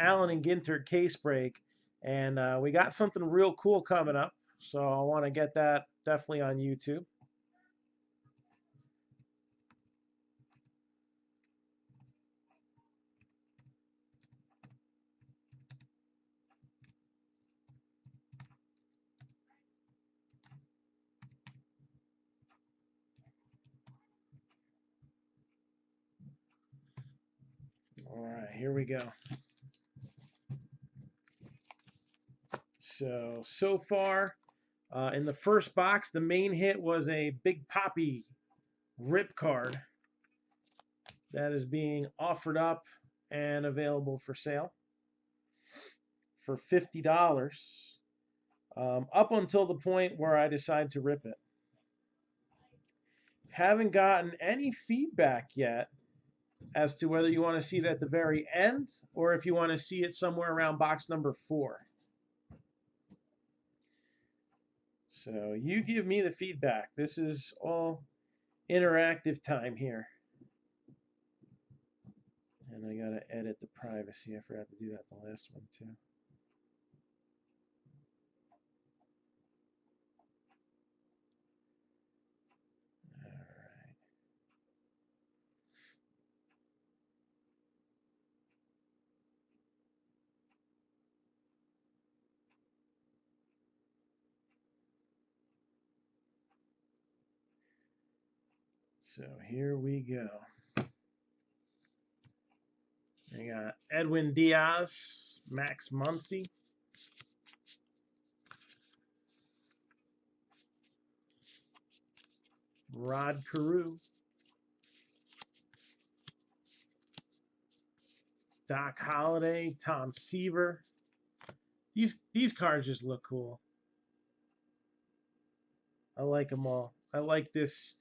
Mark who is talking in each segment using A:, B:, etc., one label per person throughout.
A: Allen and Ginter case break, and we got something real cool coming up. So I want to get that definitely on YouTube. All right, here we go. So far, in the first box, the main hit was a Big Papi rip card that is being offered up and available for sale for $50, up until the point where I decide to rip it. Haven't gotten any feedback yet as to whether you want to see it at the very end or if you want to see it somewhere around box number 4. So you give me the feedback. This is all interactive time here. And I gotta edit the privacy. I forgot to do that the last one too. All right. So here we go. I got Edwin Diaz, Max Muncy, Rod Carew, Doc Holliday, Tom Seaver. These cards just look cool. I like them all. I like this.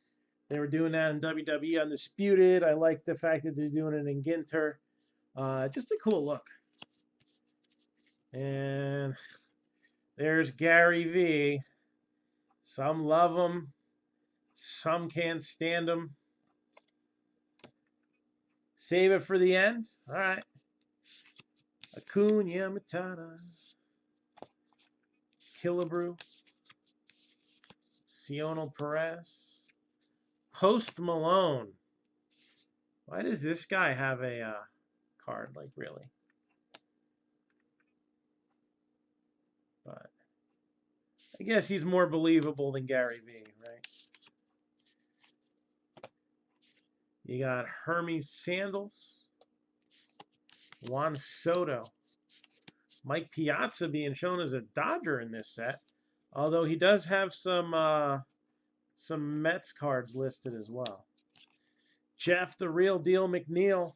A: They were doing that in WWE Undisputed. I like the fact that they're doing it in Ginter. Just a cool look. And there's Gary V. Some love him. Some can't stand him. Save it for the end? All right. Acuna Matata. Killebrew. Cionel Perez. Post Malone. Why does this guy have a card? Like, really? But I guess he's more believable than Gary V, right? You got Hermes Sandals. Juan Soto. Mike Piazza being shown as a Dodger in this set. Although he does have some Mets cards listed as well. Jeff the Real Deal McNeil.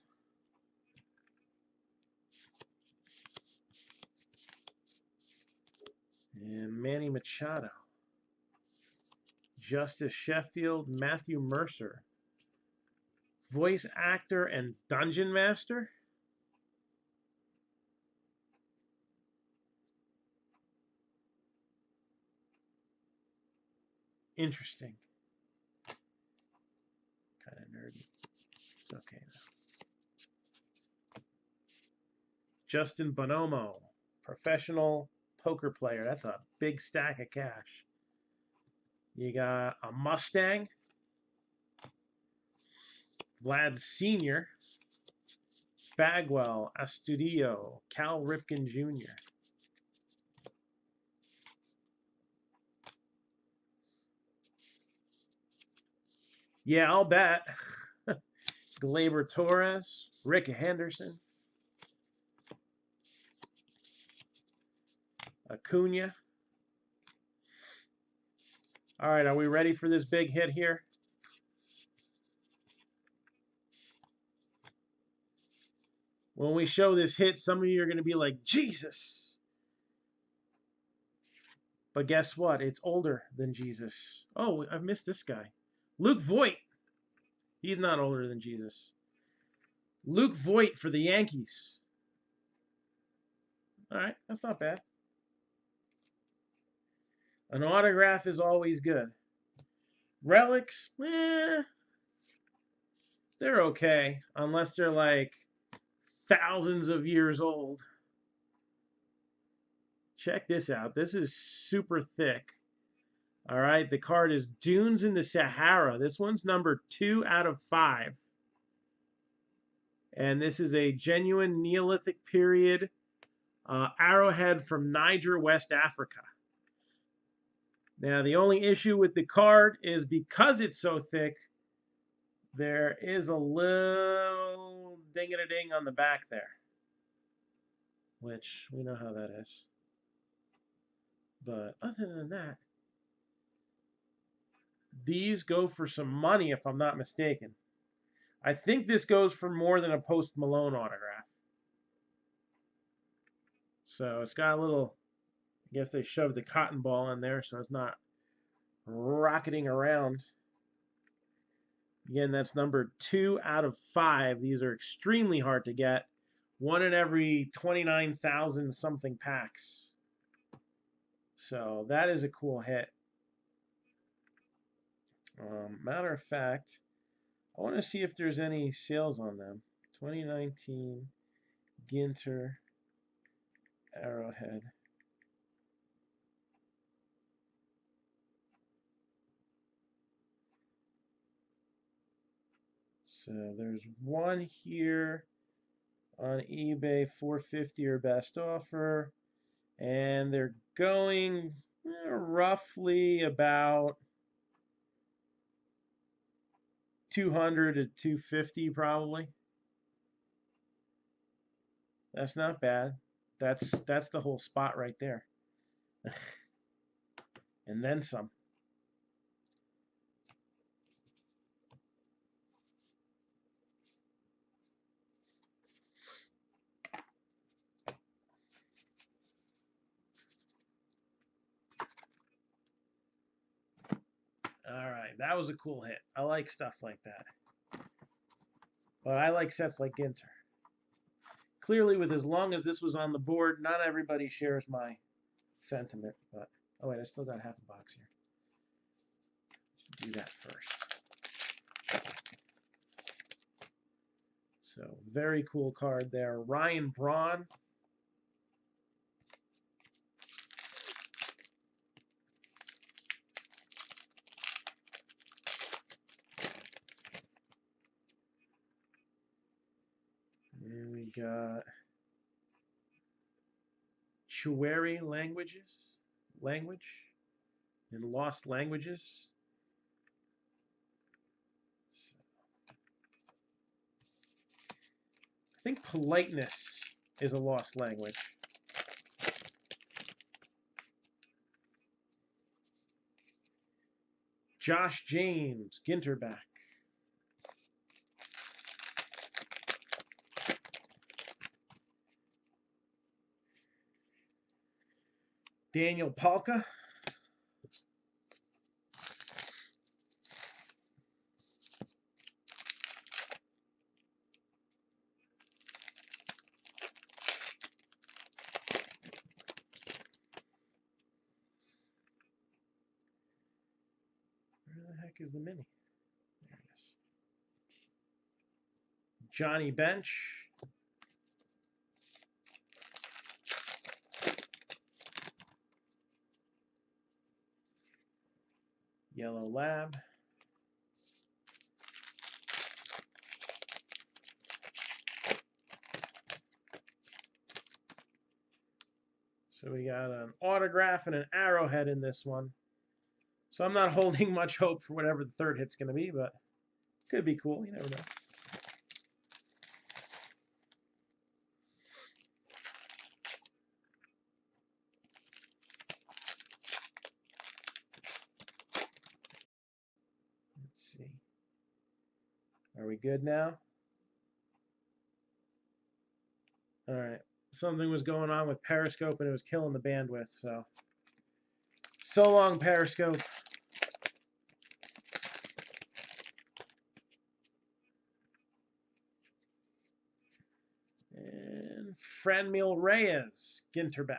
A: And Manny Machado. Justice Sheffield, Matthew Mercer. Voice actor and Dungeon Master. Interesting. Kind of nerdy. It's okay though. Justin Bonomo, professional poker player. That's a big stack of cash. You got a Mustang. Vlad Sr., Bagwell, Astudillo, Cal Ripken Jr. Yeah, I'll bet. Gleyber Torres, Rick Henderson, Acuna. All right, are we ready for this big hit here? When we show this hit, some of you are going to be like, Jesus. But guess what? It's older than Jesus. Oh, I've missed this guy. Luke Voit. He's not older than Jesus. Luke Voit for the Yankees. All right, that's not bad. An autograph is always good. Relics, they're okay. Unless they're like thousands of years old. Check this out. This is super thick. All right, the card is Dunes in the Sahara. This one's number 2 out of 5. And this is a genuine Neolithic period arrowhead from Niger, West Africa. Now, the only issue with the card is because it's so thick, there is a little ding-a-ding on the back there, which we know how that is. But other than that, these go for some money, if I'm not mistaken. I think this goes for more than a Post Malone autograph. So it's got a little, I guess they shoved a cotton ball in there so it's not rocketing around. Again, that's number 2 out of 5. These are extremely hard to get. 1 in every 29,000 something packs. So that is a cool hit. Matter of fact, I want to see if there's any sales on them. 2019 Ginter Arrowhead. So there's one here on eBay, $450 or best offer, and they're going roughly about $200 to $250 probably. That's not bad. That's the whole spot right there. And then some. All right, that was a cool hit. I like stuff like that. But I like sets like Ginter. Clearly, with as long as this was on the board, not everybody shares my sentiment. But oh wait, I still got half a box here. Should do that first. So very cool card there. Ryan Braun. And we got Chuari language and lost languages. So, I think politeness is a lost language. Josh James, Ginterback. Daniel Palka. Where the heck is the mini? There it is. Johnny Bench. Yellow Lab. So we got an autograph and an arrowhead in this one. So I'm not holding much hope for whatever the third hit's going to be, but could be cool. You never know. Let's see. Are we good now? All right. Something was going on with Periscope and it was killing the bandwidth, so long, Periscope. And Franmil Reyes, Ginterback.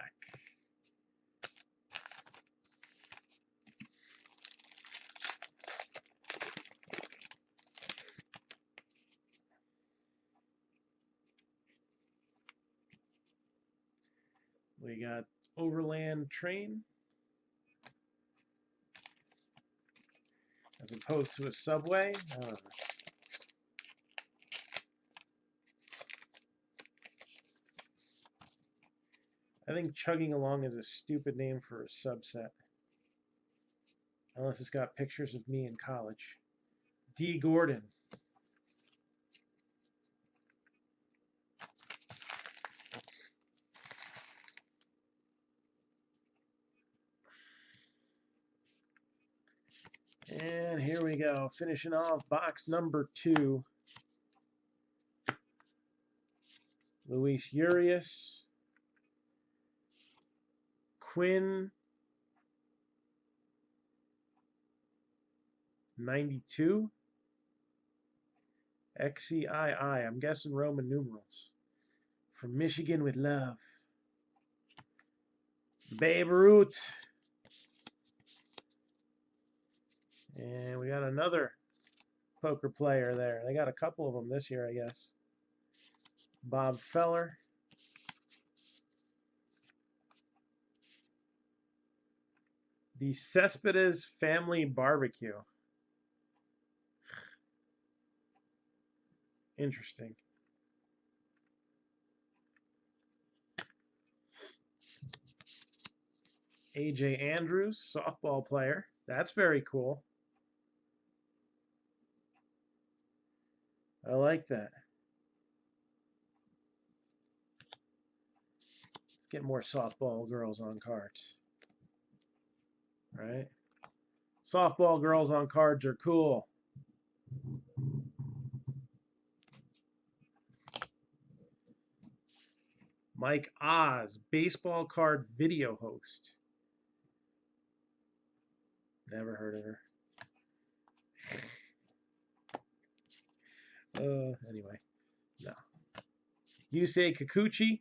A: We got overland train as opposed to a subway. I don't know. I think chugging along is a stupid name for a subset. Unless it's got pictures of me in college. D. Gordon. And here we go. Finishing off box number 2. Luis Urias. Quinn. 92. XCII. I'm guessing Roman numerals. From Michigan with love. Babe Ruth. And we got another poker player there. They got a couple of them this year, I guess. Bob Feller. The Cespedes Family Barbecue. Interesting. AJ Andrews, softball player. That's very cool. I like that. Let's get more softball girls on cards. Right? Softball girls on cards are cool. Mike Oz, baseball card video host. Never heard of her. Anyway, no. Yusei Kikuchi.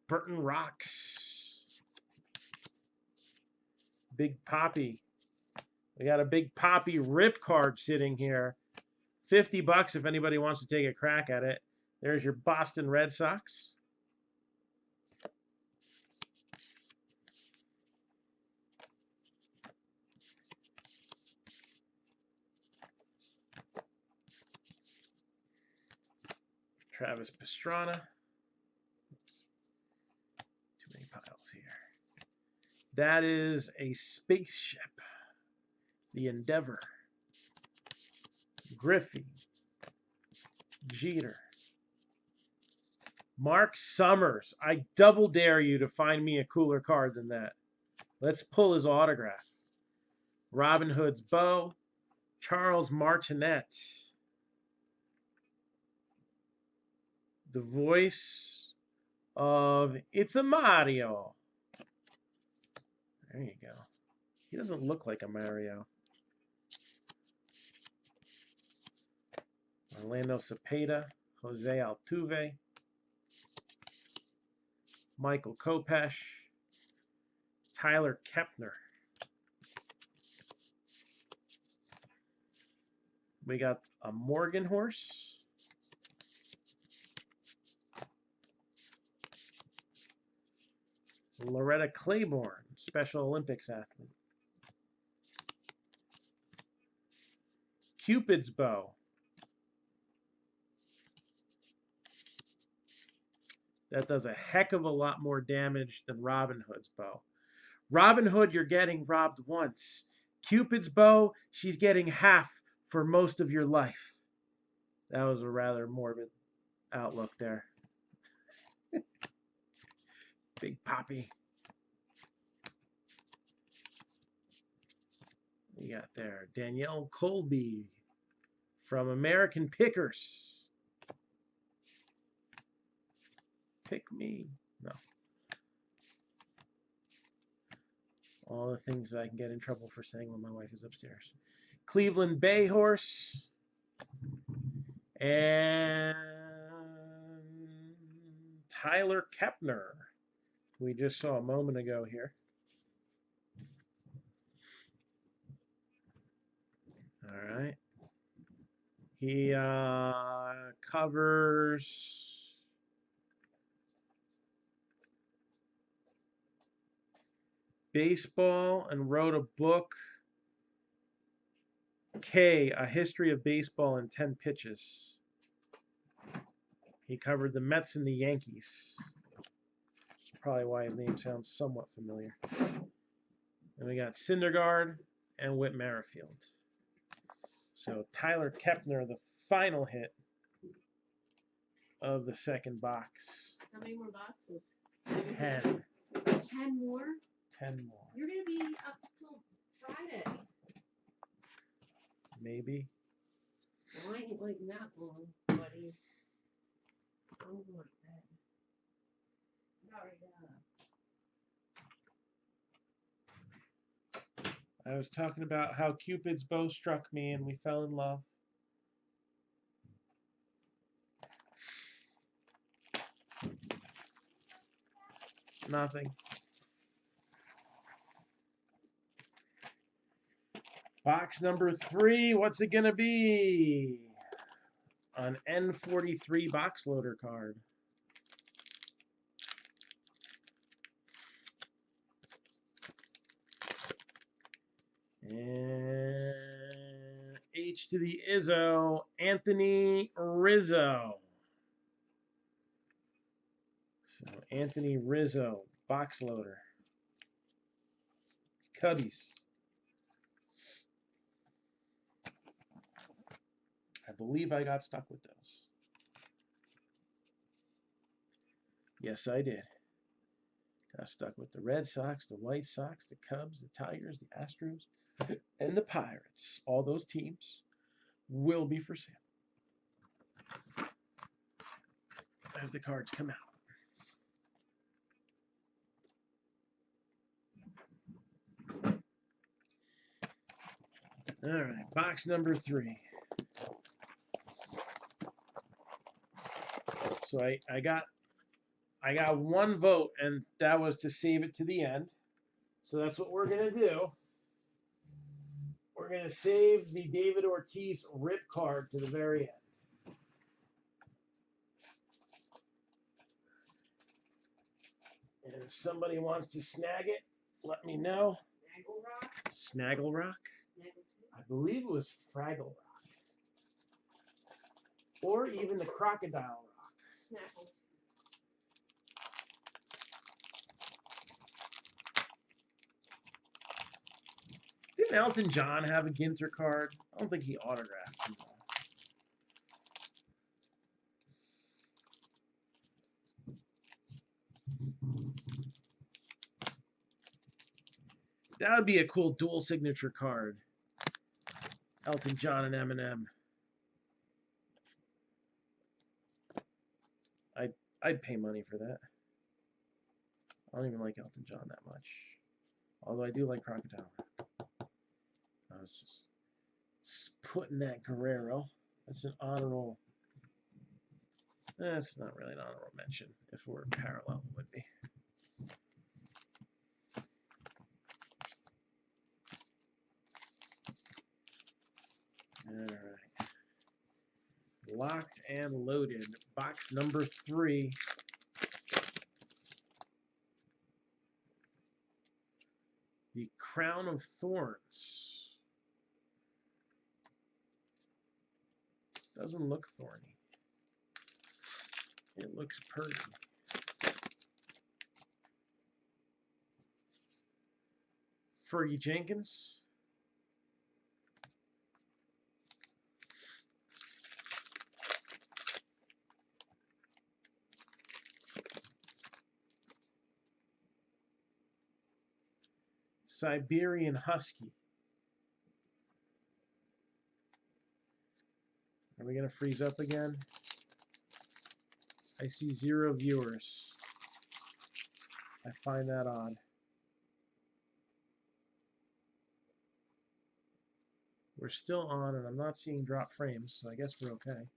A: Burton Rocks. Big Poppy. We got a Big Poppy rip card sitting here. $50 if anybody wants to take a crack at it. There's your Boston Red Sox. Travis Pastrana. Oops. Too many piles here. That is a spaceship. The Endeavor. Griffey. Jeter. Mark Summers. I double dare you to find me a cooler card than that. Let's pull his autograph. Robin Hood's Bow. Charles Martinet. The voice of It's a Mario. There you go. He doesn't look like a Mario. Orlando Cepeda. Jose Altuve. Michael Kopech. Tyler Kepner. We got a Morgan horse. Loretta Claiborne, Special Olympics athlete. Cupid's Bow. That does a heck of a lot more damage than Robin Hood's bow. Robin Hood, you're getting robbed once. Cupid's Bow, she's getting half for most of your life. That was a rather morbid outlook there. Big Poppy. We got there Danielle Colby from American Pickers. Pick me. No. All the things that I can get in trouble for saying when my wife is upstairs. Cleveland Bay Horse. And Tyler Kepner, we just saw a moment ago here. All right. He covers baseball and wrote a book, K, A History of Baseball in 10 Pitches. He covered the Mets and the Yankees. That's probably why his name sounds somewhat familiar. And we got Syndergaard and Whit Merrifield. So Tyler Kepner, the final hit of the second box.
B: How many more boxes?
A: 10.
B: 10 more?
A: 10 more.
B: You're going to be up till Friday.
A: Maybe.
B: Well, I ain't waiting that long, buddy. I'm going to bed. Already got up.
A: I was talking about how Cupid's bow struck me and we fell in love. Nothing. Box number 3, what's it gonna be? An N43 box loader card. And H to the Izzo, Anthony Rizzo. So Anthony Rizzo, box loader. Cubbies. I believe I got stuck with those. Yes, I did. Got stuck with the Red Sox, the White Sox, the Cubs, the Tigers, the Astros, and the Pirates. All those teams will be for sale as the cards come out. All right, box number 3. So I got one vote, and that was to save it to the end. So that's what we're gonna do. We're gonna save the David Ortiz rip card to the very end. And if somebody wants to snag it, let me know. Snaggle Rock? I believe it was Fraggle Rock. Or even the Crocodile Rock.
B: Snapple.
A: Didn't Elton John have a Ginter card? I don't think he autographed him. That would be a cool dual signature card. Elton John and Eminem. I'd pay money for that. I don't even like Elton John that much. Although I do like Crocodile. I was just putting that Guerrero. That's an honorable. That's not really an honorable mention. If we're parallel, it would be. All right. Locked and loaded. Box number 3. The Crown of Thorns. Doesn't look thorny. It looks pretty. Fergie Jenkins. Siberian Husky. Are we going to freeze up again? I see 0 viewers. I find that odd. We're still on, and I'm not seeing drop frames, so I guess we're okay.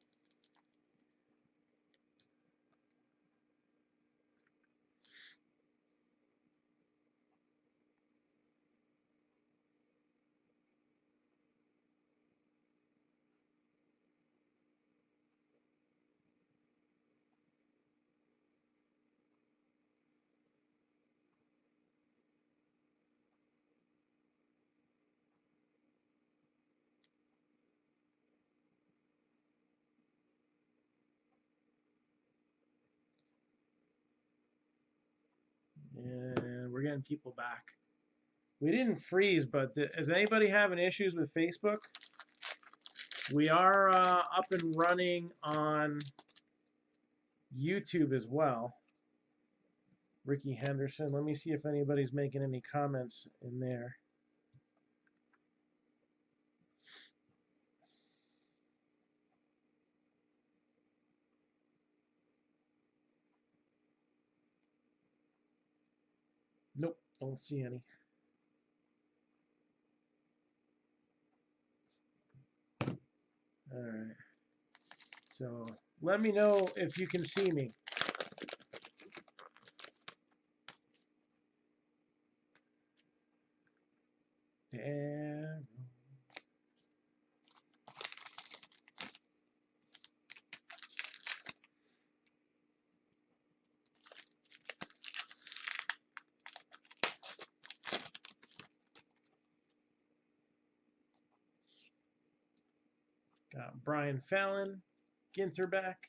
A: getting people back. We didn't freeze, but is anybody having issues with Facebook? We are up and running on YouTube as well. Ricky Henderson. Let me see if anybody's making any comments in there. Nope, don't see any. All right. So let me know if you can see me. Damn. Got Brian Fallon, Ginter back.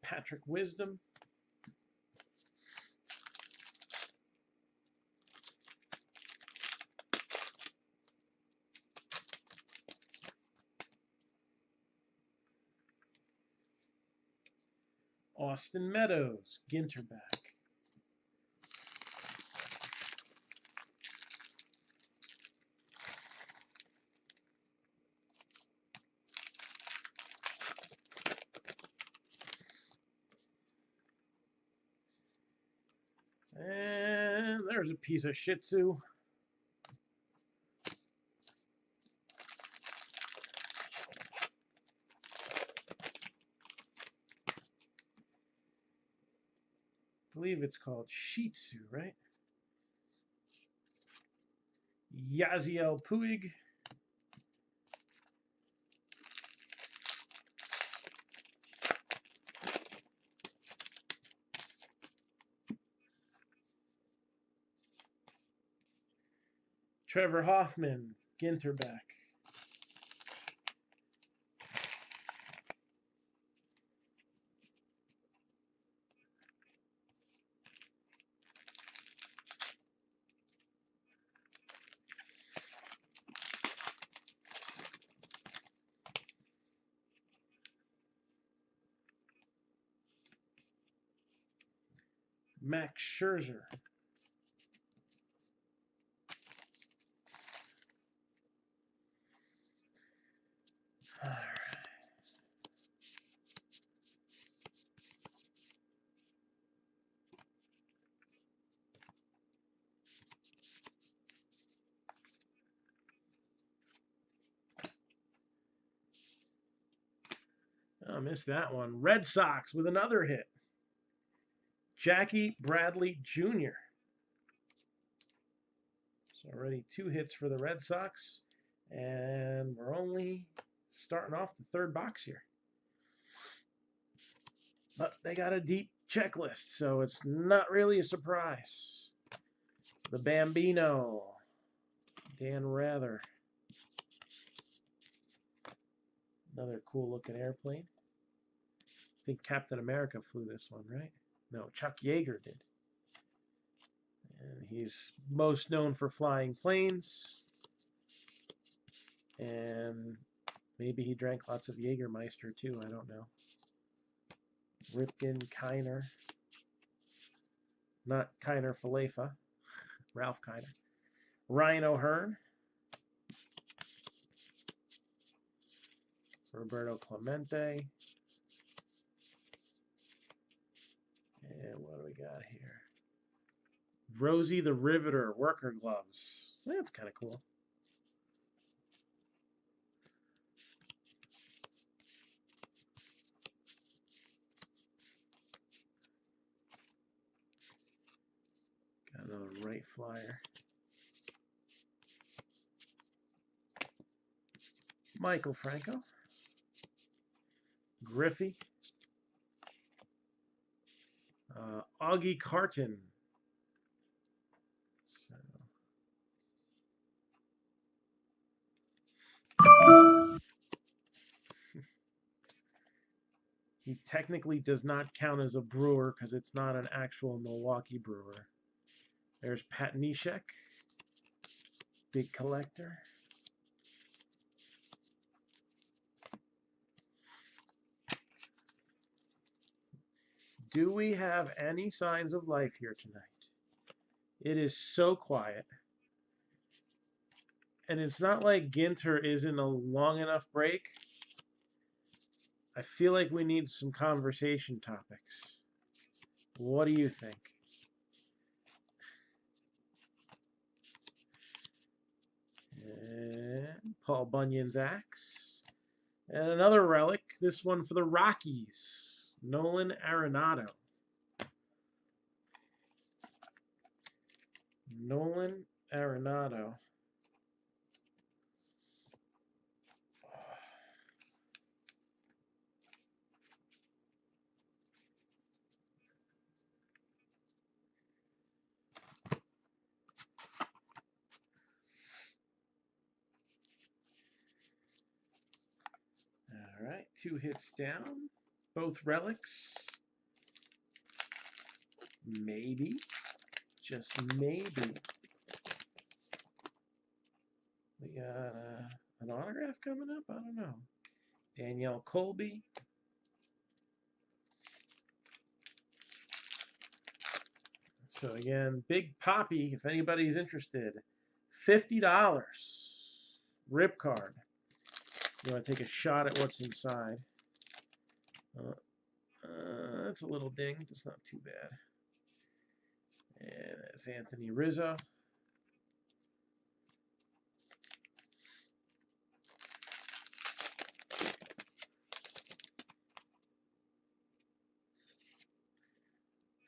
A: Patrick Wisdom. Austin Meadows, Ginter back. And there's a piece of Shih Tzu. I believe it's called Shih Tzu, right? Yaziel Puig. Trevor Hoffman, Ginter back. Max Scherzer. All right. I missed that one. Red Sox with another hit. Jackie Bradley Jr. So already 2 hits for the Red Sox. And we're only starting off the 3rd box here. But they got a deep checklist, so it's not really a surprise. The Bambino, Dan Rather. Another cool looking airplane. I think Captain America flew this one, right? No, Chuck Yeager did. And he's most known for flying planes. And maybe he drank lots of Jägermeister too, I don't know. Ripken, Kiner. Not Kiner Falefa. Ralph Kiner. Ryan O'Hearn. Roberto Clemente. And what do we got here? Rosie the Riveter, worker gloves. That's kind of cool. Got another right flyer. Michael Franco. Griffey. Augie Carton. So, He technically does not count as a brewer because it's not an actual Milwaukee brewer. There's Pat Neshek, big collector. Do we have any signs of life here tonight? It is so quiet. And it's not like Ginter isn't a long enough break. I feel like we need some conversation topics. What do you think? And Paul Bunyan's axe. And another relic, this one for the Rockies, Nolan Arenado. Nolan Arenado. All right, 2 hits down. Both relics. Maybe. Just maybe. We got an autograph coming up? I don't know. Danielle Colby. So again, Big Poppy, if anybody's interested, $50. Rip card. You want to take a shot at what's inside. That's a little dinged. It's not too bad. And that's Anthony Rizzo.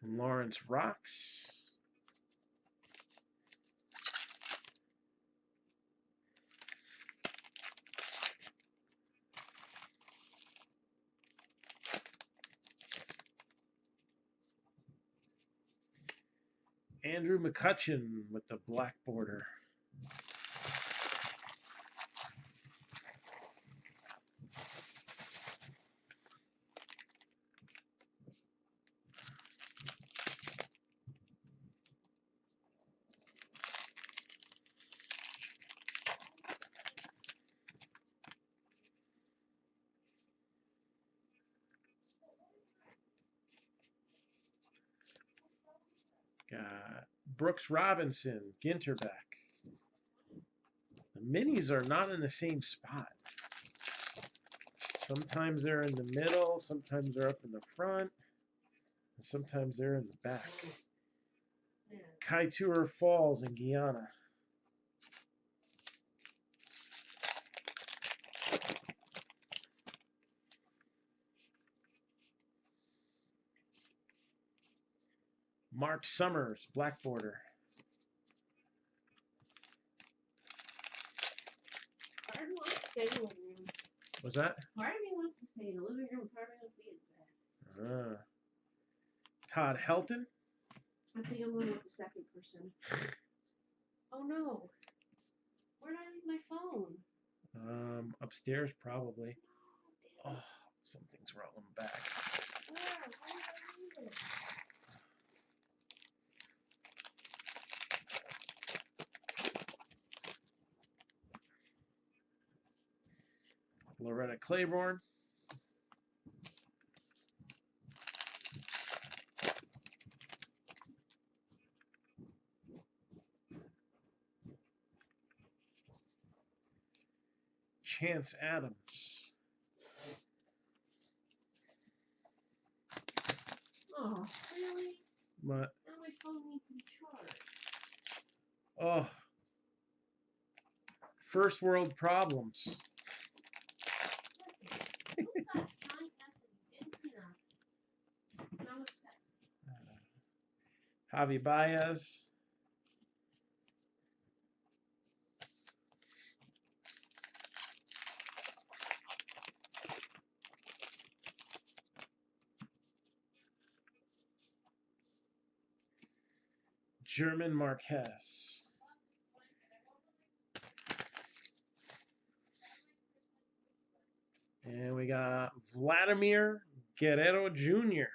A: And Lawrence Rocks. Andrew McCutchen with the black border. Got Brooks Robinson, Ginterback. The minis are not in the same spot. Sometimes they're in the middle, sometimes they're up in the front, and sometimes they're in the back. Kaituer Falls in Guyana. Mark Summers, black border.
B: Part of me wants to stay in the living room.
A: Was that?
B: Part of me wants to stay in the living room. Part of me wants to get in the bed.
A: Todd Helton.
B: I think I'm going with the second person. Oh no. Where did I leave my phone?
A: Upstairs probably.
B: Oh,
A: Oh, something's rolling back.
B: where? Why did I leave it?
A: Loretta Claiborne. Chance Adams.
B: Oh, really?
A: But,
B: Now my phone needs to be charged.
A: oh, first world problems.
B: Listen, who's got time messaging? Now it's that.
A: Javi Baez. German Marquez. And we got Vladimir Guerrero Jr.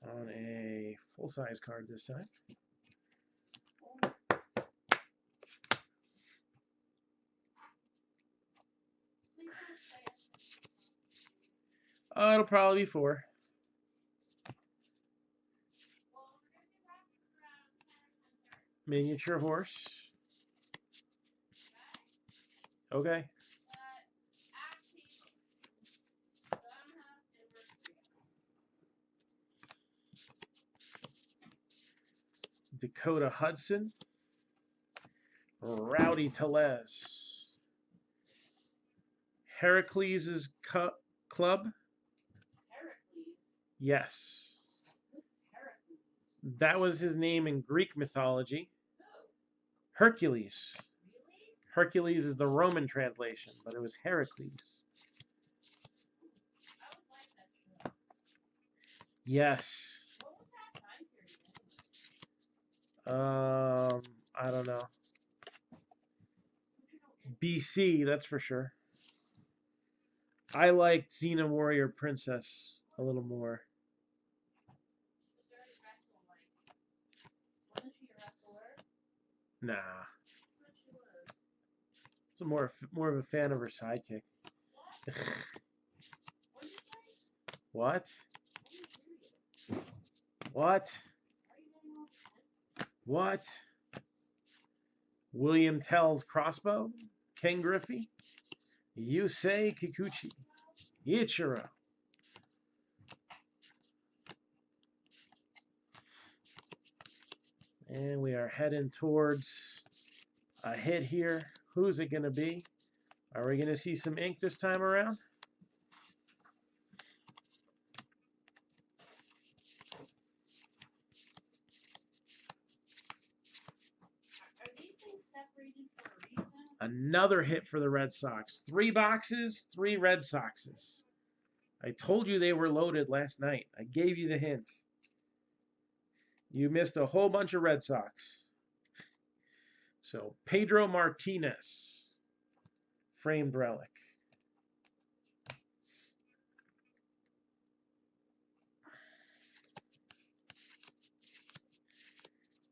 A: on a full-size card this time. It'll probably be 4. Miniature horse. Okay. Dakota Hudson. Rowdy Tellez. Heracles' Club.
B: Heracles.
A: Yes.
B: Heracles.
A: That was his name in Greek mythology.
B: No.
A: Hercules.
B: Really?
A: Hercules is the Roman translation, but it was Heracles.
B: I would like that show.
A: Yes.
B: What was that time period anyway?
A: I don't know.
B: Would you know
A: BC, that's for sure. I liked Xena Warrior Princess a little more.
B: was very wrestle like? Wasn't she a wrestler?
A: Nah.
B: I thought she was.
A: I was more of a fan of her sidekick.
B: What? What did you say?
A: What?
B: I didn't hear you.
A: What?
B: Are you getting all tense?
A: What? William Tell's Crossbow. Ken Griffey. Yusei Kikuchi. Ichiro. And we are heading towards a hit here. Who's it going to be? Are we going to see some ink this time around?
B: Are these things separated for a reason?
A: Another hit for the Red Sox. 3 boxes, 3 Red Soxes. I told you they were loaded last night. I gave you the hint. You missed a whole bunch of Red Sox. So, Pedro Martinez. Framed relic.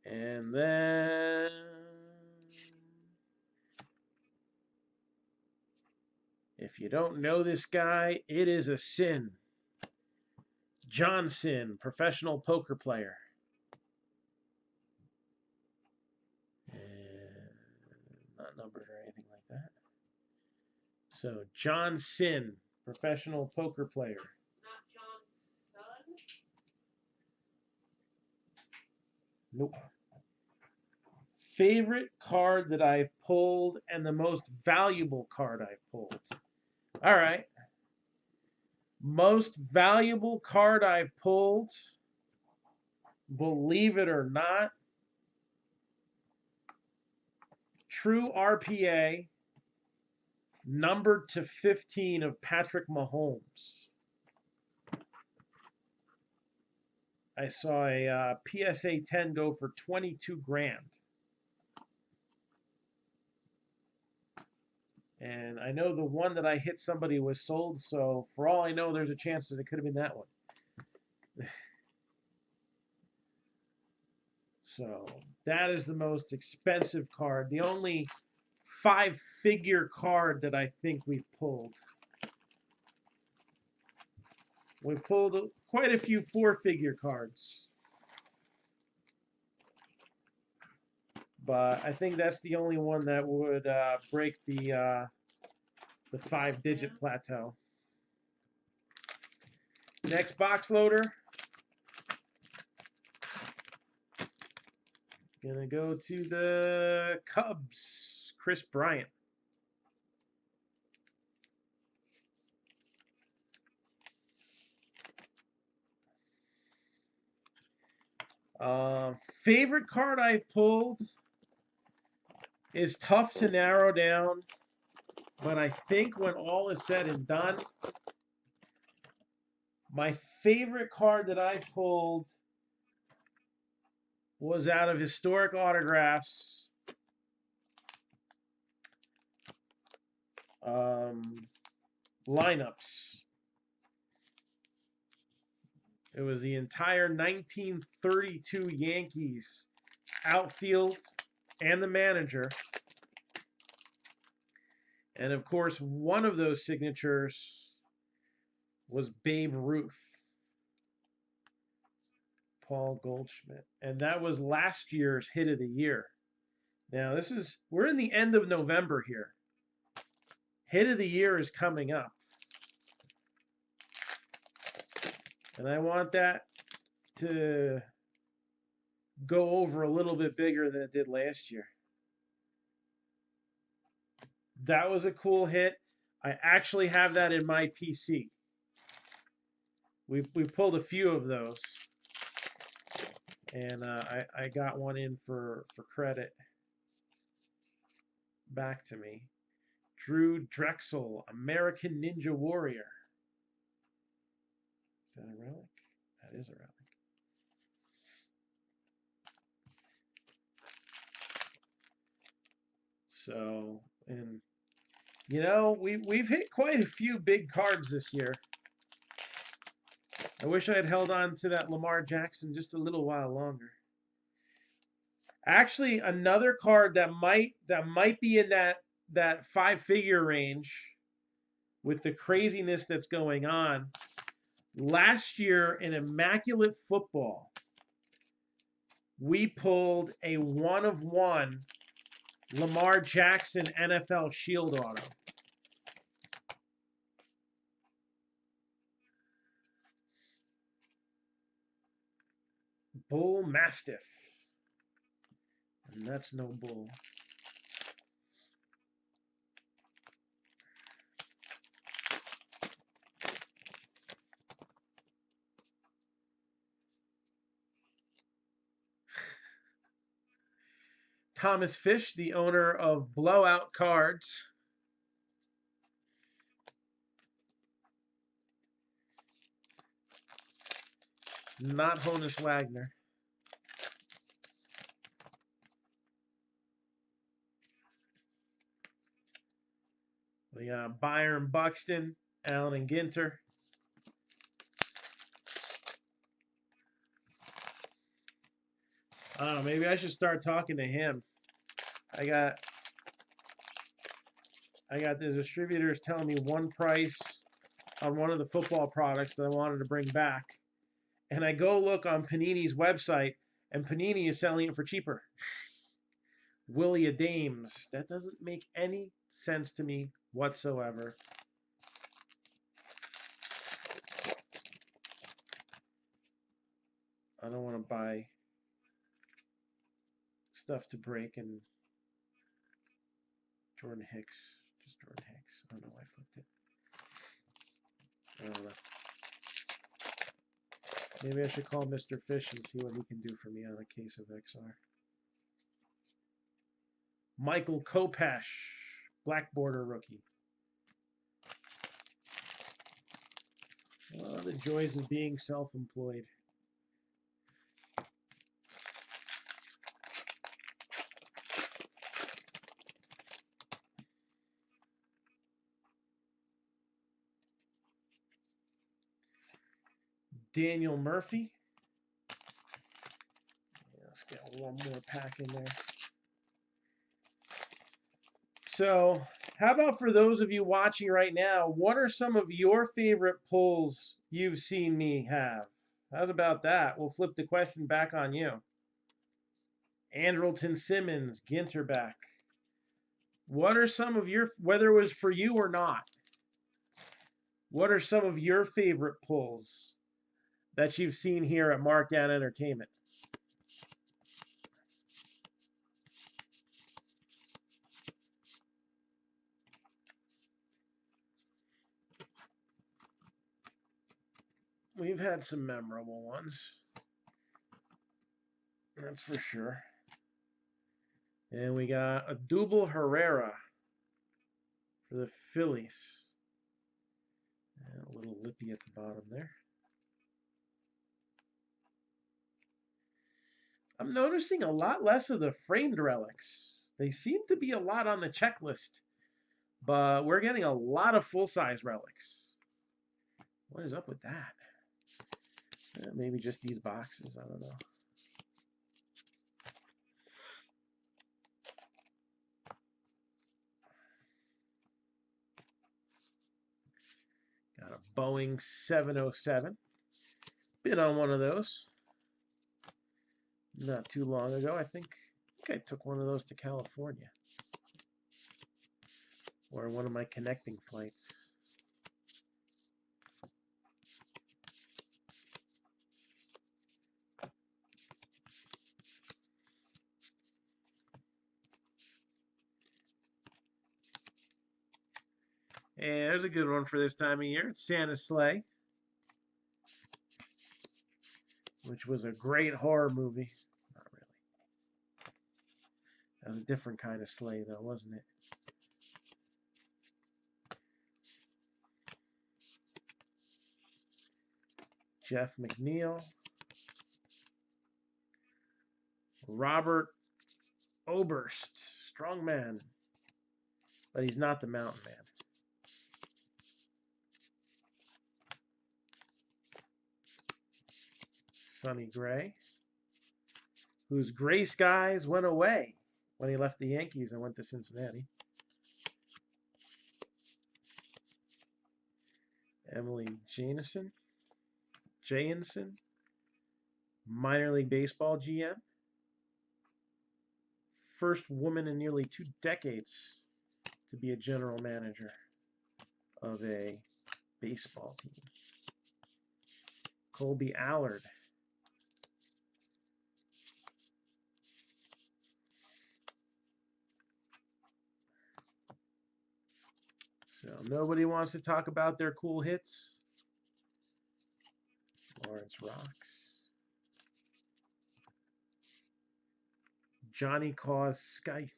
A: And then... if you don't know this guy, it is a sin. John Sin, professional poker player. And not numbered or anything like that. So, John Sin, professional poker player.
B: Not John's son?
A: Nope. Favorite card that I've pulled and the most valuable card I've pulled. All right. Most valuable card I've pulled, believe it or not, true RPA, numbered to 15 of Patrick Mahomes. I saw a PSA 10 go for 22 grand. And I know the one that I hit somebody was sold, so for all I know, there's a chance that it could have been that one. So that is the most expensive card. The only 5-figure card that I think we've pulled. We've pulled quite a few 4-figure cards. But I think that's the only one that would break the 5-digit plateau. Next box loader. Gonna go to the Cubs. Chris Bryant. Favorite card I've pulled is tough to narrow down, but I think when all is said and done, my favorite card that I pulled was out of Historic Autographs. lineups. It was the entire 1932 Yankees outfield and the manager. And of course, one of those signatures was Babe Ruth, Paul Goldschmidt. And that was last year's hit of the year. Now, we're in the end of November here. Hit of the year is coming up. And I want that to go over a little bit bigger than it did last year. That was a cool hit. I actually have that in my PC. We pulled a few of those. And I got one in for credit back to me. Drew Drexel, American Ninja Warrior. Is that a relic? That is a relic. So, and you know, we've hit quite a few big cards this year. I wish I had held on to that Lamar Jackson just a little while longer. Actually, another card that might be in that five-figure range with the craziness that's going on. Last year in Immaculate Football, we pulled a 1/1 Lamar Jackson NFL Shield Auto. Bull Mastiff. And that's no bull. Thomas Fish, the owner of Blowout Cards. Not Honus Wagner. We got Byron Buxton, Allen and Ginter. I don't know, maybe I should start talking to him. I got the distributors telling me one price on one of the football products that I wanted to bring back. And I go look on Panini's website, and Panini is selling it for cheaper. Willie Dames. That doesn't make any sense to me whatsoever. I don't want to buy stuff to break. And Jordan Hicks. Just Jordan Hicks. I don't know why I flipped it. I don't know. Maybe I should call Mr. Fish and see what he can do for me on a case of XR. Michael Kopash, black border rookie. Oh, the joys of being self-employed. Daniel Murphy. Let's get one more pack in there. So, how about for those of you watching right now, what are some of your favorite pulls you've seen me have? How's about that? We'll flip the question back on you. Andrelton Simmons, Ginterback. What are some of your, whether it was for you or not, what are some of your favorite pulls that you've seen here at Marc-Down Entertainment? We've had some memorable ones. That's for sure. And we got a Double Herrera for the Phillies. And a little lippy at the bottom there. I'm noticing a lot less of the framed relics. They seem to be a lot on the checklist. But we're getting a lot of full-size relics. What is up with that? Maybe just these boxes. I don't know. Got a Boeing 707. Been on one of those not too long ago. I think I took one of those to California, or one of my connecting flights. And there's a good one for this time of year. It's Santa's Sleigh, which was a great horror movie. Not really. That was a different kind of sleigh, though, wasn't it? Jeff McNeil. Robert Oberst. Strong man. But he's not the mountain man. Sonny Gray, whose gray skies went away when he left the Yankees and went to Cincinnati. Emily Janison, minor league baseball GM. First woman in nearly 2 decades to be a general manager of a baseball team. Colby Allard. So nobody wants to talk about their cool hits. Lawrence Rocks. Johnny Cause Scythe.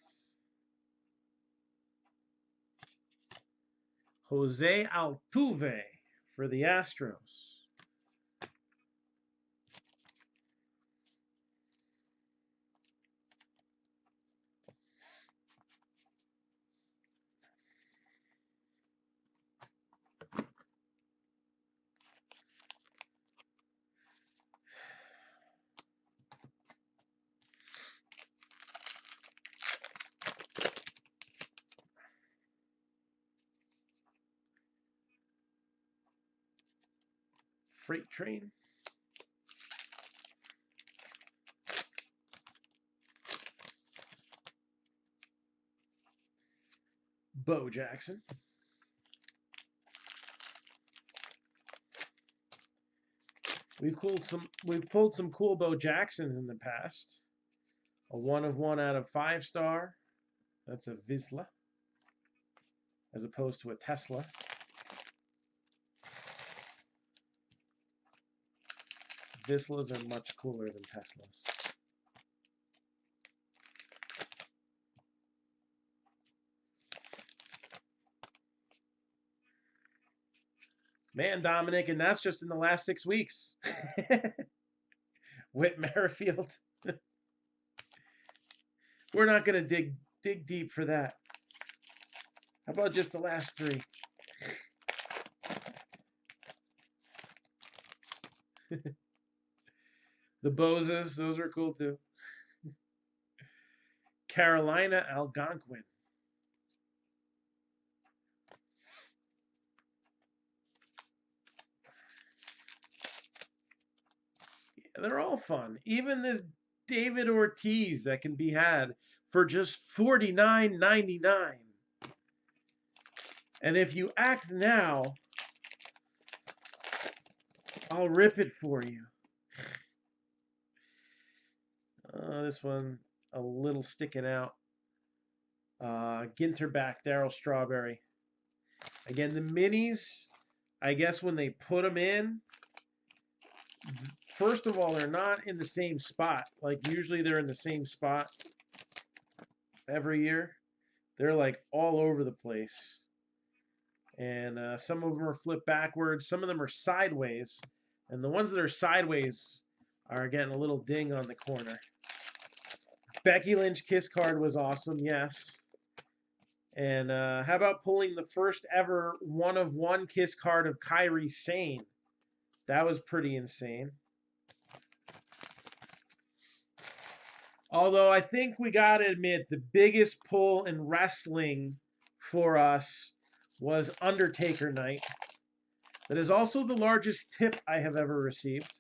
A: Jose Altuve for the Astros. Freight Train. Bo Jackson. We've pulled some cool Bo Jacksons in the past. A 1 of 1 out of 5 star. That's a Vizsla, as opposed to a Tesla. Vizslas are much cooler than Teslas. Man, Dominic, and that's just in the last 6 weeks. Whit Merrifield. We're not going to dig deep for that. How about just the last 3? The Bozes, those were cool too. Carolina Algonquin. Yeah, they're all fun. Even this David Ortiz that can be had for just $49.99. And if you act now, I'll rip it for you. This one a little sticking out. Ginter back, Darryl Strawberry. Again, the minis, I guess when they put them in, first of all, they're not in the same spot. Like usually they're in the same spot every year. They're like all over the place. And some of them are flipped backwards. Some of them are sideways. And the ones that are sideways are getting a little ding on the corner. Becky Lynch Kiss card was awesome, yes. And how about pulling the first ever 1/1 Kiss card of Kyrie Sane? That was pretty insane. Although I think we got to admit the biggest pull in wrestling for us was Undertaker Night. That is also the largest tip I have ever received.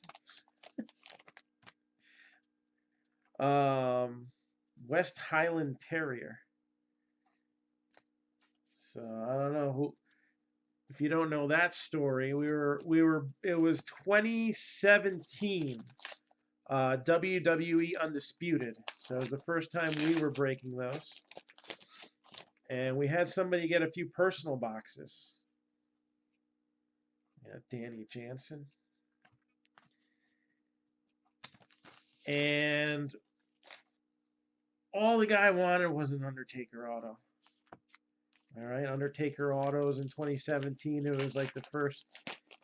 A: West Highland Terrier. So I don't know who. If you don't know that story, it was 2017 WWE Undisputed. So it was the first time we were breaking those. And we had somebody get a few personal boxes. Yeah, Danny Jansen. And all the guy wanted was an Undertaker auto. All right, Undertaker autos in 2017. It was like the first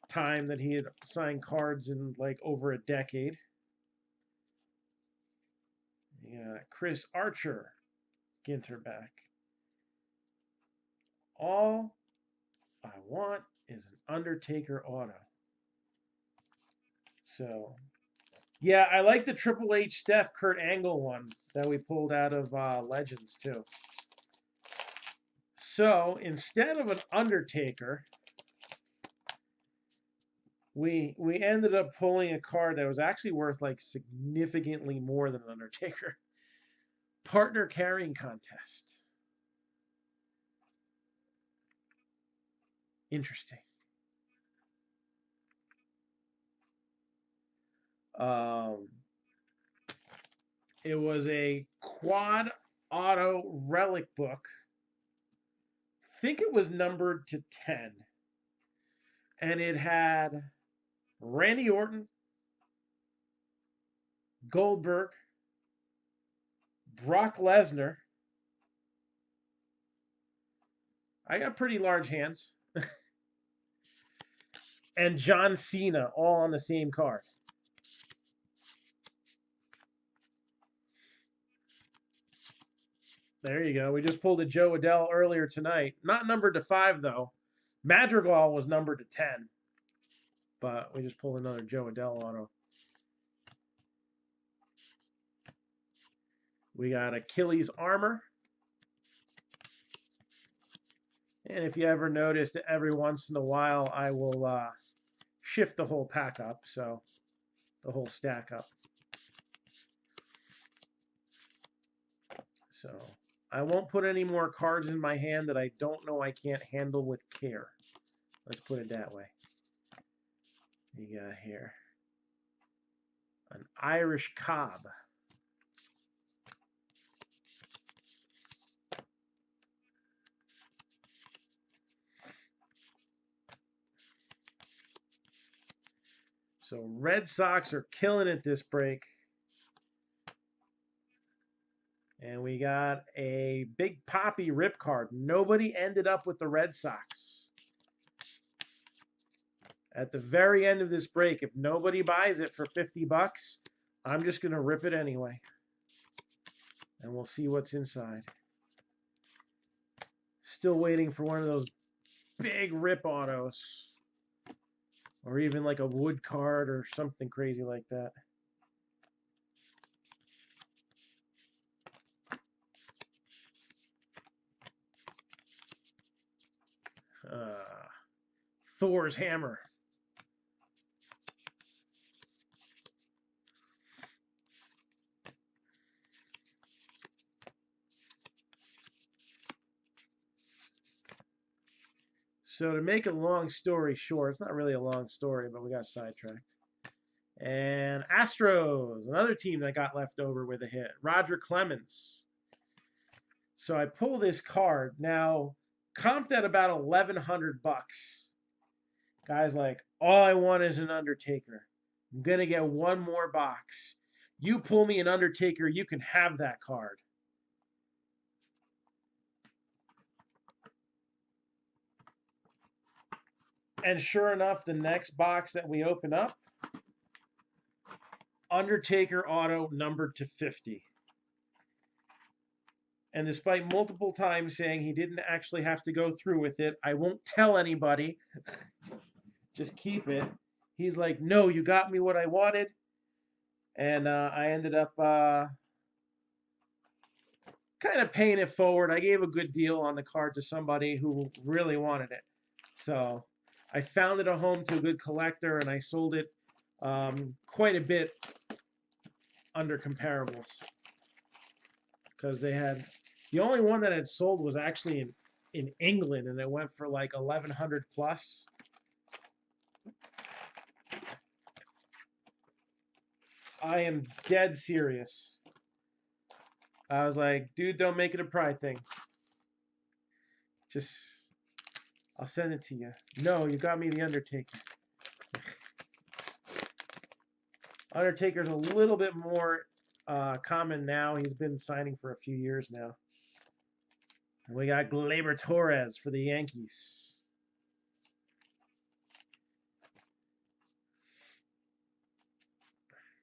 A: time that he had signed cards in like over a decade. Yeah, Chris Archer, Ginter back. All I want is an Undertaker auto. So, yeah, I like the Triple H Steph Kurt Angle one that we pulled out of Legends too. So instead of an Undertaker, we ended up pulling a card that was actually worth like significantly more than an Undertaker. Partner carrying contest. Interesting. It was a quad auto relic book. I think it was numbered to 10. And it had Randy Orton, Goldberg, Brock Lesnar. I got pretty large hands. And John Cena all on the same card. There you go. We just pulled a Joe Adele earlier tonight. Not numbered to 5, though. Madrigal was numbered to 10. But we just pulled another Joe Adele auto. We got Achilles Armor. And if you ever noticed, every once in a while, I will shift the whole pack up. So the whole stack up. So I won't put any more cards in my hand that I don't know I can't handle with care. Let's put it that way. You got here an Irish Cob. So Red Sox are killing it this break. And we got a Big Poppy rip card. Nobody ended up with the Red Sox. At the very end of this break, if nobody buys it for 50 bucks, I'm just going to rip it anyway. And we'll see what's inside. Still waiting for one of those big rip autos. Or even like a wood card or something crazy like that. Thor's hammer. So to make a long story short, it's not really a long story, but we got sidetracked. And Astros, another team that got left over with a hit. Roger Clemens. So I pull this card. Now, comped at about 1,100 bucks. Guy's like, all I want is an Undertaker. I'm going to get one more box. You pull me an Undertaker, you can have that card. And sure enough, the next box that we open up, Undertaker auto numbered to 50. And despite multiple times saying he didn't actually have to go through with it, I won't tell anybody, just keep it. He's like, no, you got me what I wanted. And I ended up kind of paying it forward. I gave a good deal on the card to somebody who really wanted it. So I found it a home to a good collector, and I sold it quite a bit under comparables. Because they had, the only one that had sold was actually in England, and it went for like 1,100 plus. I am dead serious. I was like, dude, don't make it a pride thing. Just, I'll send it to you. No, you got me the Undertaker. Undertaker's a little bit more common now. He's been signing for a few years now. And we got Gleyber Torres for the Yankees.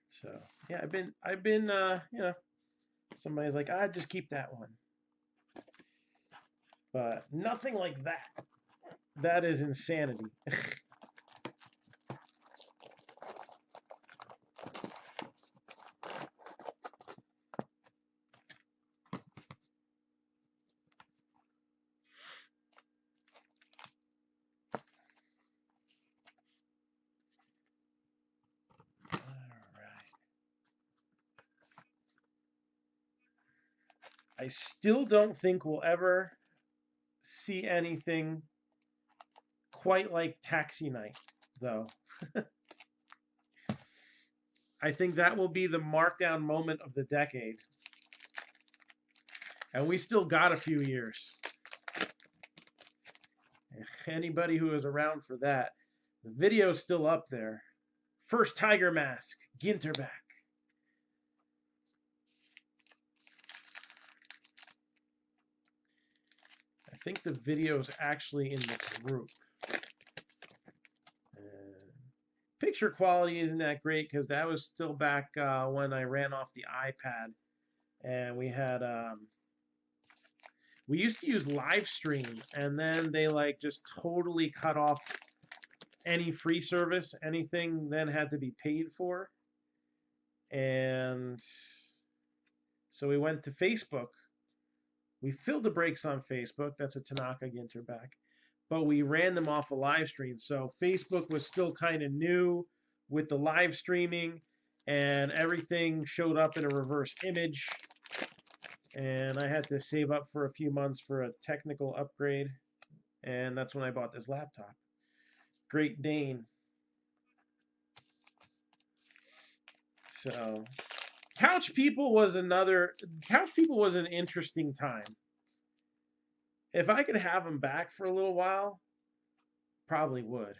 A: So yeah, I've been you know, somebody's like, ah, just keep that one. But nothing like that. That is insanity. I still don't think we'll ever see anything quite like Taxi Night, though. I think that will be the Marc-Down moment of the decade. And we still got a few years. Anybody who is around for that, the video's still up there. First Tiger Mask, Ginter back. I think the video's actually in the group. Picture quality isn't that great because that was still back when I ran off the iPad, and we had we used to use live stream, and then they like just totally cut off any free service. Anything then had to be paid for, and so we went to Facebook. We filled the brakes on Facebook. That's a Tanaka Ginter back. But we ran them off a live stream. So Facebook was still kind of new with the live streaming, and everything showed up in a reverse image. And I had to save up for a few months for a technical upgrade. And that's when I bought this laptop. Great Dane. So Couch People was an interesting time. If I could have them back for a little while, probably would.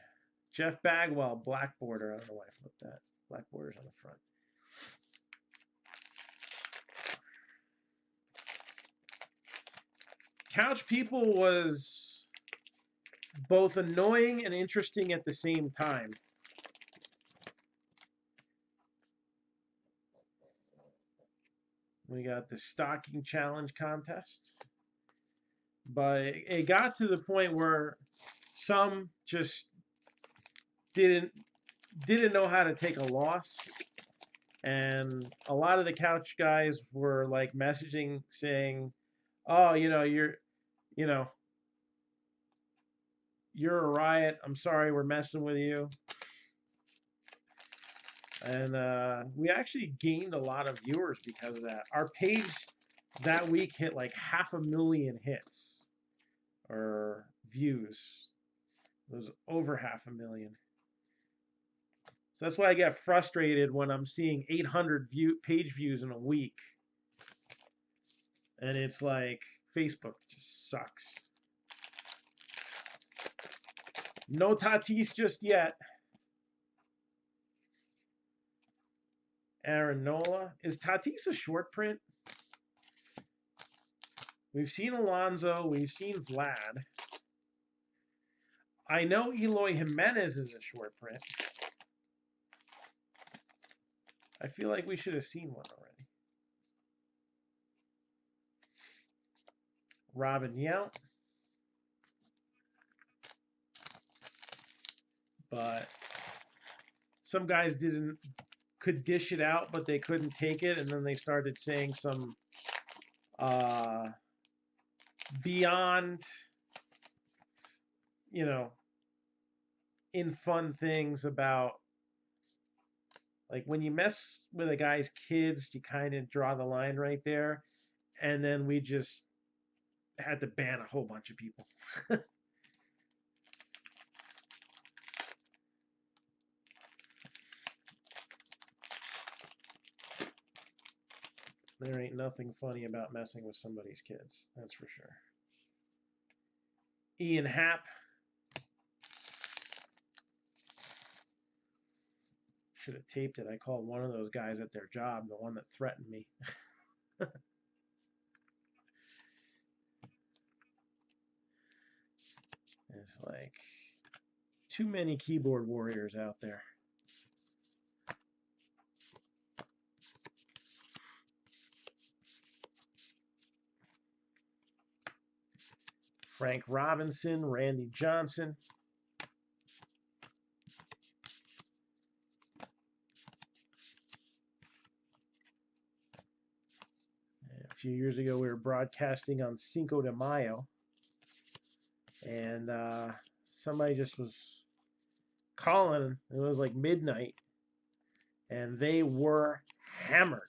A: Jeff Bagwell, black border. I don't know why I flipped that. Black border's on the front. Couch People was both annoying and interesting at the same time. We got the stocking challenge contest. But it got to the point where some just didn't know how to take a loss. And a lot of the couch guys were like messaging saying, oh, you're a riot. I'm sorry we're messing with you. And we actually gained a lot of viewers because of that. Our page that week hit like 500,000 hits or views. It was over 500,000. So that's why I get frustrated when I'm seeing 800 page views in a week. And it's like, Facebook just sucks. No Tatis just yet. Aaron Nola. Is Tatis a short print? We've seen Alonso. We've seen Vlad. I know Eloy Jimenez is a short print. I feel like we should have seen one already. Robin Yount. But some guys could dish it out, but they couldn't take it, and then they started saying some beyond, you know, in fun things about, like, when you mess with a guy's kids, you kind of draw the line right there, and then we just had to ban a whole bunch of people. There ain't nothing funny about messing with somebody's kids, that's for sure. Ian Happ. Should have taped it. I called one of those guys at their job, the one that threatened me. It's like too many keyboard warriors out there. Frank Robinson, Randy Johnson. A few years ago, we were broadcasting on Cinco de Mayo, and somebody just was calling. It was like midnight, and they were hammered.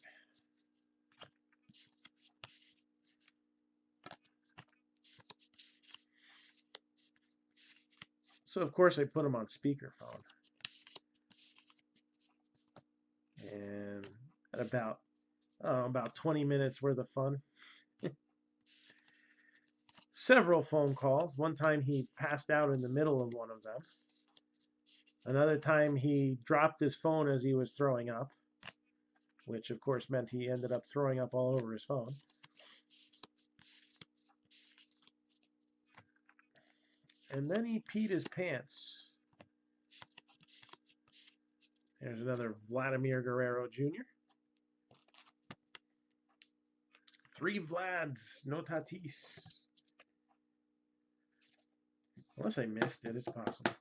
A: So, of course, I put them on speakerphone. And at about 20 minutes worth of fun. Several phone calls. One time he passed out in the middle of one of them. Another time he dropped his phone as he was throwing up, which of course meant he ended up throwing up all over his phone. And then he peed his pants. There's another Vladimir Guerrero Jr. 3 Vlads, no Tatis. Unless I missed it, it's possible.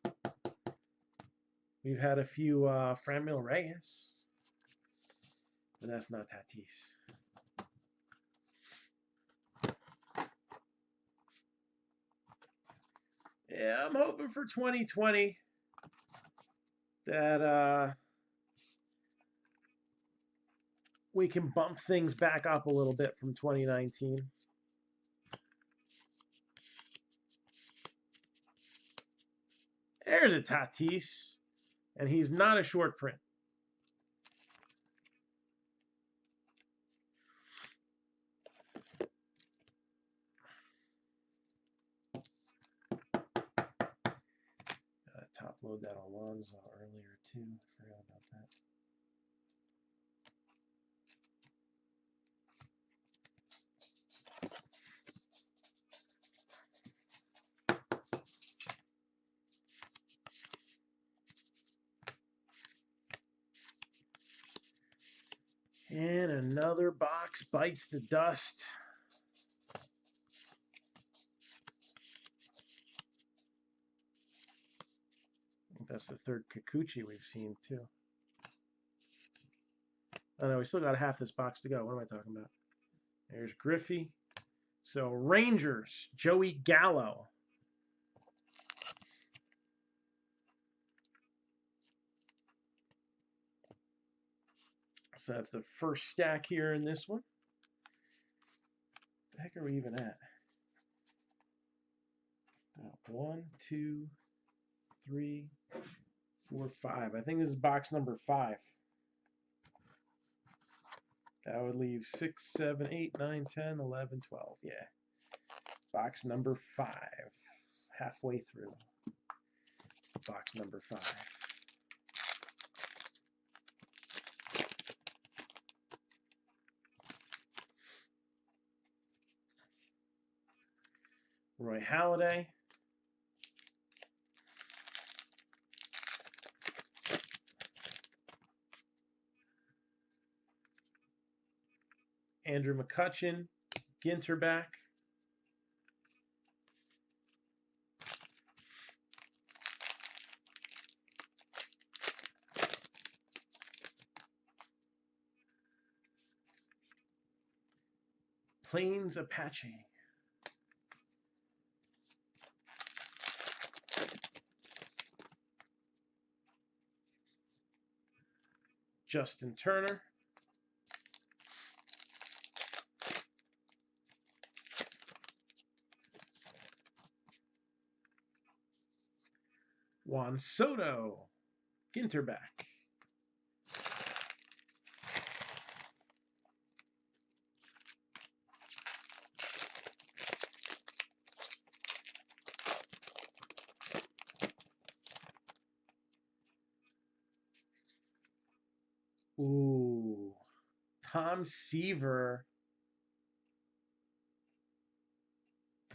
A: We've had a few Franmil Reyes, but that's not Tatis. Yeah, I'm hoping for 2020 that we can bump things back up a little bit from 2019. There's a Tatis, and he's not a short print. Gotta top load that Alonso earlier too. Forgot about that. And another box bites the dust. I think that's the third Kikuchi we've seen too. Oh no, we still got half this box to go. What am I talking about? There's Griffey. So Rangers, Joey Gallo. So that's the first stack here in this one. What the heck are we even at? 1, 2, 3, 4, 5. I think this is box number 5. That would leave 6, 7, 8, 9, 10, 11, 12. Yeah. Box number 5. Halfway through. Box number 5. Roy Halladay. Andrew McCutchen. Ginter back. Plains Apache. Justin Turner. Juan Soto. Ginterback. Ooh. Tom Seaver.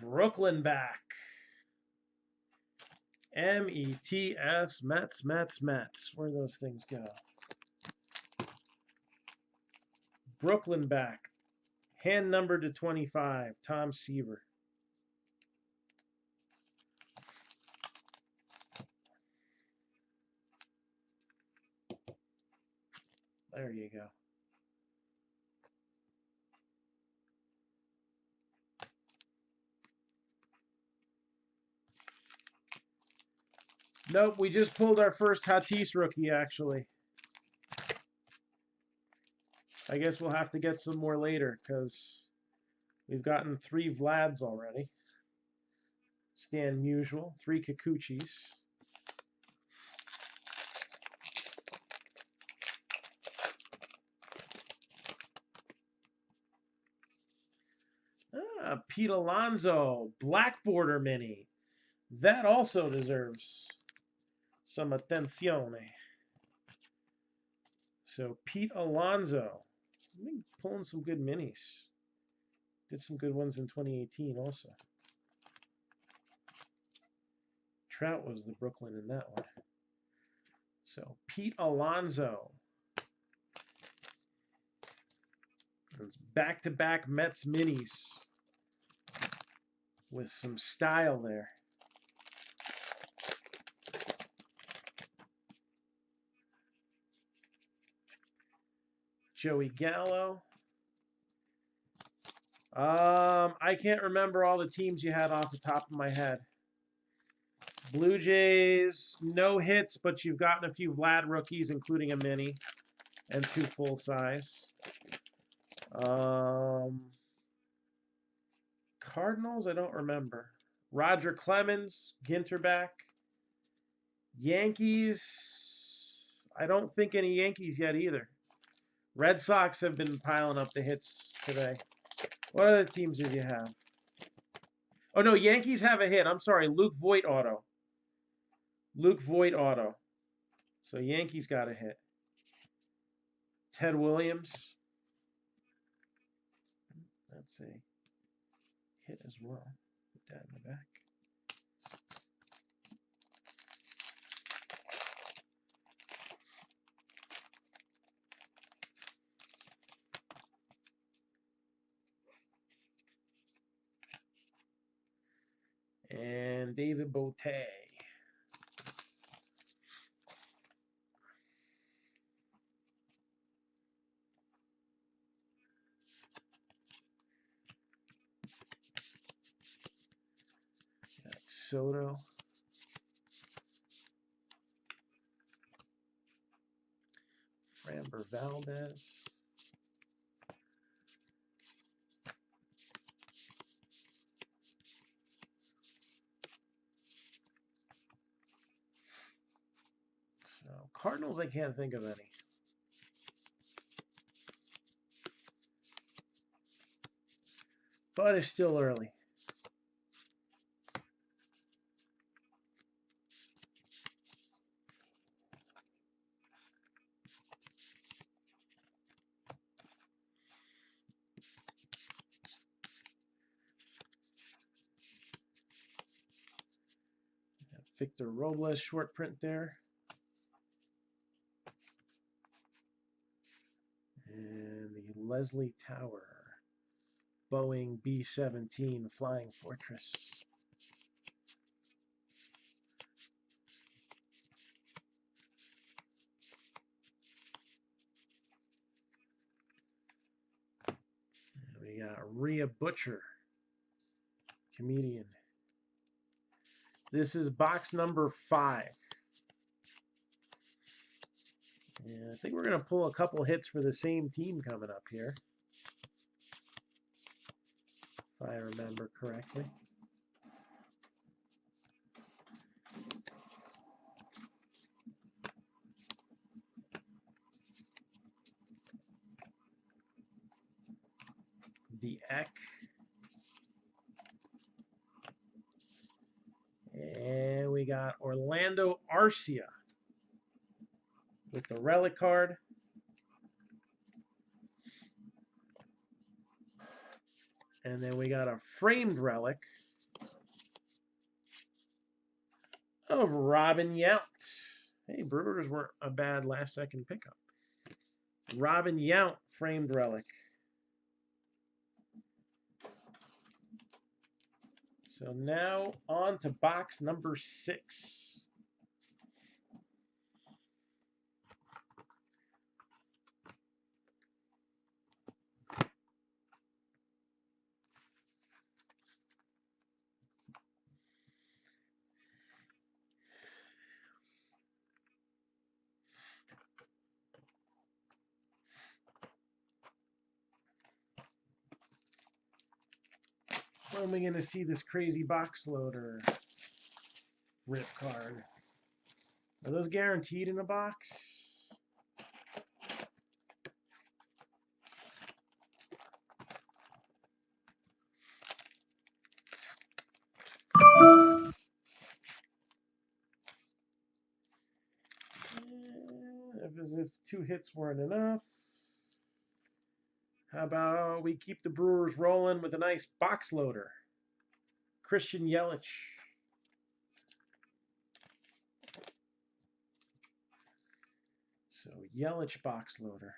A: Brooklyn back. METS, Mets. Where do those things go? Brooklyn back. Hand numbered to 25. Tom Seaver. There you go. Nope, we just pulled our first Tatis rookie, actually. I guess we'll have to get some more later, because we've gotten 3 Vlads already. Stan Musial, 3 Kikuchis. Pete Alonso, Black Border Mini. That also deserves some attenzione. So Pete Alonso, pulling some good minis. Did some good ones in 2018 also. Trout was the Brooklyn in that one. So Pete Alonso. It's back-to-back Mets minis with some style there. Joey Gallo. I can't remember all the teams you had off the top of my head. Blue Jays, no hits, but you've gotten a few Vlad rookies, including a mini and 2 full size. Cardinals, I don't remember. Roger Clemens, Ginterback. Yankees, I don't think any Yankees yet either. Red Sox have been piling up the hits today. What other teams did you have? Oh, no, Yankees have a hit. I'm sorry, Luke Voit auto. Luke Voit auto. So Yankees got a hit. Ted Williams. That's a hit as well. Put that in the back. And David Bote. Got Soto. Framber Valdez. So Cardinals, I can't think of any. But it's still early. Victor Robles short print there. And the Leslie Tower. Boeing B-17 Flying Fortress. We got Rhea Butcher, comedian. This is box number 5. And I think we're going to pull a couple hits for the same team coming up here, if I remember correctly. The Eck. And we got Orlando Arcia with the relic card. And then we got a framed relic of Robin Yount. Hey, Brewers weren't a bad last-second pickup. Robin Yount framed relic. So now on to box number 6. When are we going to see this crazy box loader rip card? Are those guaranteed in a box? As if 2 hits weren't enough. How about we keep the Brewers rolling with a nice box loader? Christian Yelich. So Yelich box loader.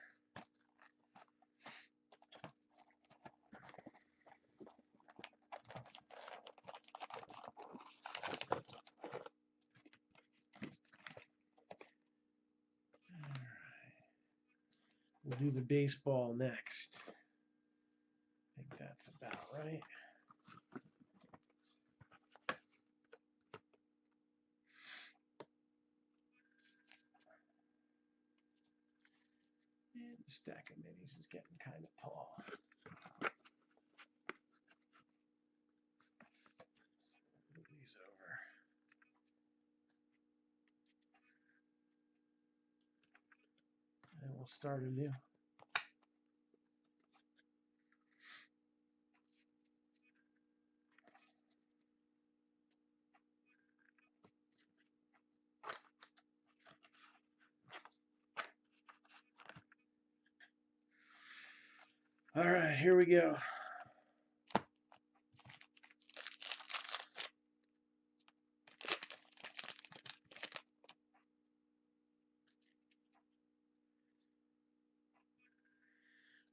A: We'll do the baseball next. I think that's about right. And the stack of minis is getting kind of tall. Move these over. And we'll start anew. All right, here we go.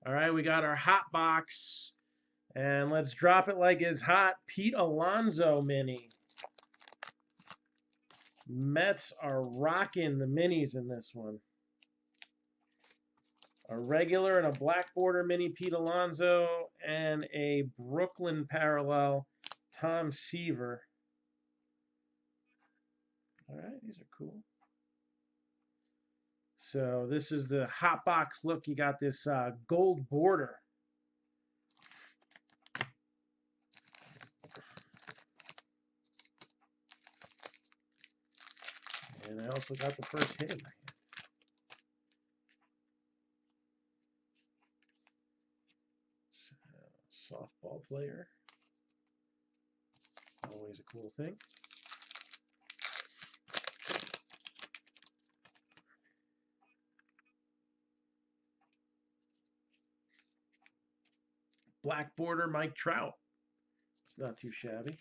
A: All right, we got our hot box. And let's drop it like it's hot. Pete Alonso mini. Mets are rocking the minis in this one. A regular and a black border mini Pete Alonso, and a Brooklyn parallel Tom Seaver. All right, these are cool. So this is the hot box look. You got this gold border. And I also got the first hit in my hand. Softball player. Always a cool thing. Black border Mike Trout. It's not too shabby.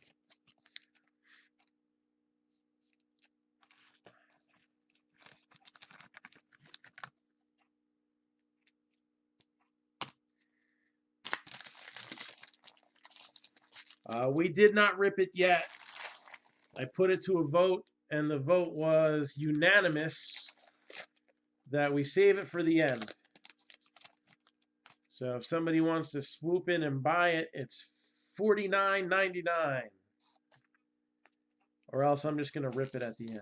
A: We did not rip it yet. I put it to a vote, and the vote was unanimous that we save it for the end. So if somebody wants to swoop in and buy it, it's $49.99. Or else I'm just going to rip it at the end.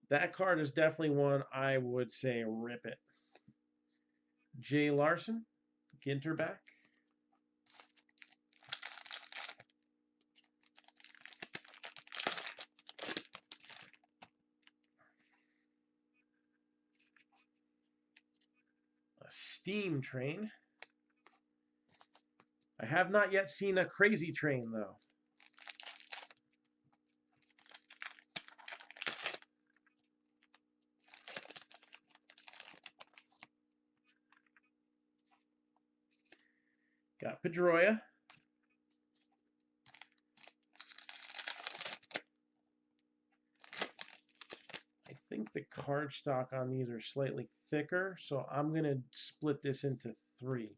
A: That card is definitely one I would say rip it. Jay Larson, Ginter back. A steam train. I have not yet seen a crazy train though. Got Pedroia. I think the cardstock on these are slightly thicker, so I'm going to split this into 3.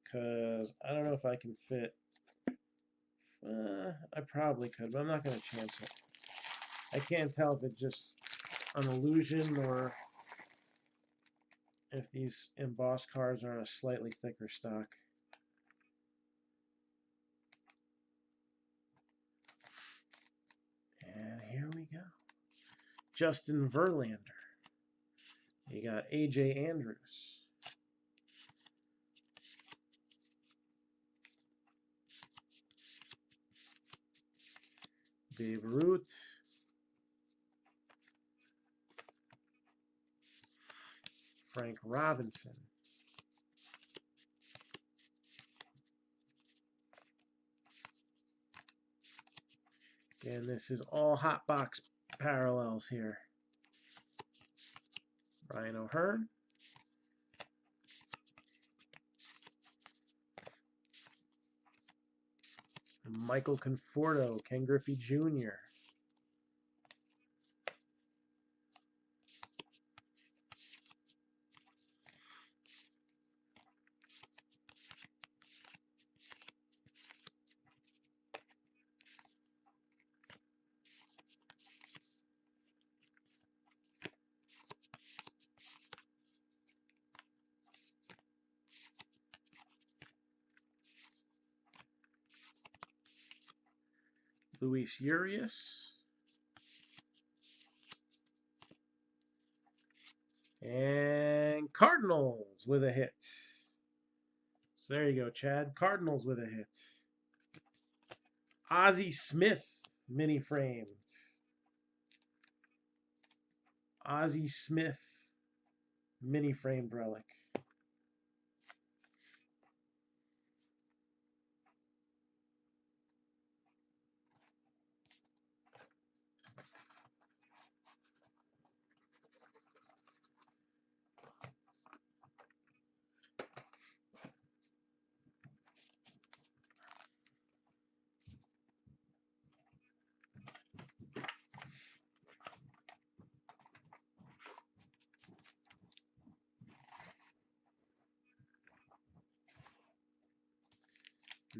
A: Because I don't know if I can fit. I probably could, but I'm not going to chance it. I can't tell if it's just an illusion or if these embossed cards are on a slightly thicker stock. And here we go. Justin Verlander. You got A.J. Andrews. Babe Ruth. Frank Robinson. Again, this is all hot box parallels here. Ryan O'Hearn. Michael Conforto, Ken Griffey Jr. Luis Urias. And Cardinals with a hit. So there you go, Chad. Cardinals with a hit. Ozzie Smith, mini frame. Ozzie Smith, mini framed relic.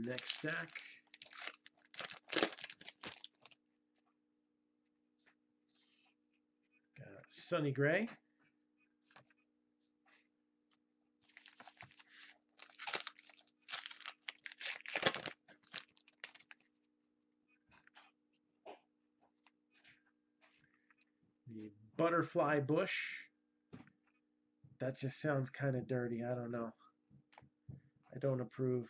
A: Next stack. Got Sonny Gray. The Butterfly Bush. That just sounds kind of dirty. I don't know. I don't approve.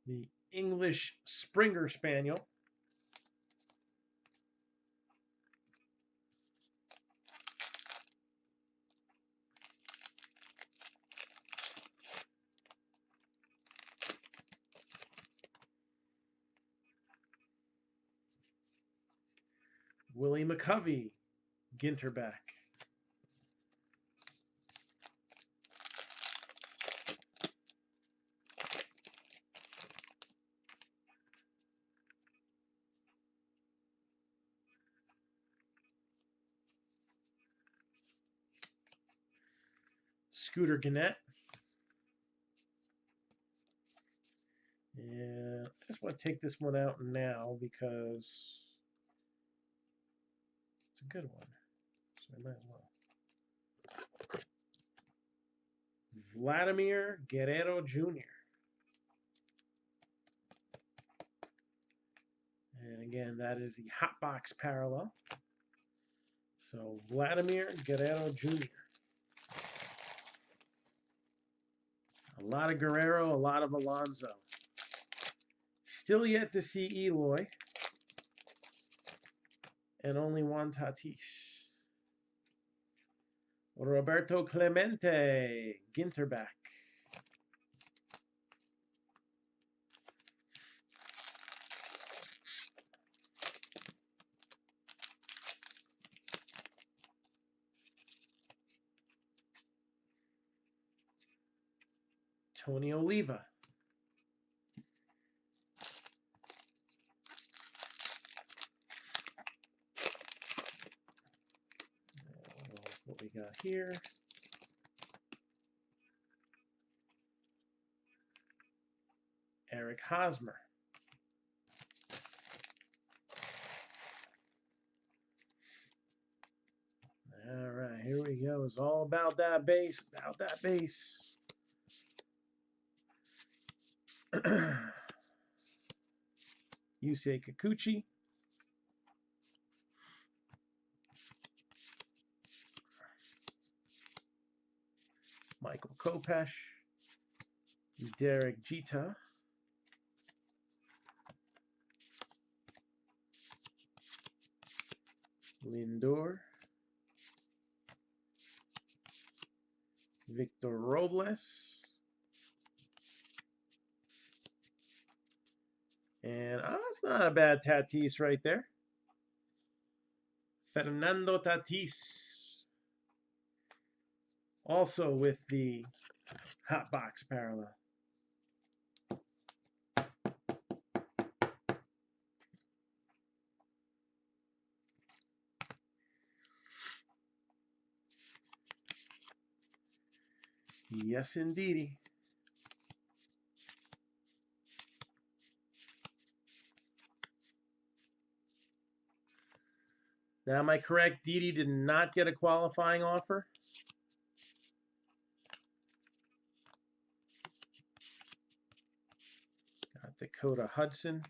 A: The English Springer Spaniel. Willie McCovey, Ginter back. Scooter Gannett. And I just want to take this one out now because it's a good one. So I might as well. Vladimir Guerrero Jr. And again, that is the hot box parallel. So Vladimir Guerrero Jr. A lot of Guerrero, a lot of Alonso. Still yet to see Eloy. And only Juan Tatis. Roberto Clemente, Ginterback. Tony Oliva. What we got here. Eric Hosmer. All right, here we go. It's all about that base, about that base. Yusei Kikuchi. Michael Kopech. Derek Jeter. Lindor. Victor Robles. And that's not a bad Tatis right there. Fernando Tatis. Also with the hot box parallel. Yes, indeedy. Now, am I correct? Didi did not get a qualifying offer? Got Dakota Hudson.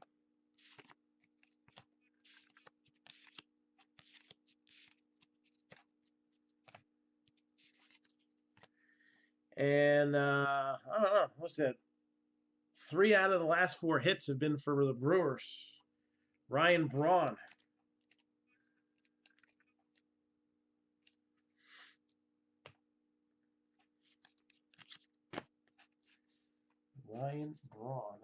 A: And I don't know, what's that? 3 out of the last 4 hits have been for the Brewers. Ryan Braun. Ryan Braun.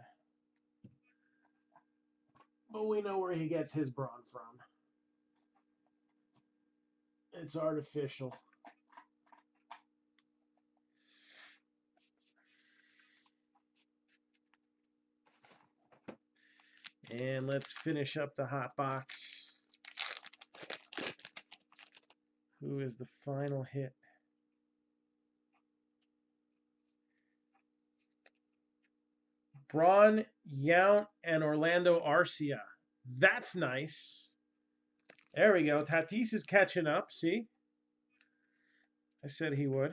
A: But we know where he gets his brawn from. It's artificial. And let's finish up the hot box. Who is the final hit? Braun, Yount, and Orlando Arcia. That's nice. There we go. Tatis is catching up. See? I said he would.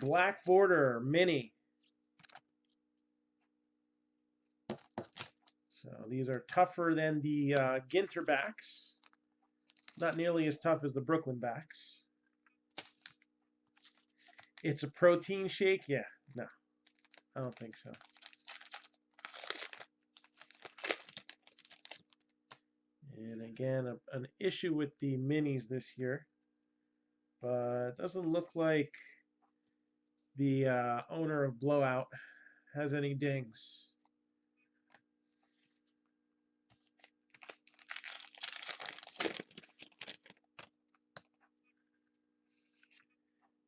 A: Black border mini. So these are tougher than the Ginter backs. Not nearly as tough as the Brooklyn backs. It's a protein shake? Yeah, no, I don't think so. And again, an issue with the minis this year. But it doesn't look like the owner of Blowout has any dings.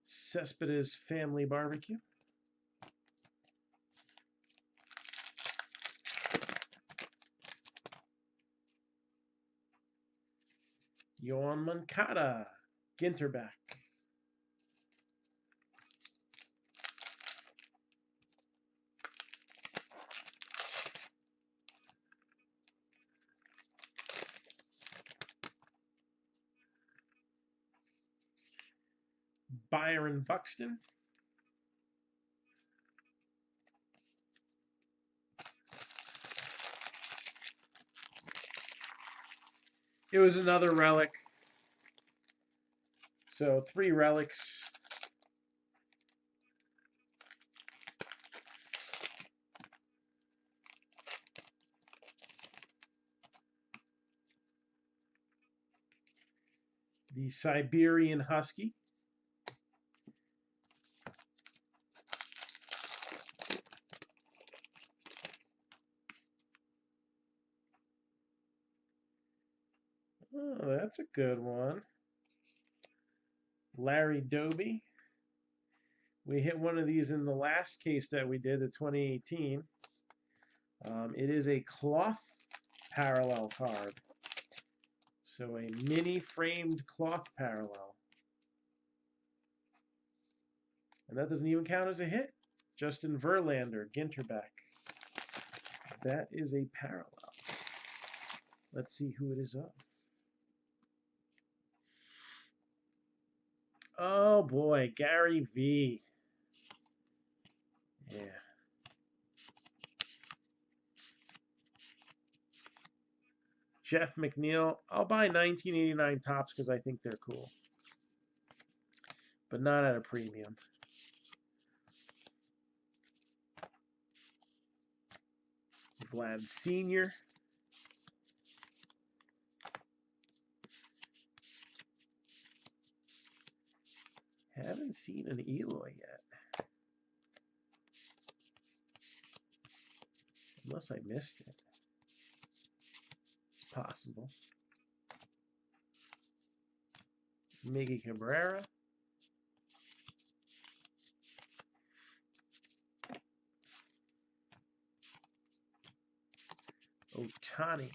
A: Cespedes Family Barbecue. Yoan Moncada. Ginter back. Byron Buxton. It was another relic. So 3 relics. The Siberian Husky. Oh, that's a good one. Larry Doby. We hit one of these in the last case that we did, the 2018. It is a cloth parallel card. So a mini framed cloth parallel. And that doesn't even count as a hit. Justin Verlander, Ginterback. That is a parallel. Let's see who it is of. Oh boy, Gary V. Yeah. Jeff McNeil. I'll buy 1989 Topps because I think they're cool. But not at a premium. Vlad Sr. Haven't seen an Eloy yet. Unless I missed it. It's possible. Miggy Cabrera. Ohtani.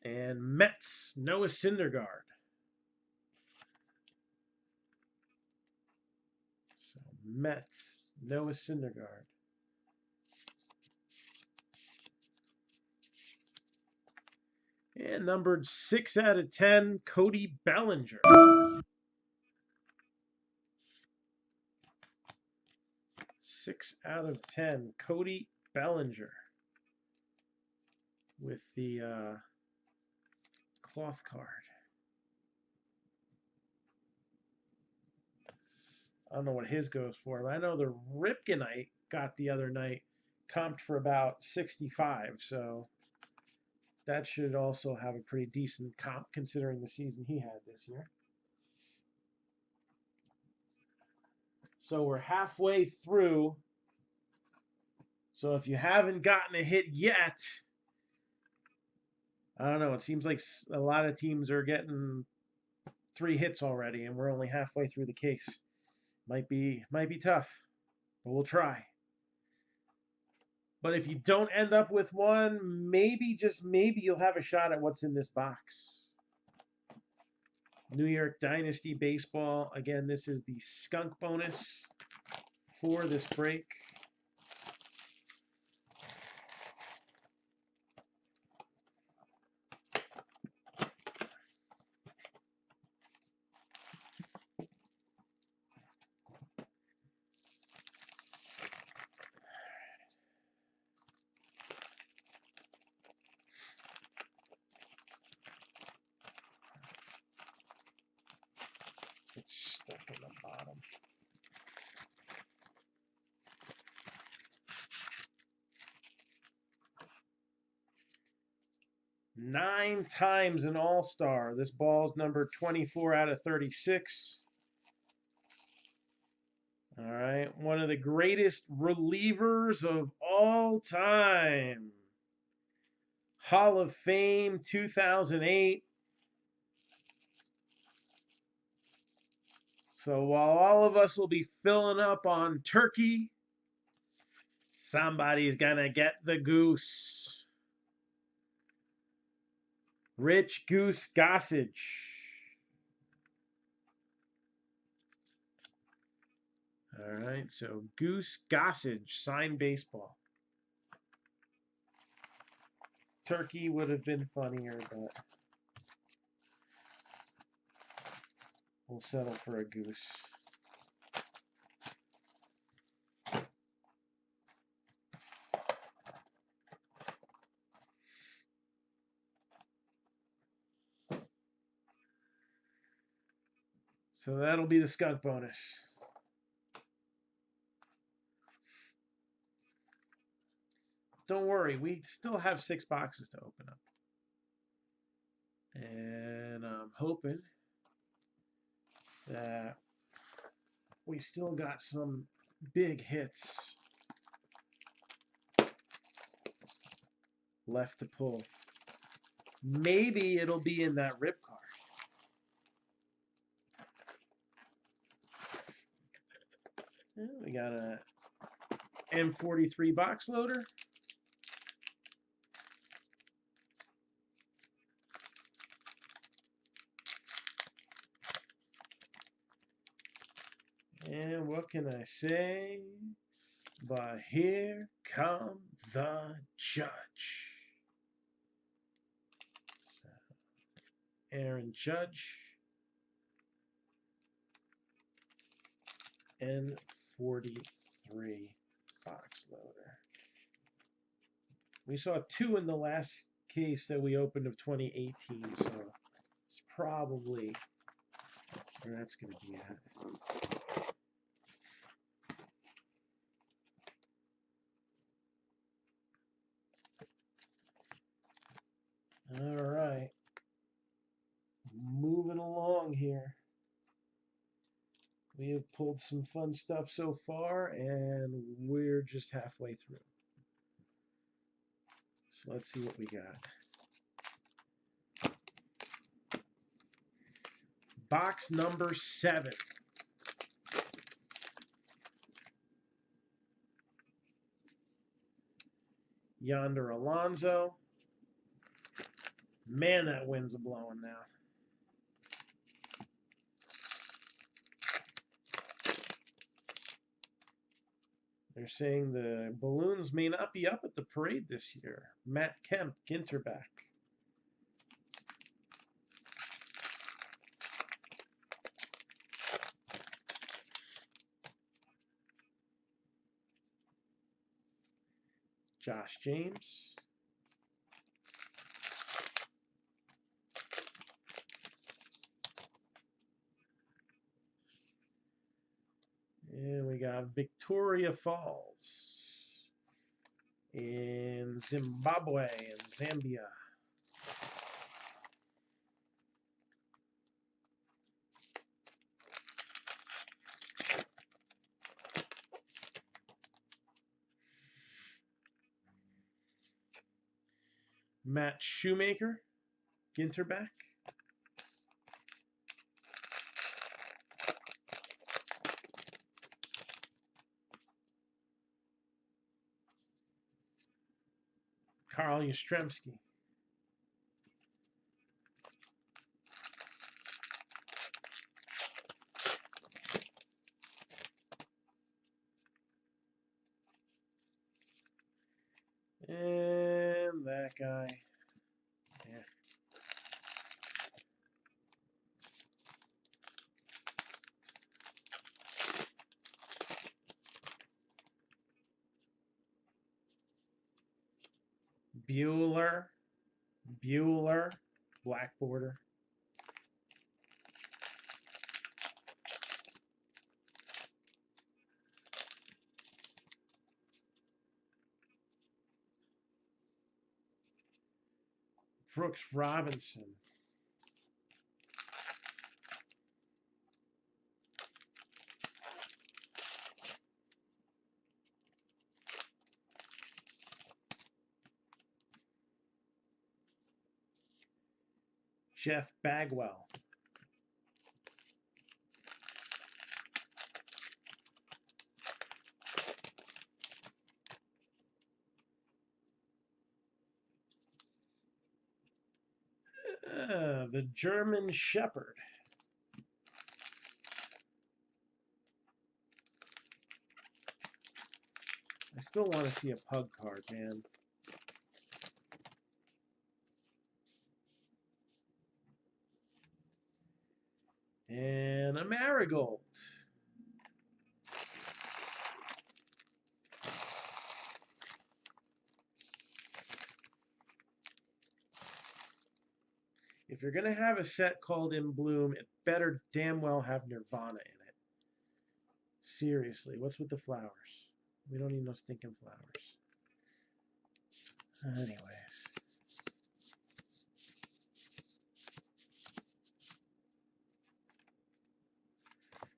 A: And Mets, Noah Syndergaard. So Mets, Noah Syndergaard. And numbered 6 out of 10, Cody Bellinger. Six out of 10, Cody Bellinger. With the cloth card. I don't know what his goes for, but I know the Ripken I got the other night comped for about 65, so that should also have a pretty decent comp considering the season he had this year. So we're halfway through. So if you haven't gotten a hit yet, I don't know. It seems like a lot of teams are getting 3 hits already, and we're only halfway through the case. Might be tough, but we'll try. But if you don't end up with one, maybe, just maybe, you'll have a shot at what's in this box. New York Dynasty Baseball. Again, this is the skunk bonus for this break. It's stuck in the bottom. Nine times an All-Star. This ball's number 24 out of 36. All right, one of the greatest relievers of all time. Hall of Fame 2008. So while all of us will be filling up on turkey, somebody's gonna get the goose. Rich Goose Gossage. All right, so Goose Gossage, signed baseball. Turkey would have been funnier, but we'll settle for a goose. So that'll be the skunk bonus. Don't worry, we still have 6 boxes to open up. And I'm hoping that we still got some big hits left to pull. Maybe it'll be in that rip card. We got a M43 box loader. And what can I say? But here come the judge. Aaron Judge. N43 box loader. We saw 2 in the last case that we opened of 2018, so it's probably where that's going to be at. All right. Moving along here. We have pulled some fun stuff so far, and we're just halfway through. So let's see what we got. Box number 7. Yonder Alonso. Man, that wind's a-blowing now. They're saying the balloons may not be up at the parade this year. Matt Kemp, Ginter back. Josh James. And we got Victoria Falls in Zimbabwe and Zambia. Matt Shoemaker, Ginter back. Carl Yastrzemski. And that guy. Yeah. Bueller, black border. Brooks Robinson. Jeff Bagwell. The German Shepherd. I still want to see a pug card, man. And a Marigold. If you're going to have a set called In Bloom, it better damn well have Nirvana in it. Seriously, what's with the flowers? We don't need no stinking flowers. Anyways.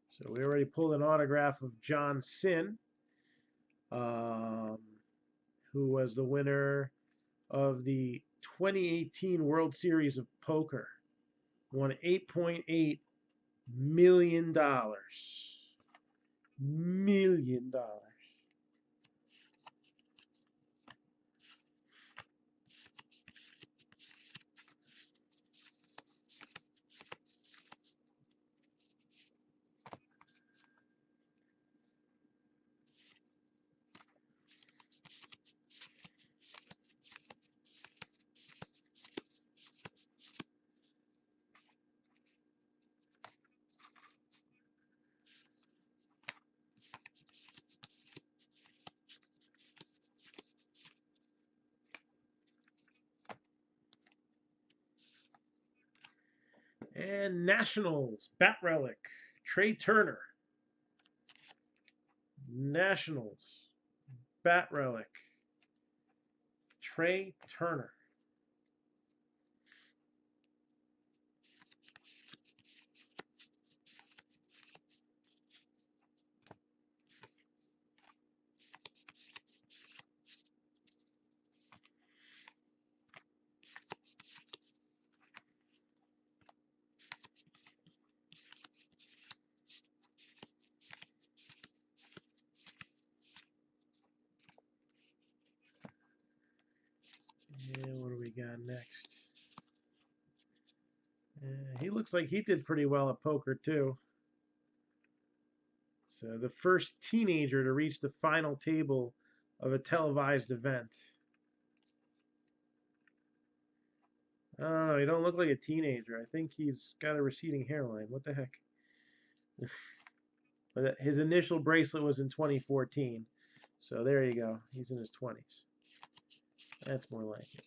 A: So we already pulled an autograph of John Sin, who was the winner of the 2018 World Series of Poker. Won $8.8 million. Million dollars. And Nationals, Bat Relic, Trey Turner. Nationals, Bat Relic, Trey Turner. And what do we got next? He looks like he did pretty well at poker too. So the first teenager to reach the final table of a televised event. I don't know. He don't look like a teenager. I think he's got a receding hairline. What the heck? But his initial bracelet was in 2014. So there you go. He's in his 20s. That's more like it.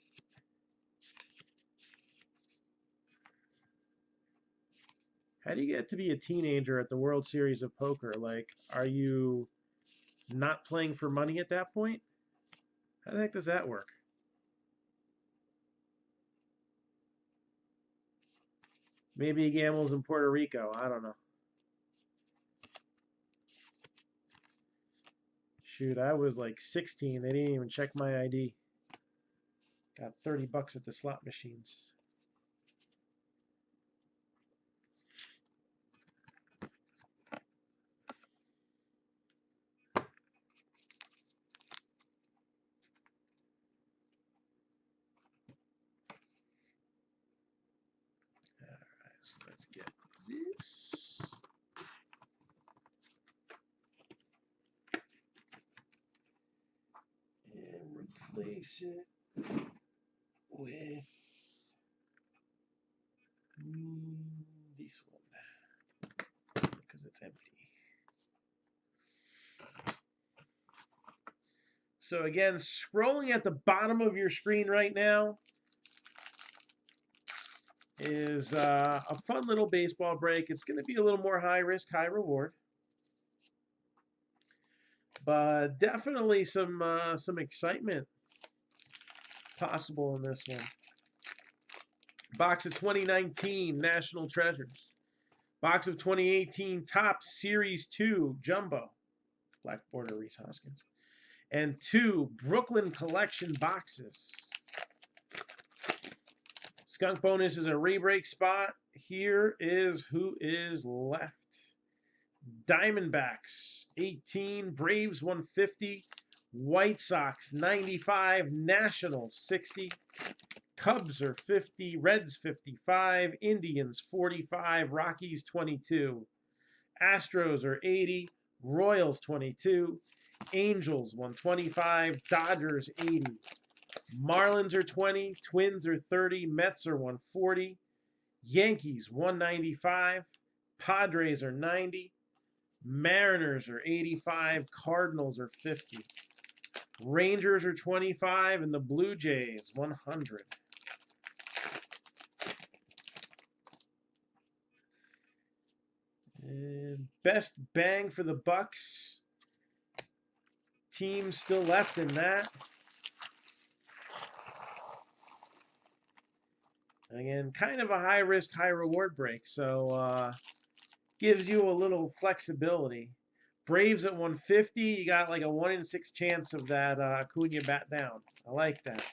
A: How do you get to be a teenager at the World Series of Poker? Like, are you not playing for money at that point? How the heck does that work? Maybe he gambles in Puerto Rico. I don't know. Shoot, I was like 16. They didn't even check my ID. Got 30 bucks at the slot machines. Alright, so let's get this. And replace it with this one because it's empty. So again, scrolling at the bottom of your screen right now is a fun little baseball break. It's going to be a little more high risk, high reward, but definitely some excitement possible in this one. Box of 2019 National Treasures. Box of 2018 Topps Series 2 Jumbo. Black border Reese Hoskins. And 2 Brooklyn Collection boxes. Skunk bonus is a rebreak spot. Here is who is left. Diamondbacks 18, Braves 150, White Sox 95, Nationals 60, Cubs are 50, Reds 55, Indians 45, Rockies 22, Astros are 80, Royals 22, Angels 125, Dodgers 80, Marlins are 20, Twins are 30, Mets are 140, Yankees 195, Padres are 90, Mariners are 85, Cardinals are 50, Rangers are 25, and the Blue Jays 100. And best bang for the Bucks. Teams still left in that. Again, kind of a high risk, high reward break, so gives you a little flexibility. Braves at 150, you got like a 1 in 6 chance of that Acuna bat down. I like that.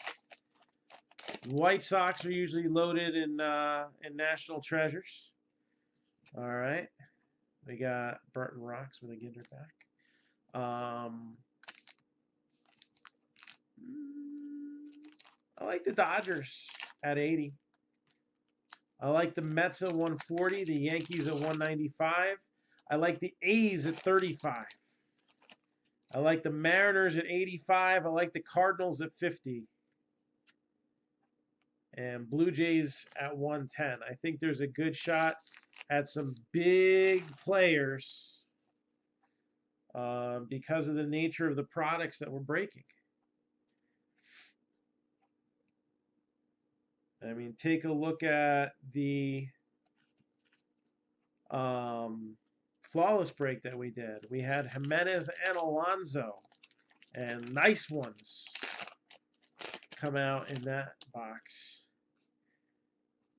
A: White Sox are usually loaded in National Treasures. All right, we got Burton Rocks with a Ginter back. I like the Dodgers at 80. I like the Mets at 140, the Yankees at 195. I like the A's at 35. I like the Mariners at 85. I like the Cardinals at 50. And Blue Jays at 110. I think there's a good shot at some big players because of the nature of the products that we're breaking. I mean, take a look at the flawless break that we did. We had Jimenez and Alonso, and nice ones come out in that box.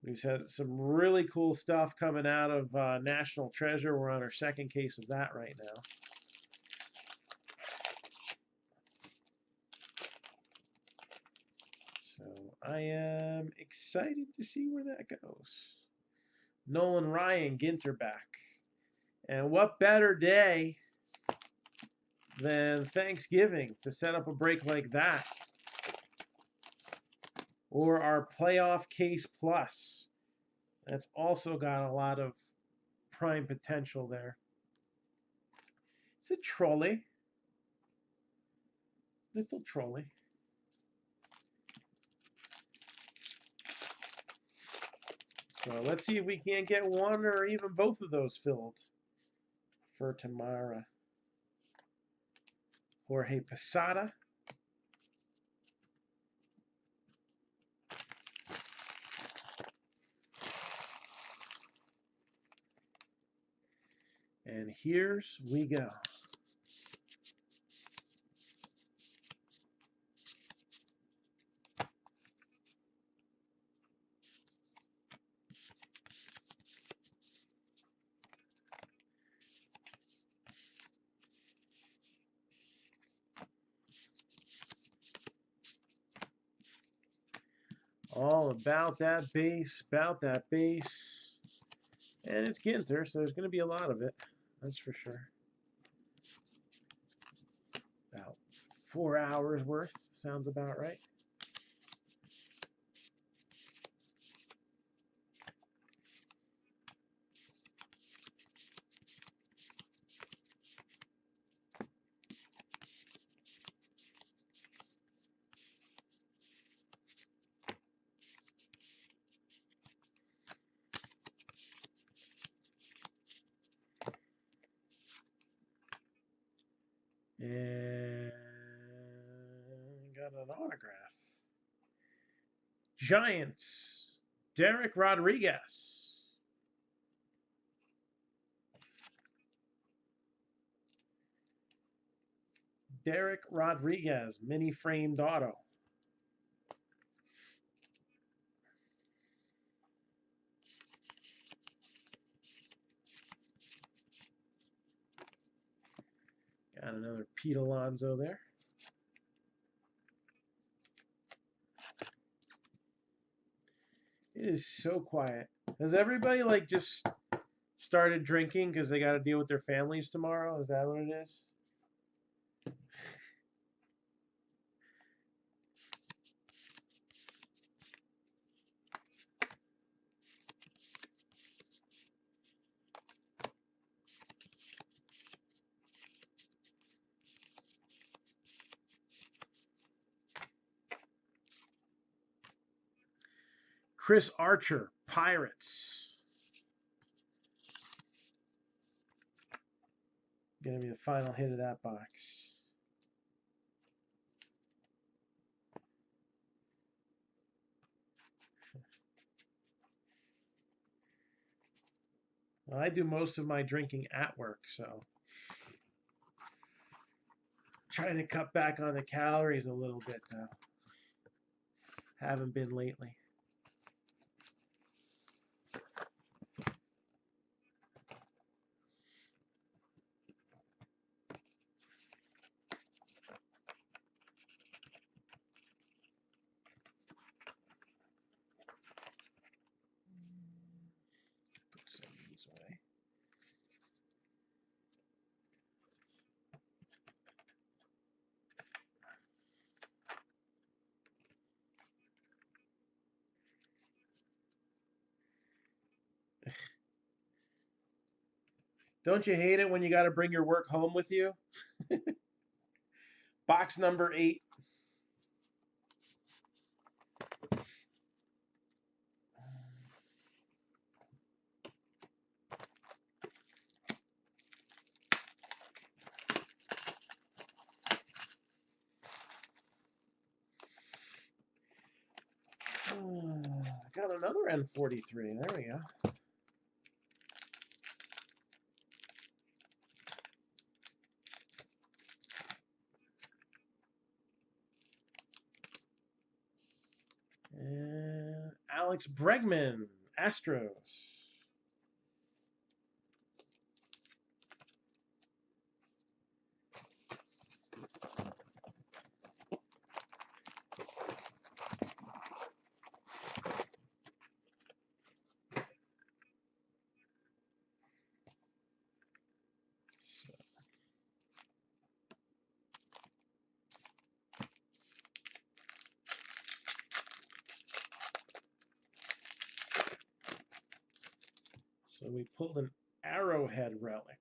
A: We've had some really cool stuff coming out of National Treasure. We're on our second case of that right now. So I am excited to see where that goes. Nolan Ryan, Ginter back. And what better day than Thanksgiving to set up a break like that? Or our playoff case plus. That's also got a lot of prime potential there. It's a trolley. Little trolley. So let's see if we can't get one or even both of those filled for tomorrow. Jorge Posada. And here's we go. All about that base, And it's Ginter, so there's going to be a lot of it. That's for sure. About 4 hours worth. Sounds about right. And got an autograph. Giants, Derek Rodriguez. Derek Rodriguez, mini framed auto. Got another Pete Alonso there. It is so quiet. Has everybody like just started drinking because they got to deal with their families tomorrow? Is that what it is? Chris Archer, Pirates. Gonna be the final hit of that box. Well, I do most of my drinking at work, so trying to cut back on the calories a little bit though. Haven't been lately. Put some of these away. Don't you hate it when you got to bring your work home with you? Box number 8. Got another N43. There we go. And Alex Bregman, Astros. So we pulled an Arrowhead relic.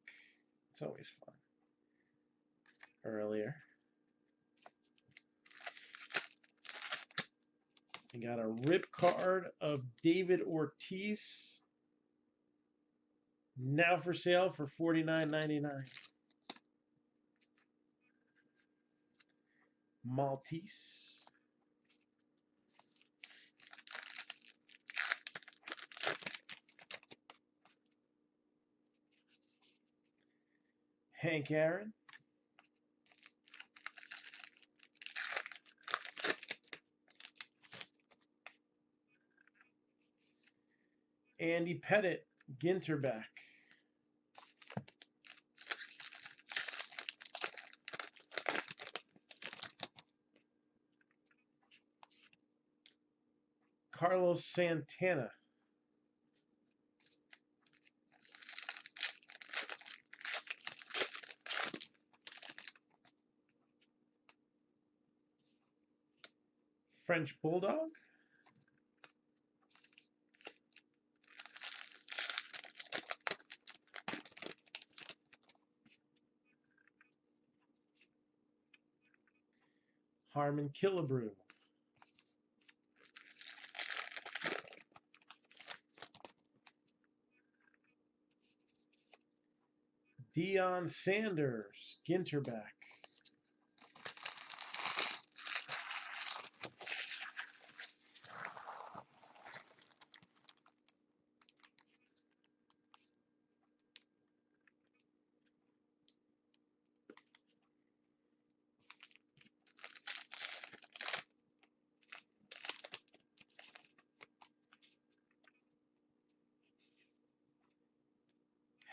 A: It's always fun. Earlier. We got a rip card of David Ortiz. Now for sale for $49.99. Maltese. Hank Aaron. Andy Pettit, Ginter back. Carlos Santana. French Bulldog. Harmon Killebrew. Deion Sanders, Ginter back.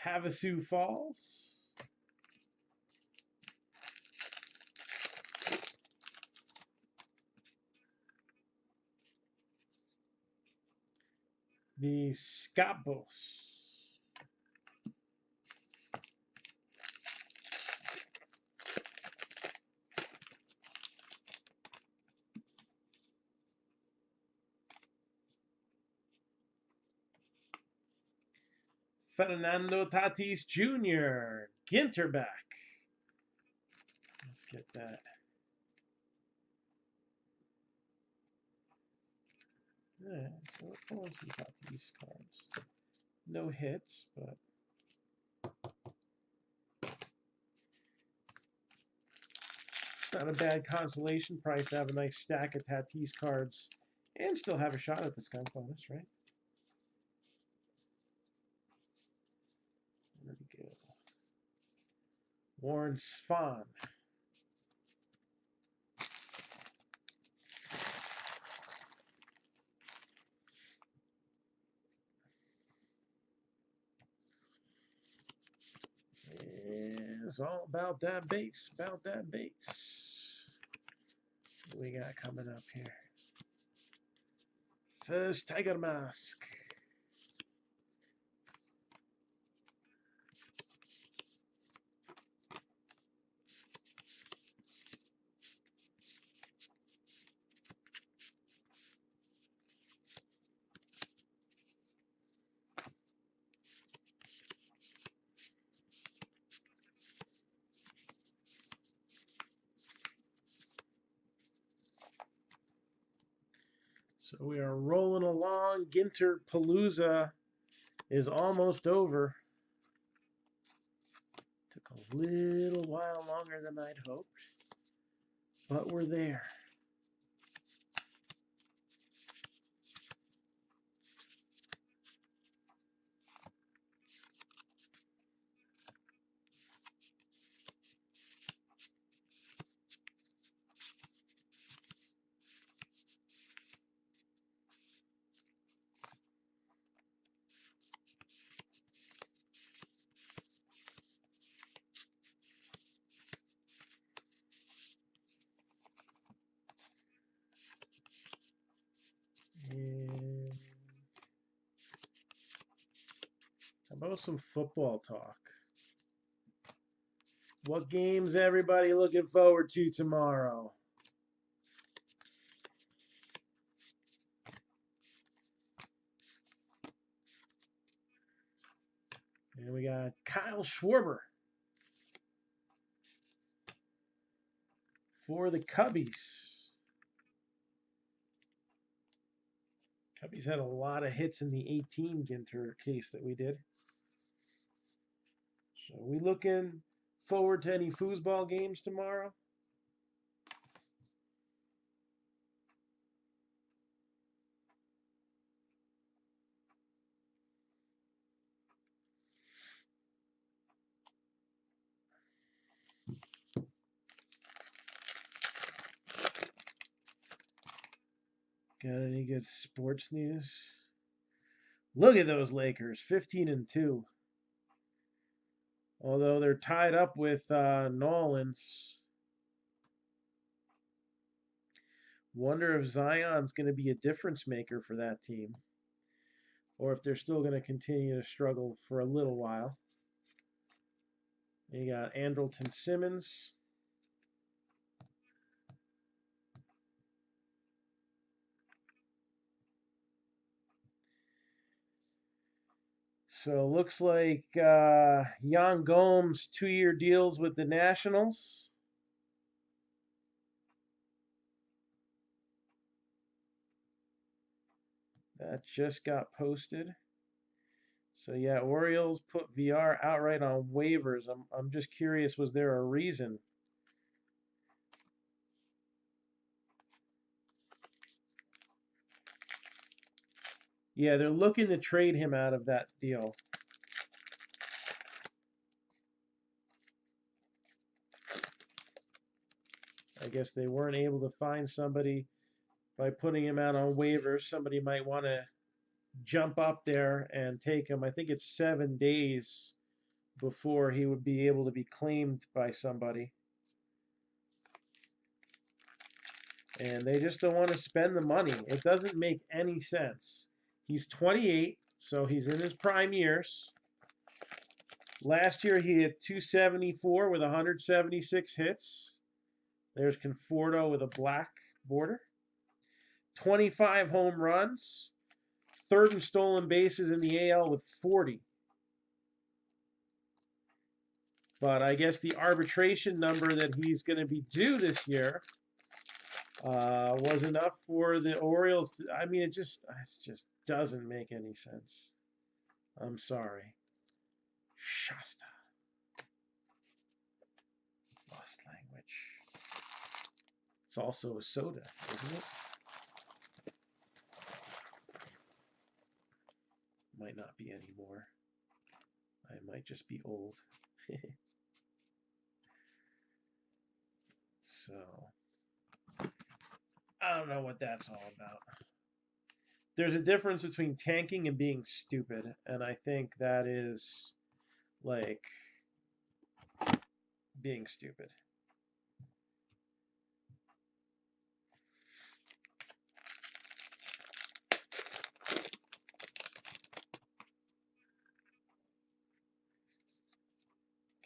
A: Havasu Falls. The Scapos. Fernando Tatis Jr., Ginter back. Let's get that. Alright, so let's see about these cards. No hits, but it's not a bad consolation price to have a nice stack of Tatis cards and still have a shot at the skunk bonus, right? There we go. Warren Spahn. It's all about that base, about that base. What we got coming up here? First Tiger Mask. So we are rolling along. Ginter Palooza is almost over. Took a little while longer than I'd hoped, but we're there. And how about some football talk? What games everybody looking forward to tomorrow? And we got Kyle Schwarber for the Cubbies. Cubbies had a lot of hits in the 18 Ginter case that we did. So we looking forward to any foosball games tomorrow? Got any good sports news? Look at those Lakers, 15-2. Although they're tied up with Nolans. Wonder if Zion's going to be a difference maker for that team, or if they're still going to continue to struggle for a little while. You got Andrelton Simmons. So it looks like Yan Gomes 2-year deals with the Nationals. That just got posted. So yeah, Orioles put VR outright on waivers. I'm just curious, was there a reason? Yeah, they're looking to trade him out of that deal. I guess they weren't able to find somebody by putting him out on waivers. Somebody might want to jump up there and take him. I think it's 7 days before he would be able to be claimed by somebody. And they just don't want to spend the money. It doesn't make any sense. He's 28, so he's in his prime years. Last year he had 274 with 176 hits. There's Conforto with a black border. 25 home runs. Third in stolen bases in the AL with 40. But I guess the arbitration number that he's going to be due this year was enough for the Orioles. I mean, it just doesn't make any sense. I'm sorry. Shasta. Lost language. It's also a soda, isn't it? Might not be anymore. I might just be old. So, I don't know what that's all about. There's a difference between tanking and being stupid, and I think that is like being stupid.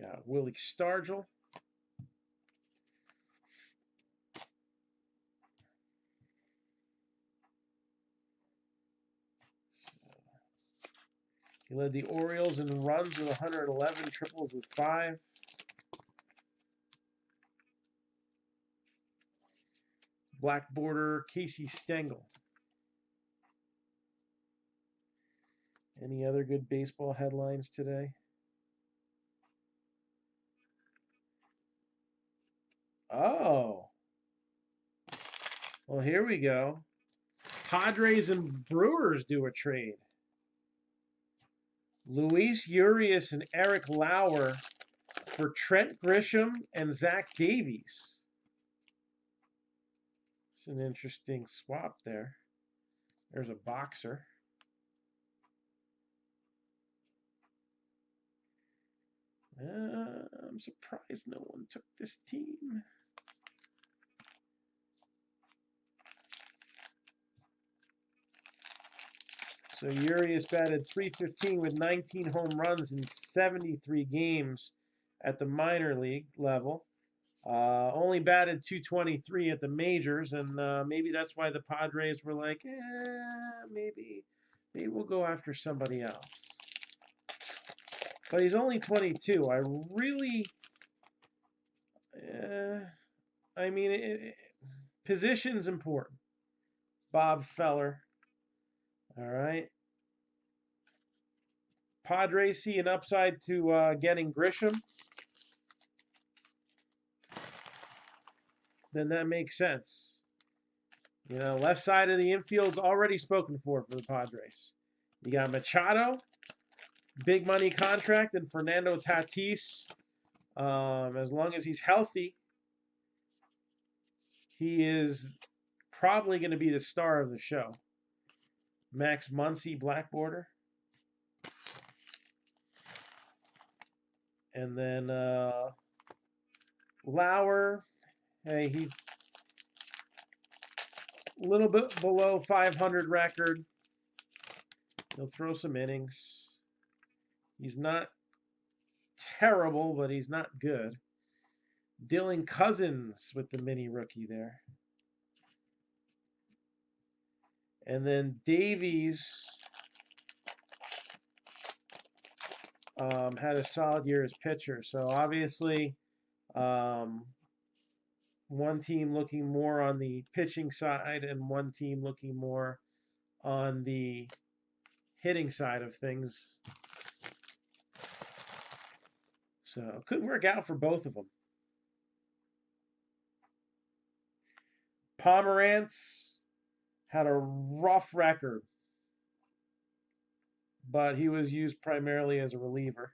A: Got Willie Stargell. He led the Orioles in runs with 111, triples with 5. Black border, Casey Stengel. Any other good baseball headlines today? Oh. Well, here we go. Padres and Brewers do a trade. Luis Urias and Eric Lauer for Trent Grisham and Zach Davies. It's an interesting swap there. There's a boxer. I'm surprised no one took this team. So Urias batted .315 with 19 home runs in 73 games at the minor league level. Only batted .223 at the majors, and maybe that's why the Padres were like, maybe we'll go after somebody else. But he's only 22. I really, I mean, position's important. Bob Feller. All right. Padres see an upside to getting Grisham. Then that makes sense. You know, left side of the infield's already spoken for the Padres. You got Machado, big money contract, and Fernando Tatis. As long as he's healthy, he is probably going to be the star of the show. Max Muncy, black border. And then Lauer, hey, he's a little bit below 500 record. He'll throw some innings. He's not terrible, but he's not good. Dylan Cousins with the mini rookie there. And then Davies had a solid year as pitcher. So obviously, one team looking more on the pitching side and one team looking more on the hitting side of things. So could work out for both of them. Pomerantz had a rough record, but he was used primarily as a reliever.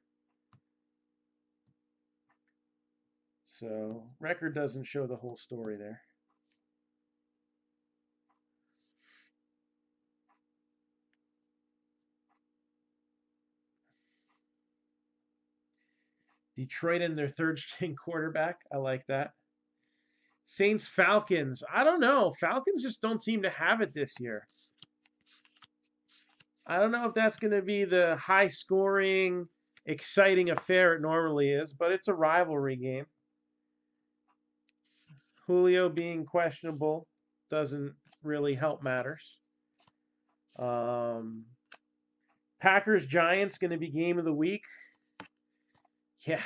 A: So record doesn't show the whole story there. Detroit and their third string quarterback. I like that. Saints Falcons. I don't know. Falcons just don't seem to have it this year. I don't know if that's going to be the high scoring, exciting affair it normally is, but it's a rivalry game. Julio being questionable doesn't really help matters. Packers Giants going to be game of the week. Yeah.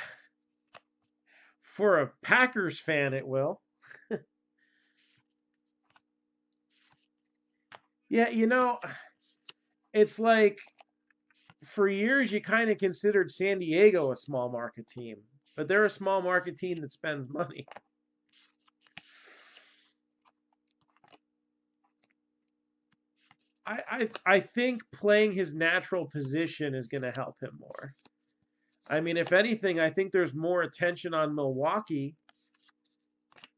A: For a Packers fan, it will. Yeah, you know, it's like for years you kind of considered San Diego a small market team, but they're a small market team that spends money. I think playing his natural position is going to help him more. I mean, if anything, I think there's more attention on Milwaukee,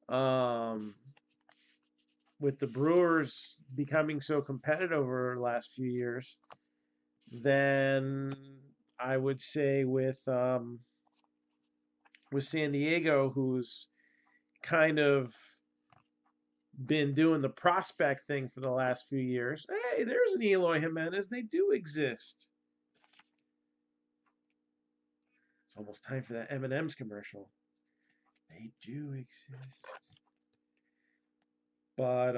A: um, with the Brewers becoming so competitive over the last few years than I would say with San Diego, who's kind of been doing the prospect thing for the last few years. Hey, there's an Eloy Jimenez. They do exist. It's almost time for that M&M's commercial. They do exist. But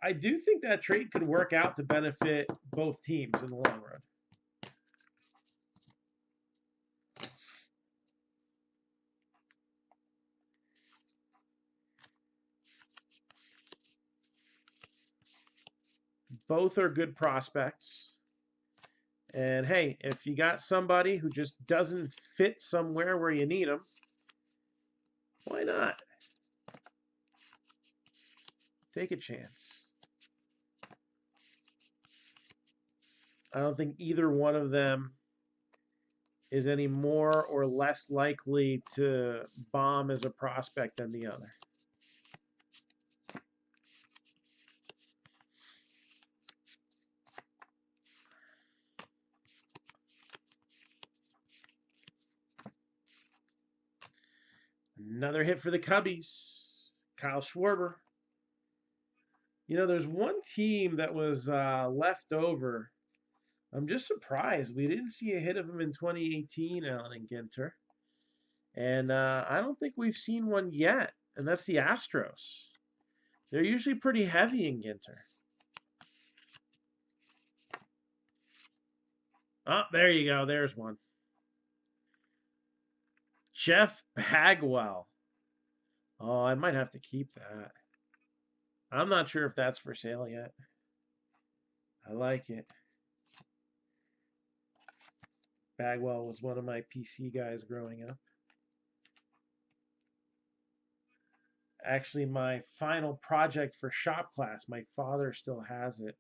A: I do think that trade could work out to benefit both teams in the long run. Both are good prospects. And hey, if you got somebody who just doesn't fit somewhere where you need them, why not? Take a chance. I don't think either one of them is any more or less likely to bomb as a prospect than the other. Another hit for the Cubbies. Kyle Schwarber. You know, there's one team that was left over. I'm just surprised we didn't see a hit of him in 2018, Allen and Ginter. And I don't think we've seen one yet, and that's the Astros. They're usually pretty heavy in Ginter. Oh, there you go. There's one. Jeff Bagwell. Oh, I might have to keep that. I'm not sure if that's for sale yet. I like it. Bagwell was one of my PC guys growing up. Actually, my final project for shop class, my father still has it.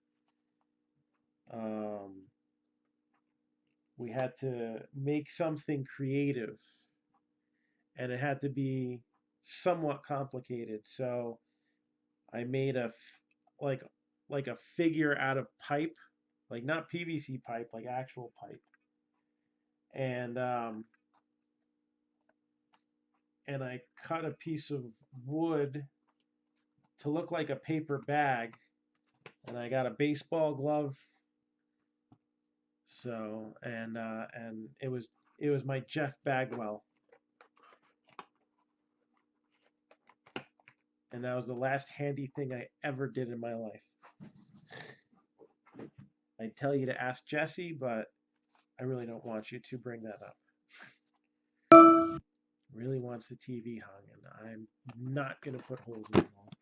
A: We had to make something creative, and it had to be somewhat complicated. So I made like like a figure out of pipe, like not PVC pipe, like actual pipe, and I cut a piece of wood to look like a paper bag, and I got a baseball glove. So and it was my Jeff Bagwell, and that was the last handy thing I ever did in my life. I'd tell you to ask Jesse, but I really don't want you to bring that up. Really wants the TV hung, and I'm not going to put holes in the wall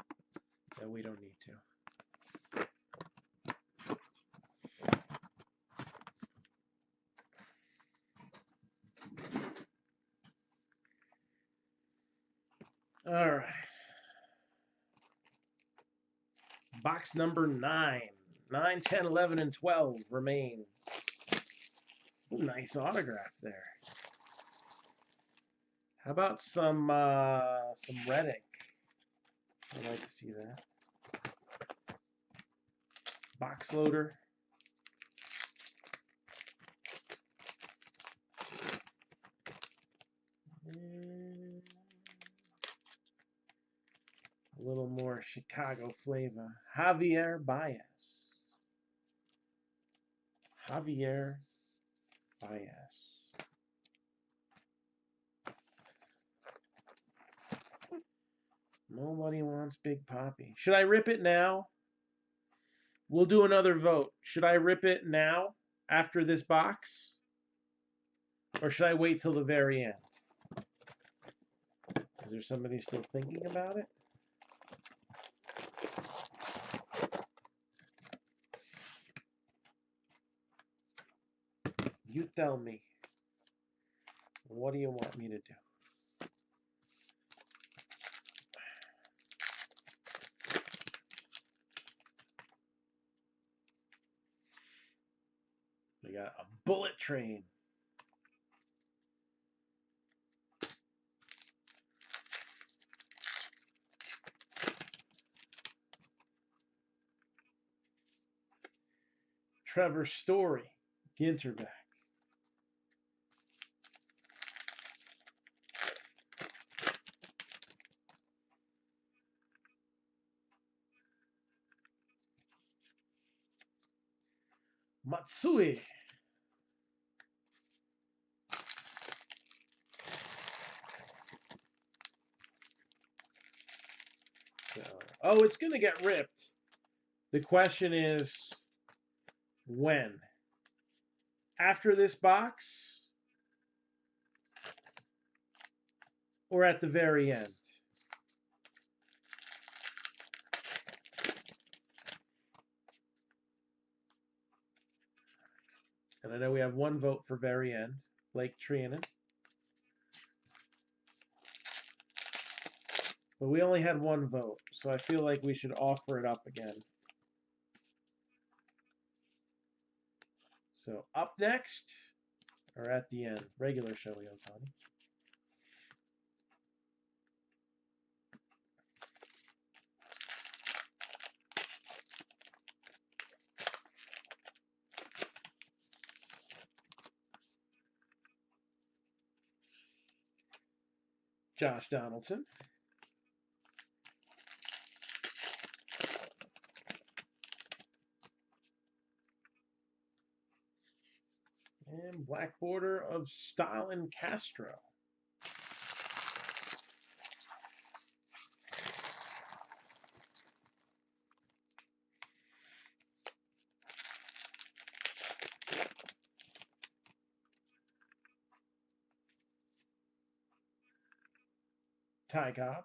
A: that we don't need to. All right. Box number 9. 9, 10, 11, and 12 remain. Ooh, nice autograph there. How about some red ink? I'd like to see that. Box loader. And a little more Chicago flavor. Javier Baez. Javier Baez. Nobody wants Big Poppy. Should I rip it now? We'll do another vote. Should I rip it now after this box? Or should I wait till the very end? Is there somebody still thinking about it? You tell me. What do you want me to do? We got a bullet train. Trevor Story, Ginter back. Matsui. So, oh, it's going to get ripped. The question is when? After this box or at the very end? And I know we have one vote for very end. Blake Trianon. But we only had one vote, so I feel like we should offer it up again. So up next, or at the end? Regular Shohei Ohtani. Josh Donaldson. And black border of Stalin Castro. Ty Cobb.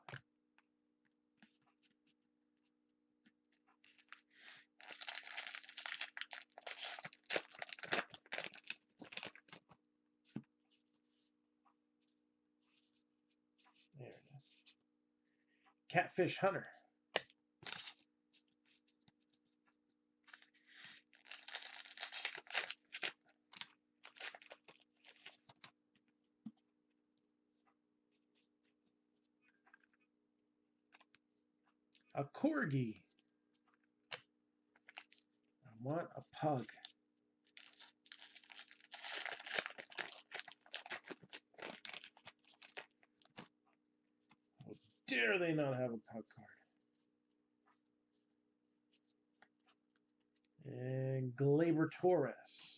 A: There it is. Catfish Hunter. A Corgi. I want a pug. How dare they not have a pug card? And Gleyber Torres.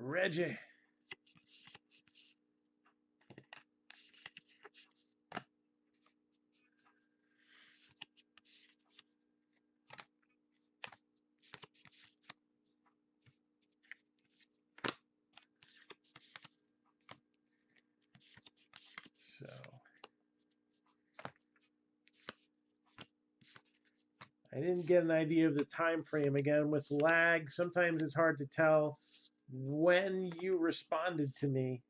A: Reggie. So I didn't get an idea of the time frame. Again, with lag, sometimes it's hard to tell when you responded to me.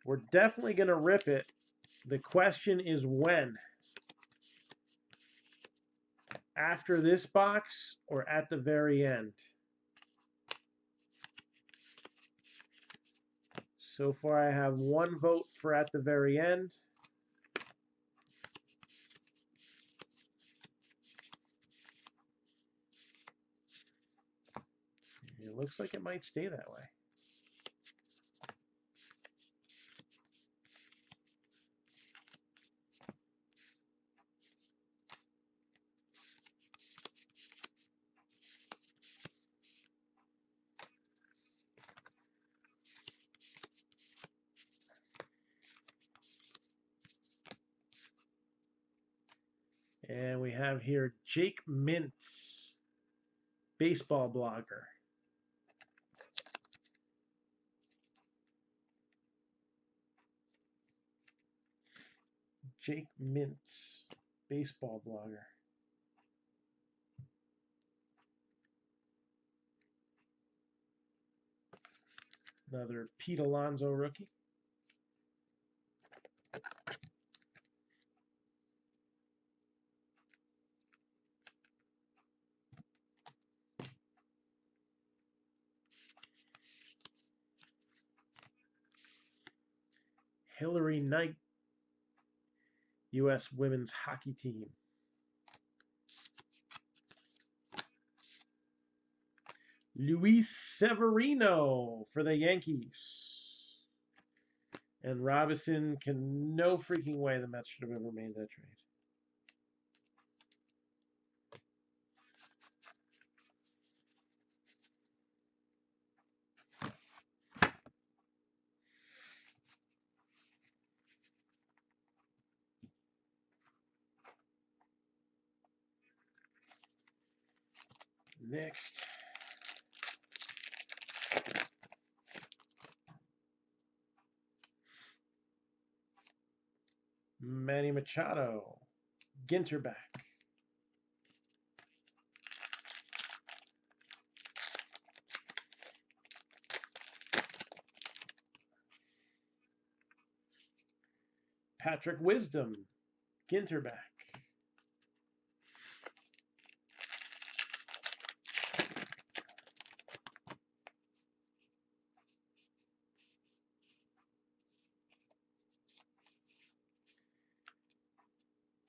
A: We're definitely going to rip it. The question is when. After this box or at the very end? So far I have one vote for at the very end. It looks like it might stay that way. And we have here Jake Mintz, baseball blogger. Jake Mintz, baseball blogger. Another Pete Alonso rookie. Hillary Knight, U.S. women's hockey team. Luis Severino for the Yankees. And Robinson can no freaking way the Mets should have ever made that trade. Next. Manny Machado, Ginter back. Patrick Wisdom, Ginter back.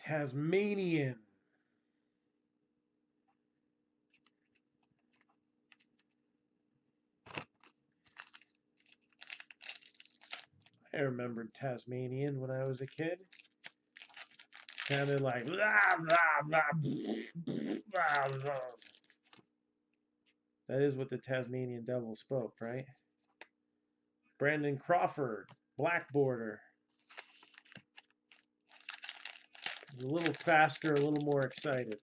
A: Tasmanian. I remembered Tasmanian when I was a kid. Sounded like blah, blah, blah, blah, blah. That is what the Tasmanian Devil spoke, right? Brandon Crawford, black border. A little faster, a little more excited.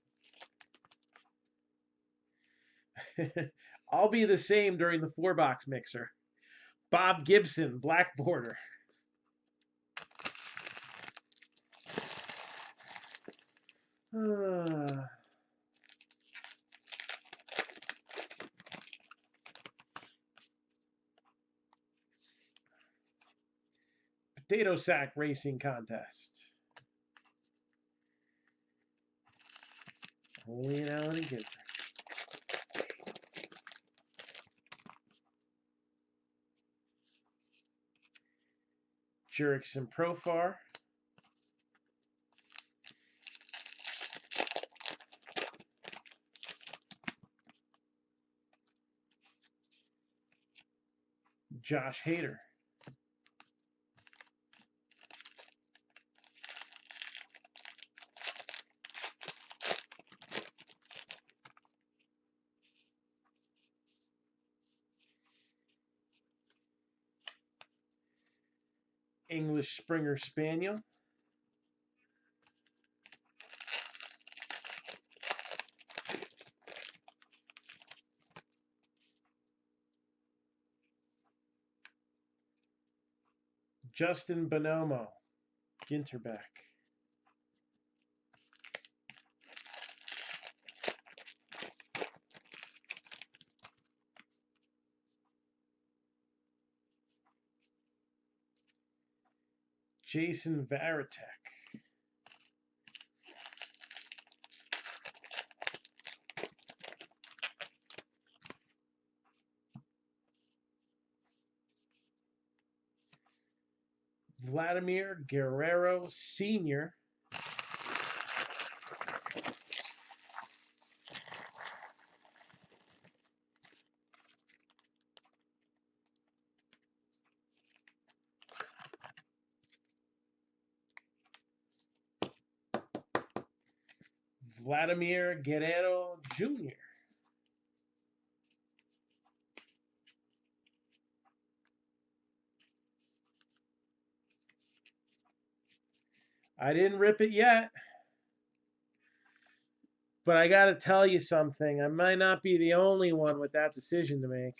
A: I'll be the same during the 4-box mixer. Bob Gibson, black border. Potato sack racing contest. Only an Allen and Ginter. Jurickson Profar. Josh Hader. English Springer Spaniel. Justin Bonomo, Ginterback. Jason Varitek. Vladimir Guerrero Sr. Vladimir Guerrero Jr. I didn't rip it yet. But I got to tell you something. I might not be the only one with that decision to make.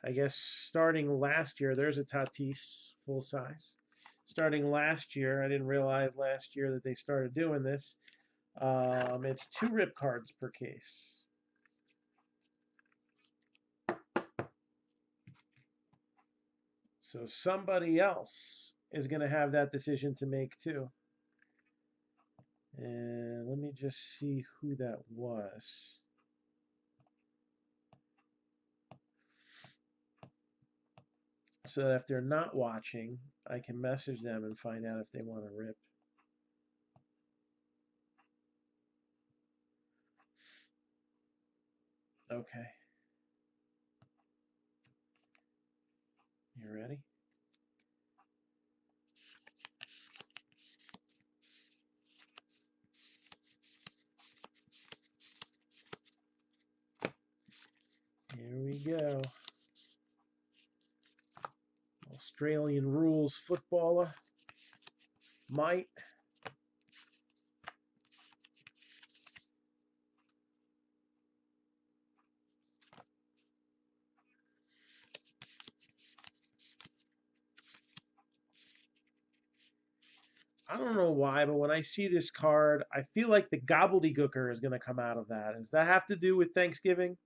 A: I guess starting last year, there's a Tatis full size. Starting last year, I didn't realize last year that they started doing this. It's 2 rip cards per case. So somebody else is going to have that decision to make too. And let me just see who that was. So that if they're not watching, I can message them and find out if they want to rip. Okay. You ready? Here we go. Australian rules footballer. Might. I don't know why, but when I see this card, I feel like the gobbledygooker is going to come out of that. Does that have to do with Thanksgiving?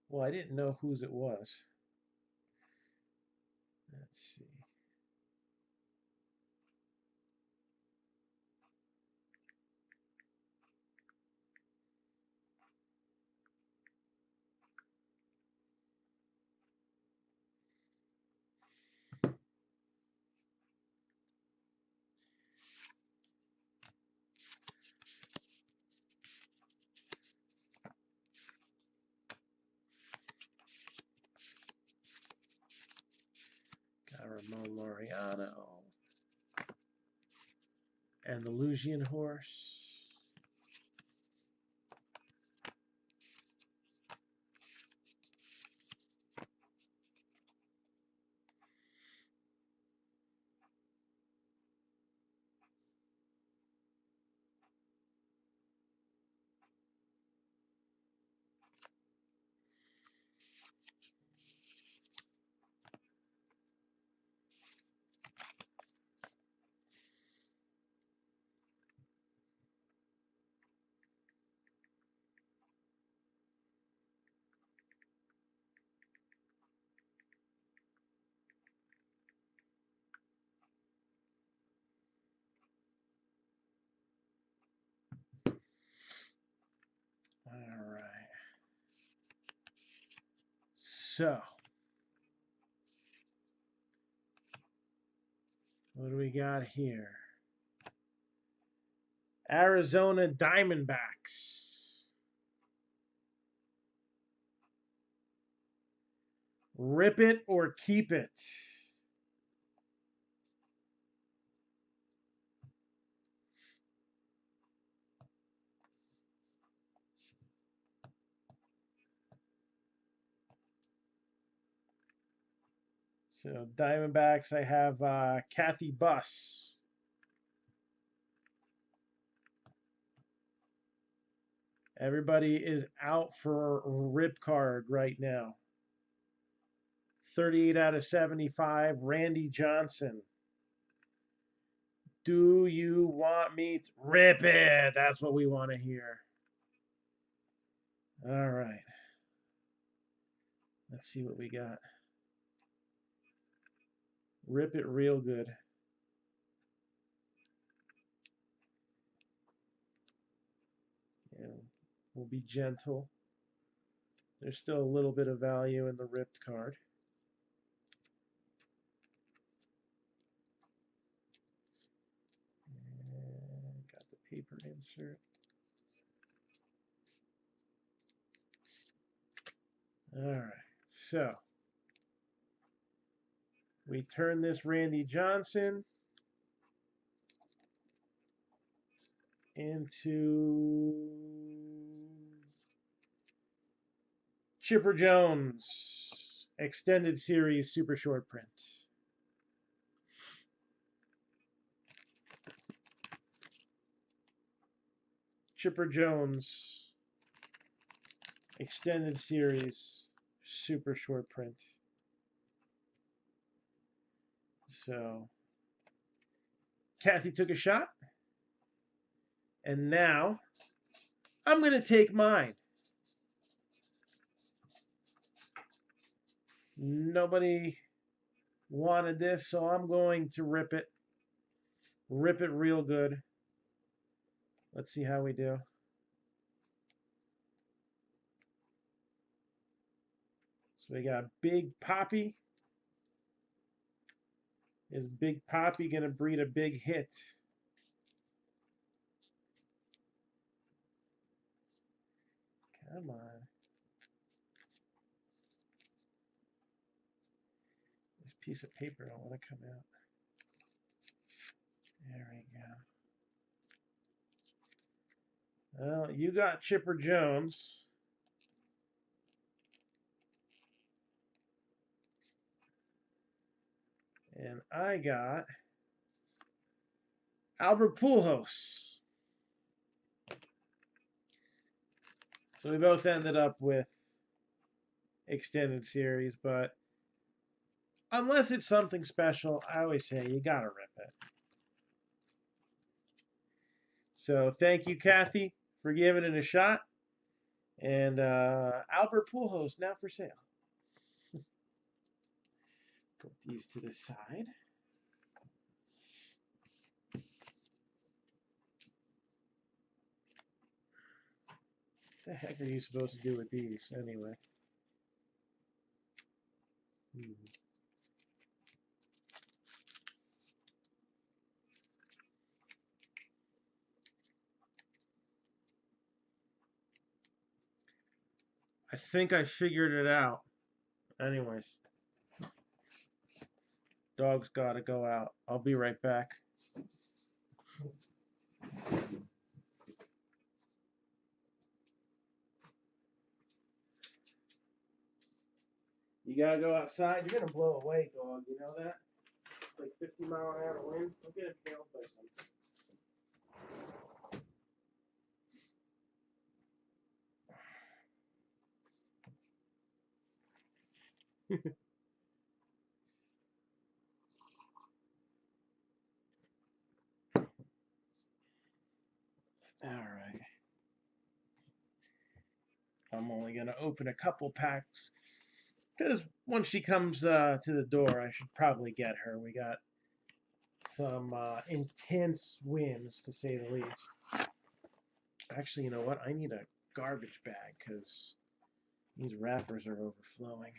A: Well, I didn't know whose it was. Let's see. Got Ramon Laureano. Andalusian horse. All right. So, what do we got here? Arizona Diamondbacks. Rip it or keep it. So Diamondbacks, I have Kathy Buss. Everybody is out for rip card right now. 38 out of 75, Randy Johnson. Do you want me to rip it? That's what we want to hear. All right. Let's see what we got. Rip it real good. And we'll be gentle. There's still a little bit of value in the ripped card. And got the paper insert. All right. So we turn this Randy Johnson into Chipper Jones Extended Series Super Short Print. Chipper Jones Extended Series Super Short Print. So Kathy took a shot, and now I'm going to take mine. Nobody wanted this, so I'm going to rip it. Rip it real good. Let's see how we do. So we got Big Poppy. Is Big Poppy going to breed a big hit? Come on. This piece of paper don't want to come out. There we go. Well, you got Chipper Jones. And I got Albert Pujols. So we both ended up with extended series, but unless it's something special, I always say you gotta rip it. So thank you, Kathy, for giving it a shot. And Albert Pujols now for sale. Put these to the side. What the heck are you supposed to do with these anyway? I think I figured it out. Anyways, dog's gotta go out. I'll be right back. You gotta go outside. You're gonna blow away, dog. You know that? It's like 50-mile-an-hour winds. Don't get impaled by something. All right. I'm only gonna open a couple packs because once she comes to the door, I should probably get her. We got some intense winds, to say the least. Actually, you know what? I need a garbage bag because these wrappers are overflowing.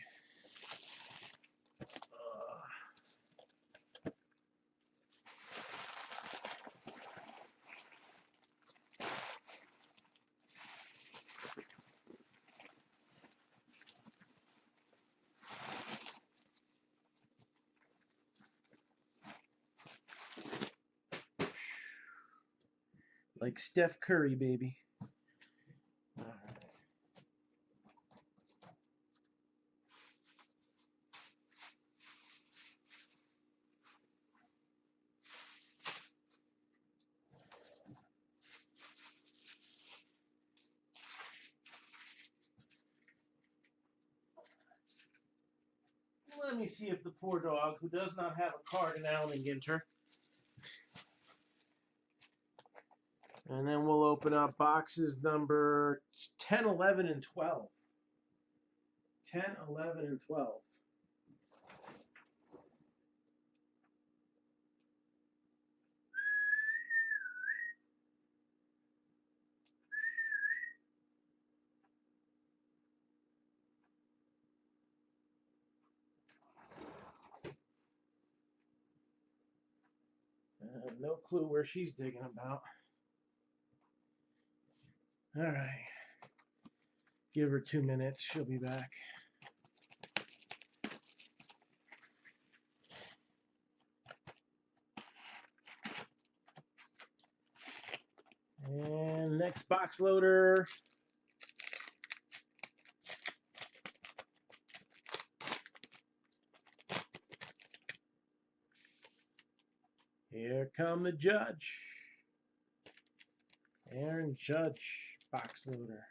A: Like Steph Curry, baby. All right. Let me see if the poor dog, who does not have a card in Allen and Ginter. And then we'll open up boxes number 10, 11, and 12. 10, 11, and 12. No clue where she's digging about. All right. Give her 2 minutes. She'll be back. Next box loader. Here come the Judge. Aaron Judge, box loader.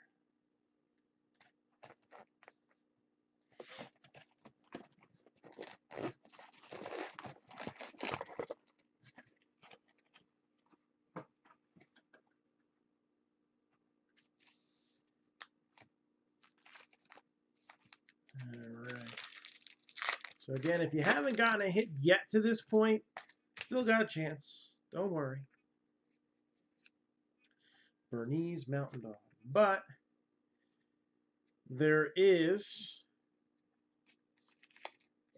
A: All right. So again, if you haven't gotten a hit yet to this point, still got a chance. Don't worry. Bernese Mountain Dog. But there is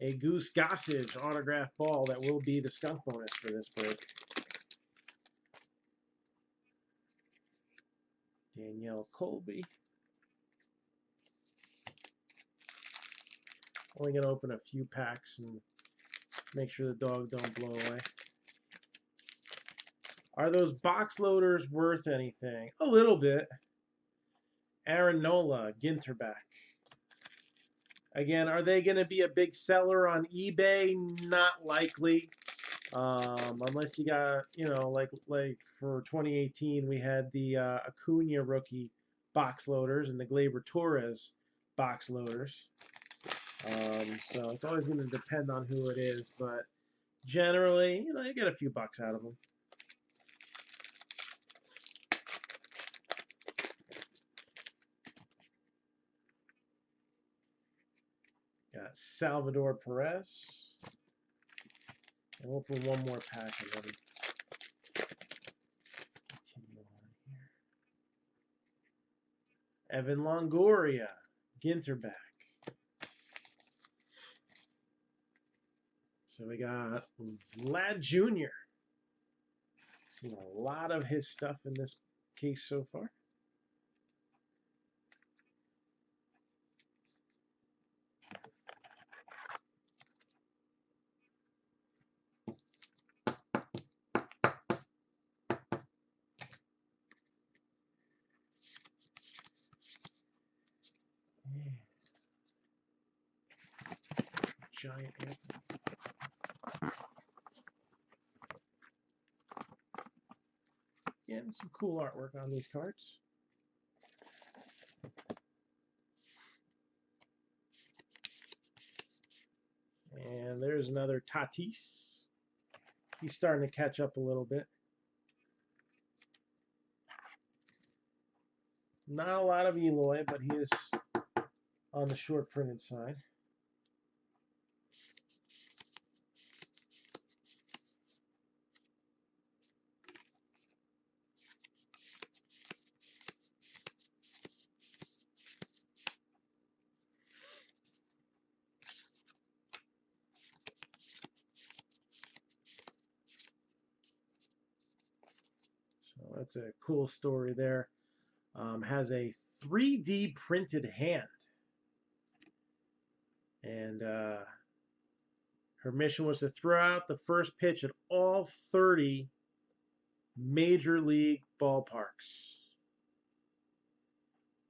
A: a Goose Gossage autograph ball that will be the skunk bonus for this break. Danielle Colby. Only going to open a few packs and make sure the dog don't blow away. Are those box loaders worth anything? A little bit. Aaron Nola, Ginterback. Again, are they going to be a big seller on eBay? Not likely. Unless you got, you know, like for 2018, we had the Acuna rookie box loaders and the Gleyber Torres box loaders. So it's always going to depend on who it is, but generally, you know, you get a few bucks out of them. Got Salvador Perez. And we'll put one more pack and then continue on here. Evan Longoria, Ginterback. So we got Vlad Jr. Seen a lot of his stuff in this case so far. Giant hit. Yeah, some cool artwork on these cards. And there's another Tatis. He's starting to catch up a little bit. Not a lot of Eloy, but he is on the short printed side. So that's a cool story there. Has a 3D printed hand. And her mission was to throw out the first pitch at all 30 major league ballparks.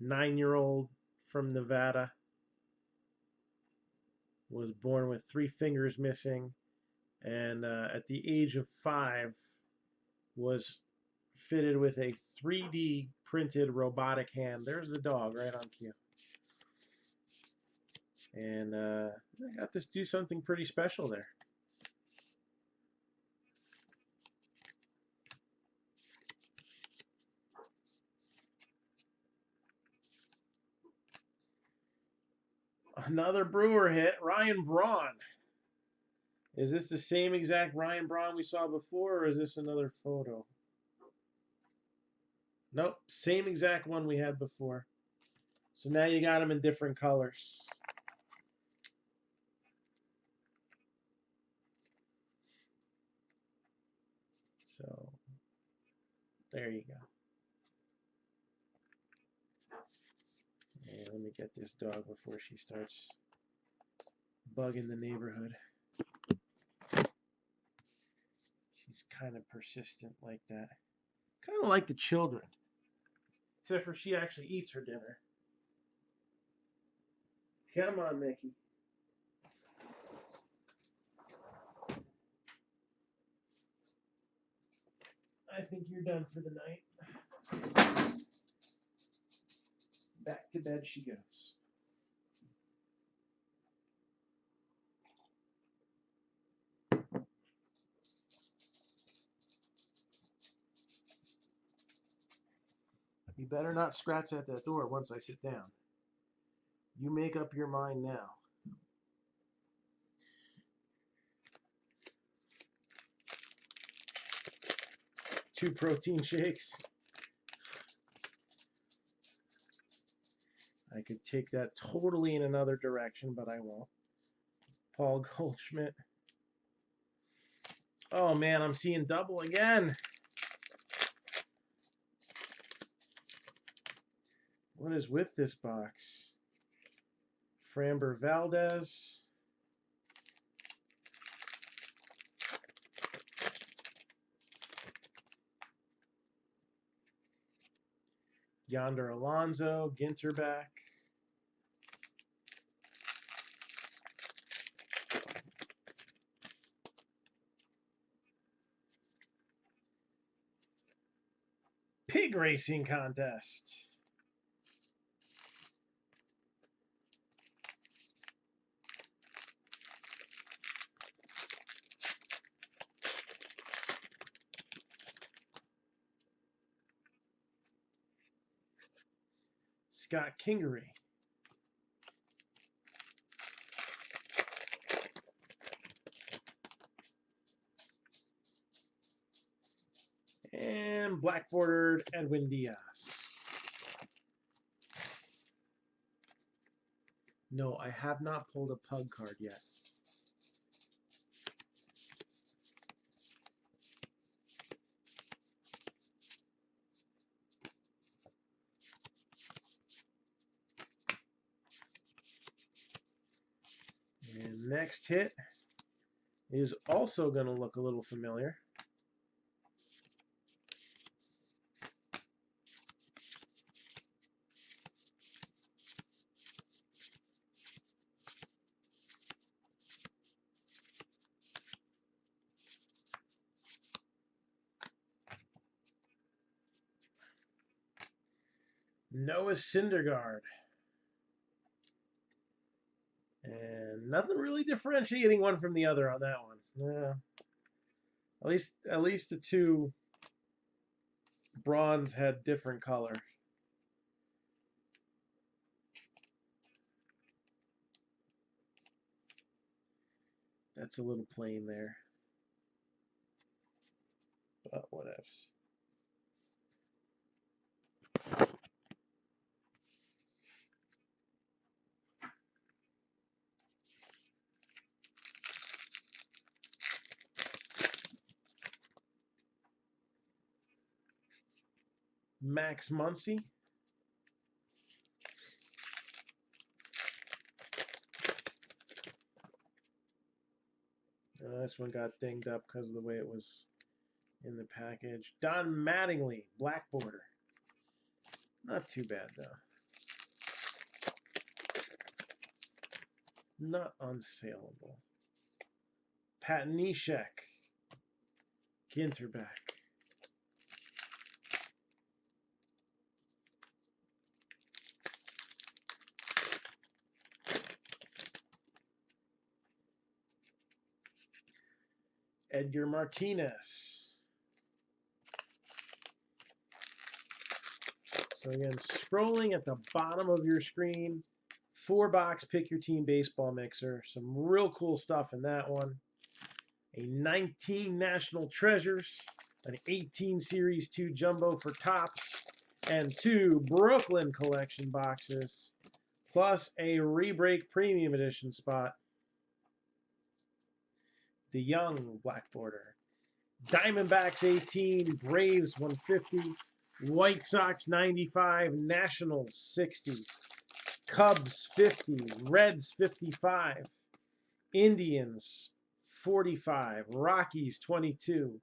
A: 9-year-old from Nevada. Was born with 3 fingers missing. And at the age of 5 was fitted with a 3D printed robotic hand. There's the dog right on cue. And I got this do something pretty special there. Another Brewer hit, Ryan Braun. Is this the same exact Ryan Braun we saw before, or is this another photo? Nope, same exact one we had before. So now you got them in different colors. So there you go. And let me get this dog before she starts bugging the neighborhood. She's kind of persistent like that. Kind of like the children. Except for she actually eats her dinner. Come on, Mickey. I think you're done for the night. Back to bed she goes. You better not scratch at that door once I sit down. You make up your mind now. Two protein shakes. I could take that totally in another direction, but I won't. Paul Goldschmidt. Oh man, I'm seeing double again. What is with this box? Framber Valdez. Yonder Alonso, Ginter back. Pig racing contest. Scott Kingery. And black bordered Edwin Diaz. No, I have not pulled a pug card yet. And next hit is also going to look a little familiar. Noah Syndergaard. And nothing really differentiating one from the other on that one. Yeah. At least the two bronze had different color. That's a little plain there. But what else? Max Muncy. This one got dinged up because of the way it was in the package. Don Mattingly, black border. Not too bad, though. Not unsaleable. Pat Neshek, Ginter back. Edgar Martinez. So again, scrolling at the bottom of your screen, 4-box Pick Your Team baseball mixer. Some real cool stuff in that one. A 19 National Treasures, an 18 Series 2 Jumbo for Topps, and 2 Brooklyn Collection boxes, plus a Rebreak Premium Edition spot. The Young black border. Diamondbacks 18, Braves 150, White Sox 95, Nationals 60, Cubs 50, Reds 55, Indians 45, Rockies 22,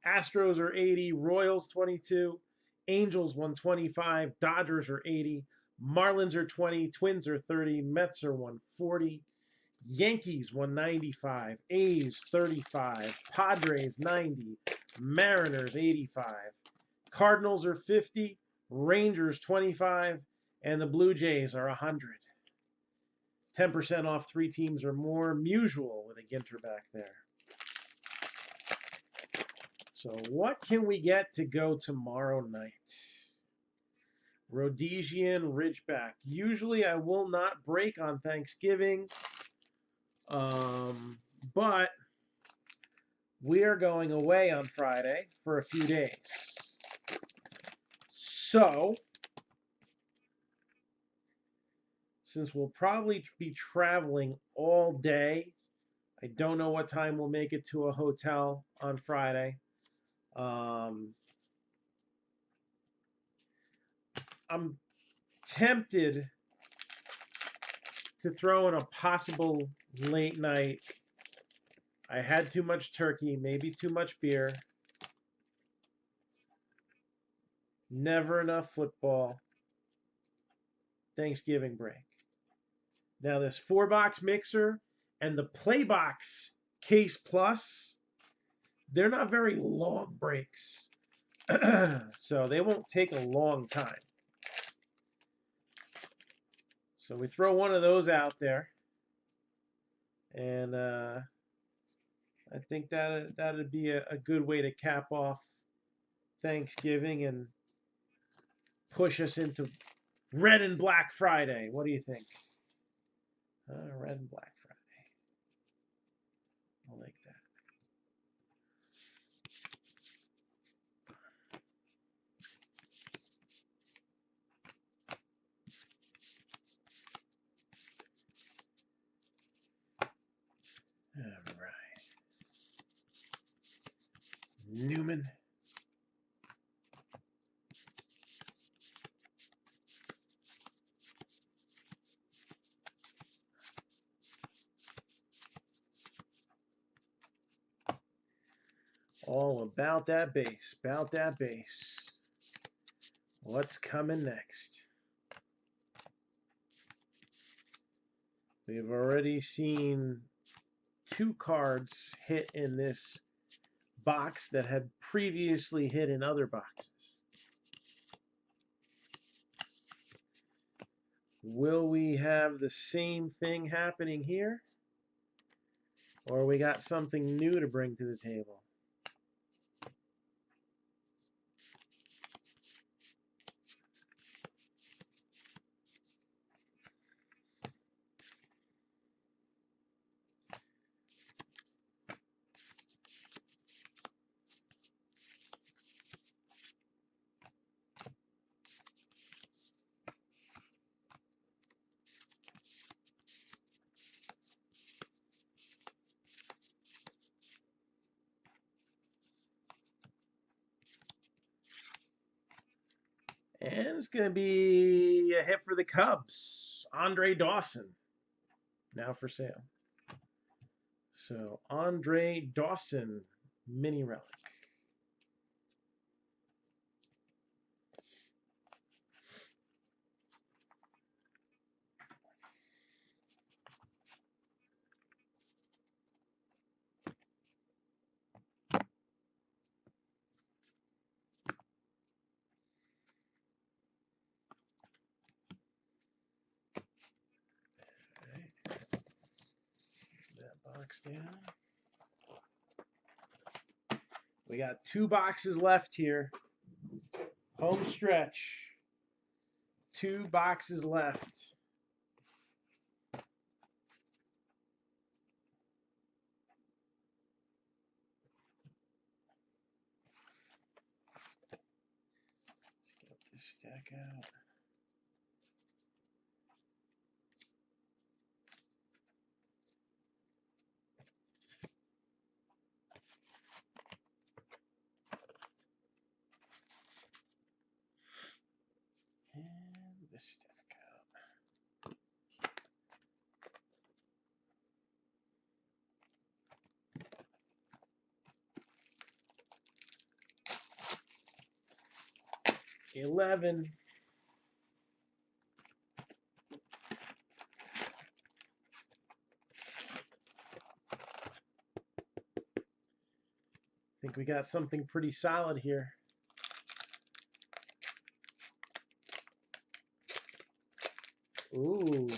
A: Astros are 80, Royals 22, Angels 125, Dodgers are 80, Marlins are 20, Twins are 30, Mets are 140, Yankees 195, A's 35, Padres 90, Mariners 85, Cardinals are 50, Rangers 25, and the Blue Jays are 100. 10% off 3 teams or more, Mutual with a Ginter back there. So what can we get to go tomorrow night? Rhodesian Ridgeback. Usually I will not break on Thanksgiving, but we are going away on Friday for a few days. So, since we'll probably be traveling all day, I don't know what time we'll make it to a hotel on Friday. I'm tempted to throw in a possible late night. I had too much turkey, maybe too much beer. Never enough football. Thanksgiving break. Now this 4-box mixer and the Playbox Case Plus, they're not very long breaks. So they won't take a long time. So we throw one of those out there. And I think that'd be a good way to cap off Thanksgiving and push us into Red and Black Friday. What do you think? Red and Black Friday. I like that. All right. Newman. All about that base. About that base. What's coming next? We've already seen 2 cards hit in this box that had previously hit in other boxes. Will we have the same thing happening here? Or we got something new to bring to the table? And it's going to be a hit for the Cubs. Andre Dawson, now for sale. So, Andre Dawson, mini relic. Box down. We got 2 boxes left here. Home stretch. 2 boxes left. Let's get this stack out. And this stack out. 11. I think we got something pretty solid here. Ooh.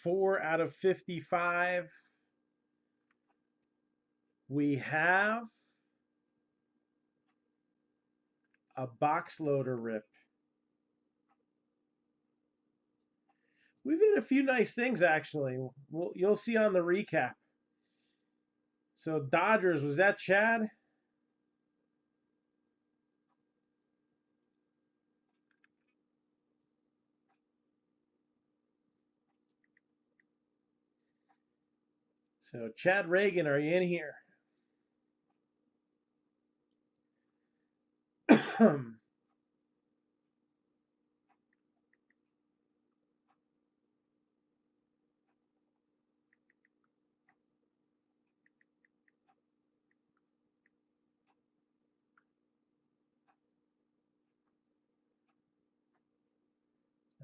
A: Four out of 55. We have a box loader rip. We've hit a few nice things, actually. You'll see on the recap. So Dodgers, was that Chad? So Chad Reagan, are you in here?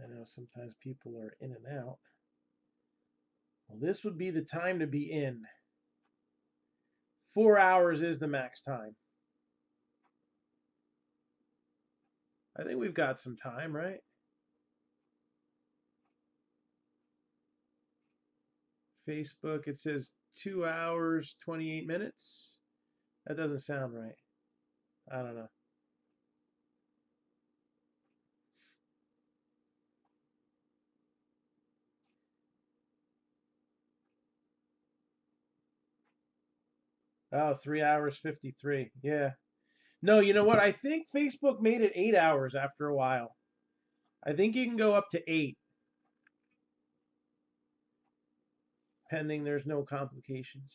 A: I know sometimes people are in and out. Well, this would be the time to be in. 4 hours is the max time. I think we've got some time, right? Facebook, it says 2 hours, 28 minutes. That doesn't sound right. I don't know. Oh, 3 hours, 53. Yeah. No, you know what? I think Facebook made it 8 hours after a while. I think you can go up to 8, pending there's no complications.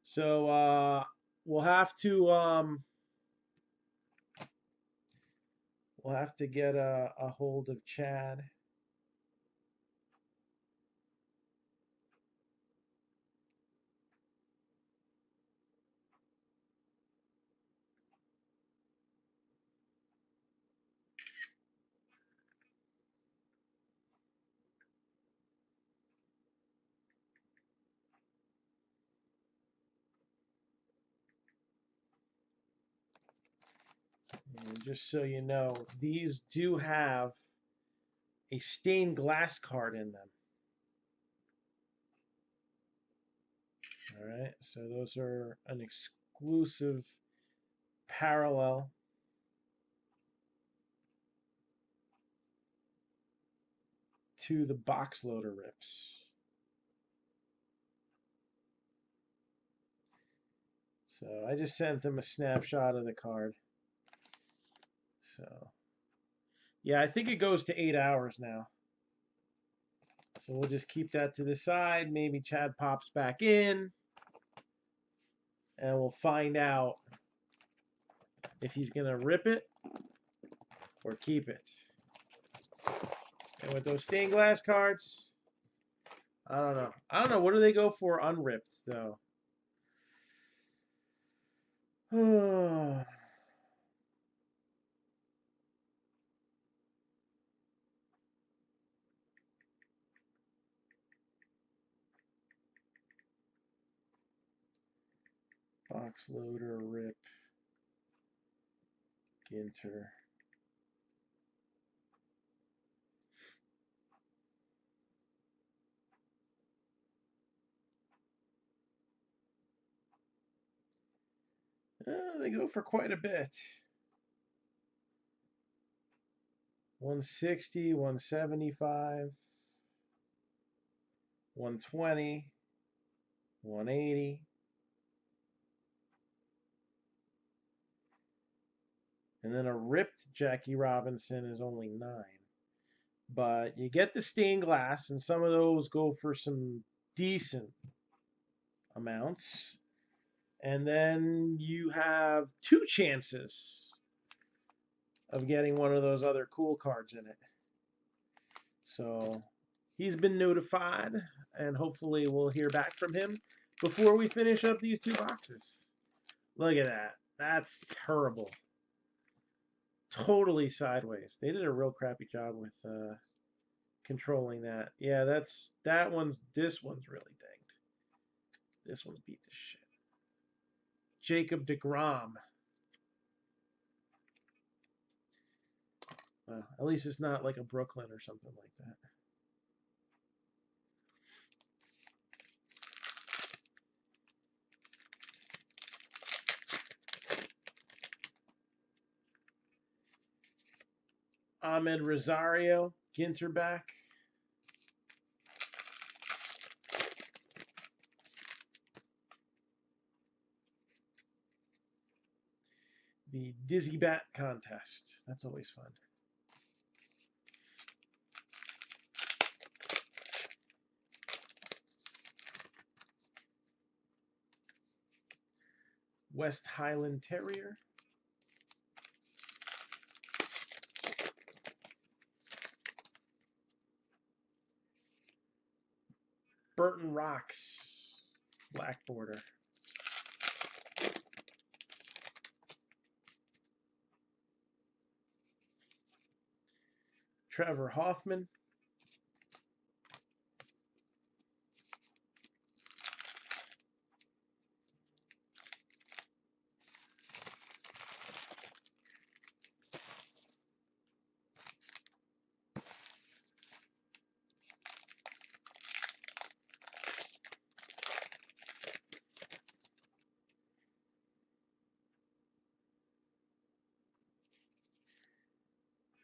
A: So we'll have to get a hold of Chad. And just so you know, these do have a stained glass card in them. All right, so those are an exclusive parallel. To the box loader rips. So I just sent them a snapshot of the card. So yeah, I think it goes to 8 hours now. So we'll just keep that to the side. Maybe Chad pops back in and we'll find out if he's going to rip it or keep it. And with those stained glass cards, I don't know. I don't know. What do they go for unripped, though? Box loader, rip, Ginter. They go for quite a bit. 160, 175, 120, 180. And then a ripped Jackie Robinson is only 9. But you get the stained glass, and some of those go for some decent amounts. And then you have 2 chances of getting one of those other cool cards in it. So He's been notified, and hopefully we'll hear back from him before we finish up these 2 boxes. Look at that. That's terrible. Totally sideways. They did a real crappy job with controlling that. Yeah, this one's really dinged. This one's beat to shit. Jacob deGrom. Well, at least it's not like a Brooklyn or something like that. Ahmed Rosario, Ginter back. The Dizzy Bat contest. That's always fun. West Highland Terrier. Burton Rocks, black border. Trevor Hoffman.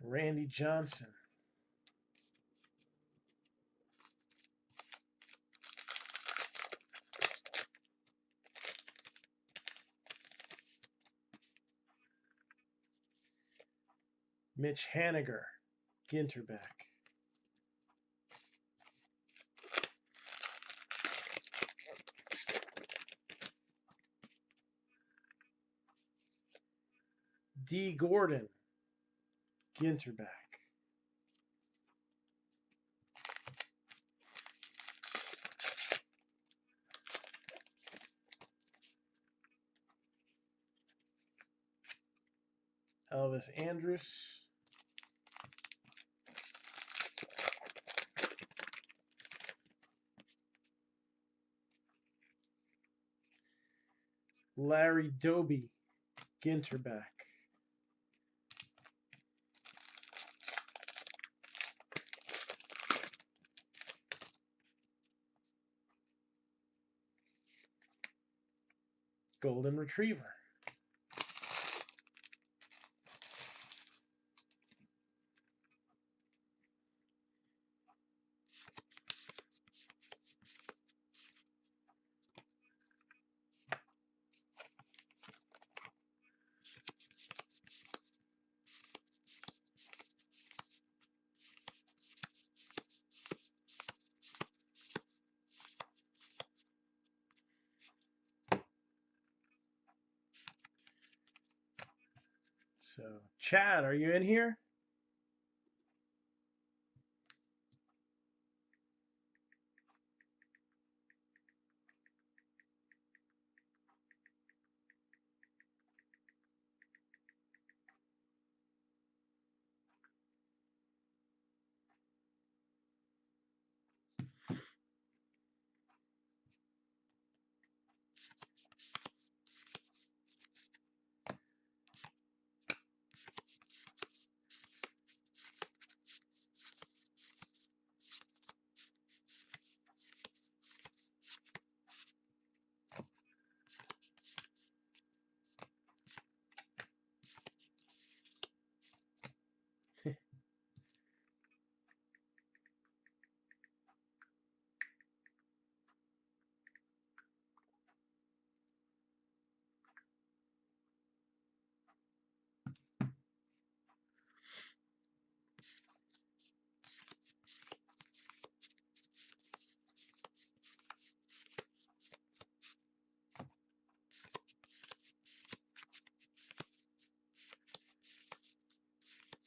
A: Randy Johnson. Mitch Haniger, Ginterback. D. Gordon, Ginterback. Elvis Andrus. Larry Doby, Ginterback. Golden Retriever. So, Chad, are you in here?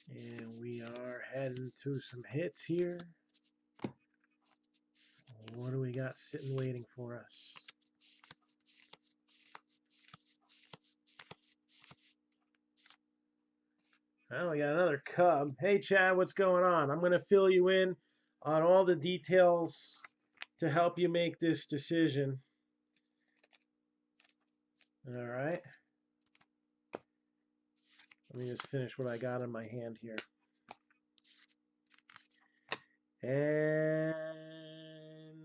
A: And we are heading to some hits here. What do we got sitting waiting for us? Oh, we got another Cub. Hey, Chad, what's going on? I'm going to fill you in on all the details to help you make this decision. All right. Let me just finish what I got in my hand here. And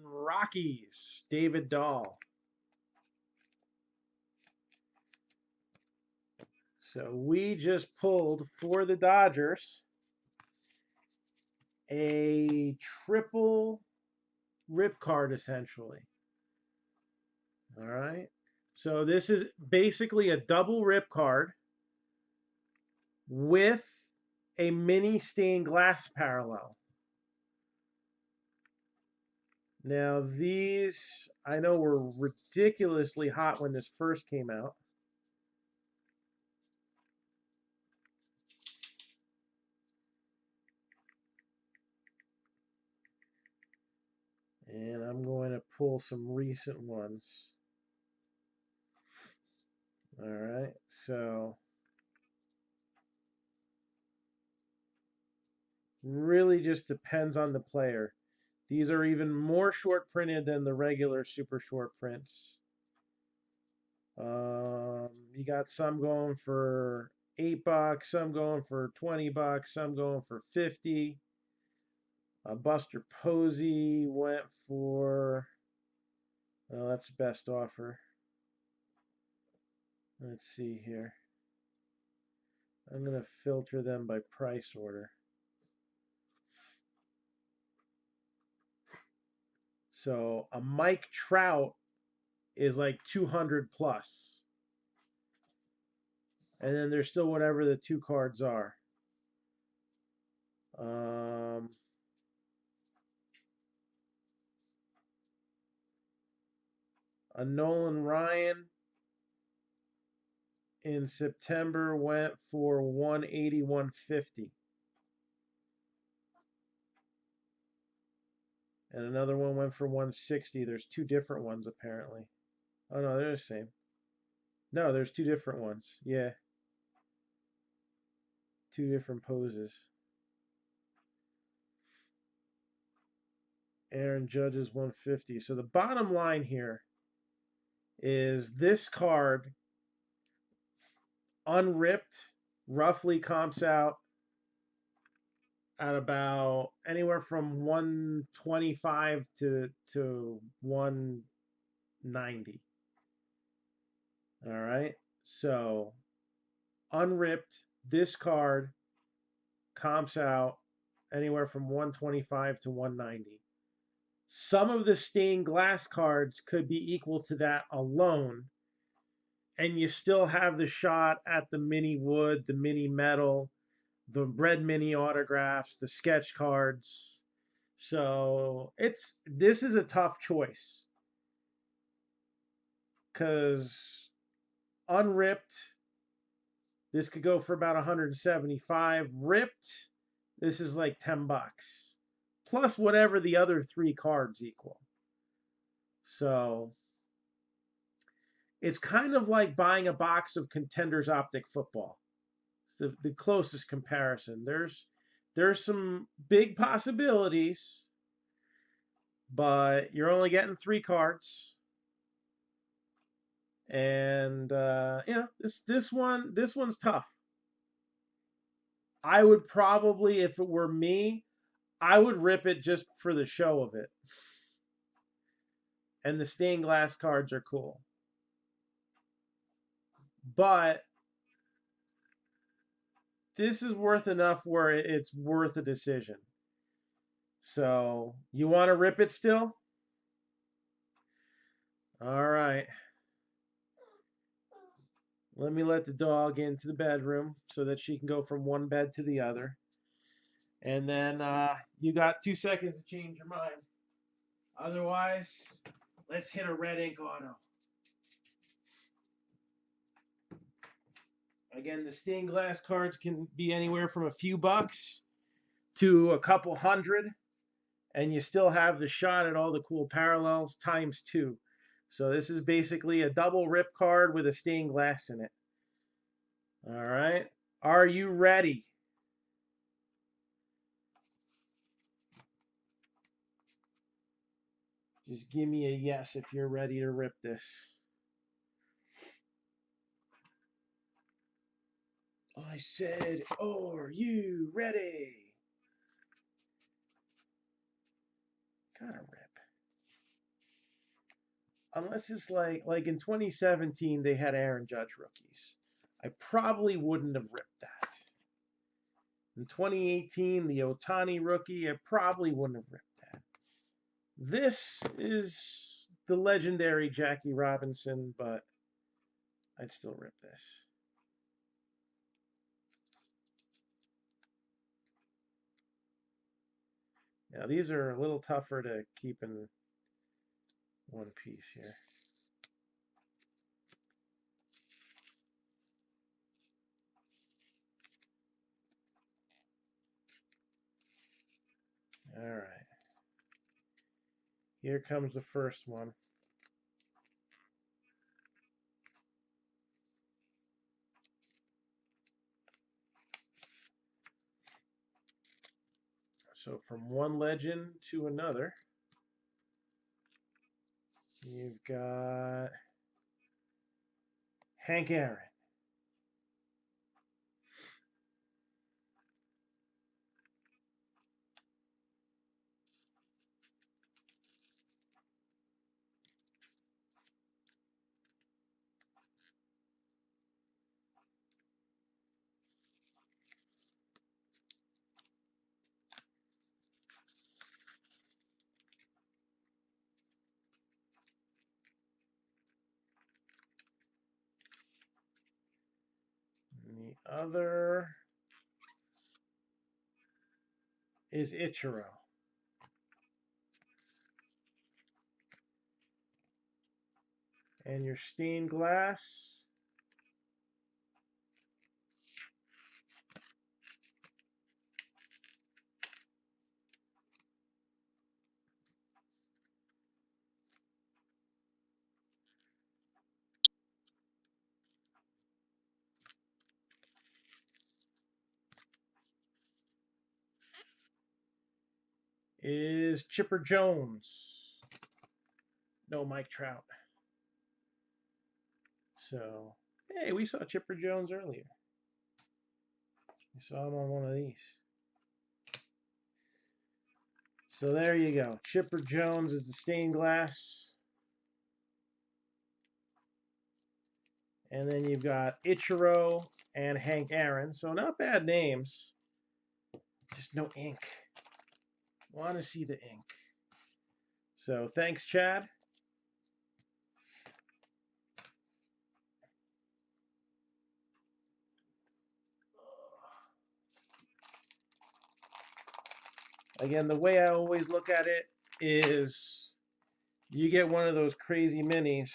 A: Rockies, David Dahl. So we just pulled for the Dodgers a triple rip card, essentially. All right. So this is basically a double rip card with a mini stained glass parallel. Now these, I know, were ridiculously hot when this first came out. And I'm going to pull some recent ones. All right, so really just depends on the player. These are even more short printed than the regular super short prints. You got some going for $8, some going for $20, some going for 50. Buster Posey went for, oh, that's best offer. Let's see here. I'm going to filter them by price order. So a Mike Trout is like 200 plus. And then there's still whatever the two cards are. A Nolan Ryan in September went for 180, 150. And another one went for 160. There's two different ones apparently. Oh no, they're the same. No, there's two different ones. Yeah. Two different poses. Aaron Judge is 150. So the bottom line here is this card unripped roughly comps out at about anywhere from 125 to 190. All right. So unripped, this card comps out anywhere from 125 to 190. Some of the stained glass cards could be equal to that alone, and you still have the shot at the mini wood, the mini metal, the red mini autographs, the sketch cards. So this is a tough choice because unripped, this could go for about 175. Ripped, this is like $10 plus whatever the other three cards equal. So it's kind of like buying a box of Contenders Optic Football. It's the closest comparison. There's some big possibilities, but you're only getting three cards. And this one's tough. I would probably, if it were me, I would rip it just for the show of it. And the stained glass cards are cool. But this is worth enough where it's worth a decision. So, you want to rip it still? All right. Let me let the dog into the bedroom so that she can go from one bed to the other. And then you got 2 seconds to change your mind. Otherwise, let's hit a red ink auto. Again, the stained glass cards can be anywhere from a few bucks to a couple hundred. and you still have the shot at all the cool parallels times 2. So this is basically a double rip card with a stained glass in it. All right. Are you ready? Just give me a yes if you're ready to rip this. I said, are you ready? Gotta rip. Unless it's like in 2017 they had Aaron Judge rookies. I probably wouldn't have ripped that. In 2018, the Ohtani rookie, I probably wouldn't have ripped that. This is the legendary Jackie Robinson, but I'd still rip this. Now these are a little tougher to keep in one piece here. All right. Here comes the first one. So from one legend to another, you've got Hank Aaron. And the other is Ichiro. And your stained glass is Chipper Jones. No Mike Trout. So, hey, we saw Chipper Jones earlier. We saw him on one of these. So there you go. Chipper Jones is the stained glass. And then you've got Ichiro and Hank Aaron. So not bad names. Just no ink. Want to see the ink. So thanks, Chad. Again, the way I always look at it is you get one of those crazy minis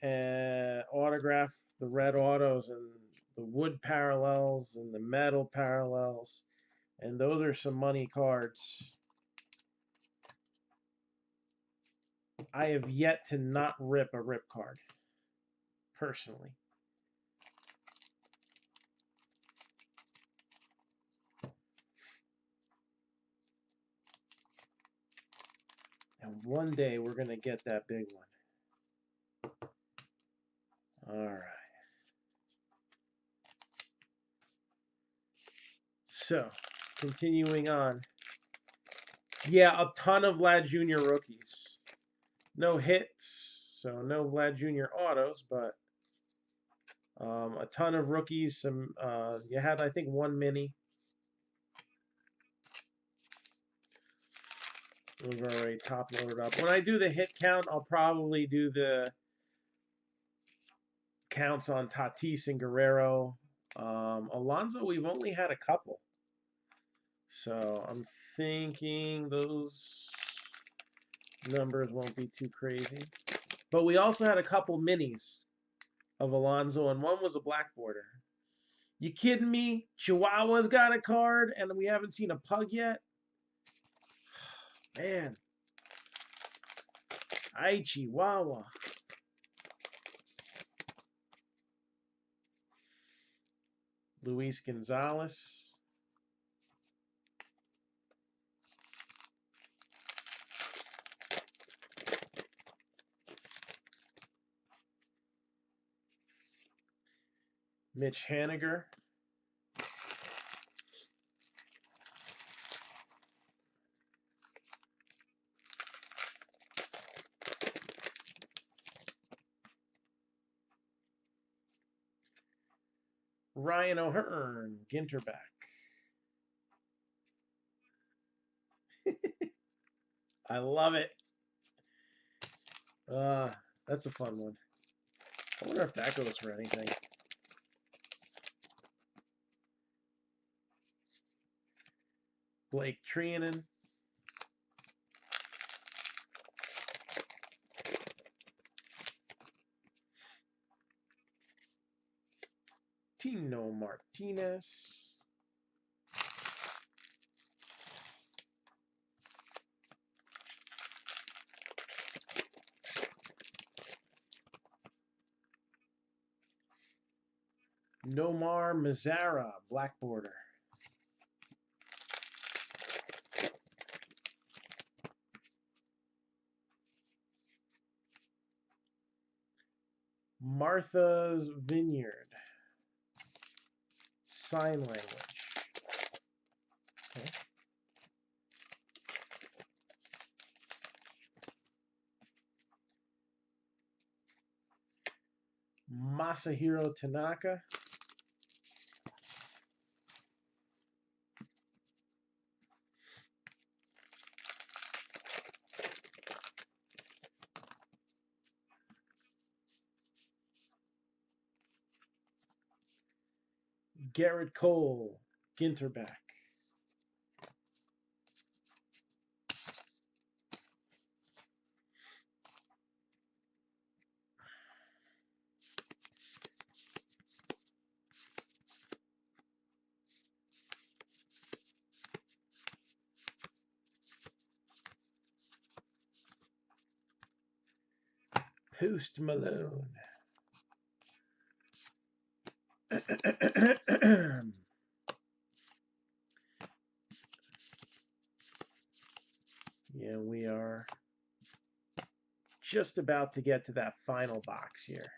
A: and autograph the red autos and the wood parallels and the metal parallels, and those are some money cards. I have yet to not rip a rip card, personally. And one day we're going to get that big one. All right. So, continuing on. Yeah, a ton of Vlad Jr. rookies. No hits, so no Vlad Jr. autos, but a ton of rookies. Some you had, I think, one mini. Those are already top loaded up. When I do the hit count, I'll probably do the counts on Tatis and Guerrero. Alonso, we've only had a couple. So I'm thinking those numbers won't be too crazy. But we also had a couple minis of Alonso, and one was a black border. You kidding me? Chihuahua's got a card, and we haven't seen a pug yet? Man. Ay, Chihuahua. Luis Gonzalez. Mitch Haniger. Ryan O'Hearn, Ginterback. I love it. That's a fun one. I wonder if that goes for anything. Blake Trianon. Tino Martinez. Nomar Mazara, black border. Martha's Vineyard. Sign language. Okay. Masahiro Tanaka. Garrett Cole, Ginterback. Post Malone. Yeah, we are just about to get to that final box here.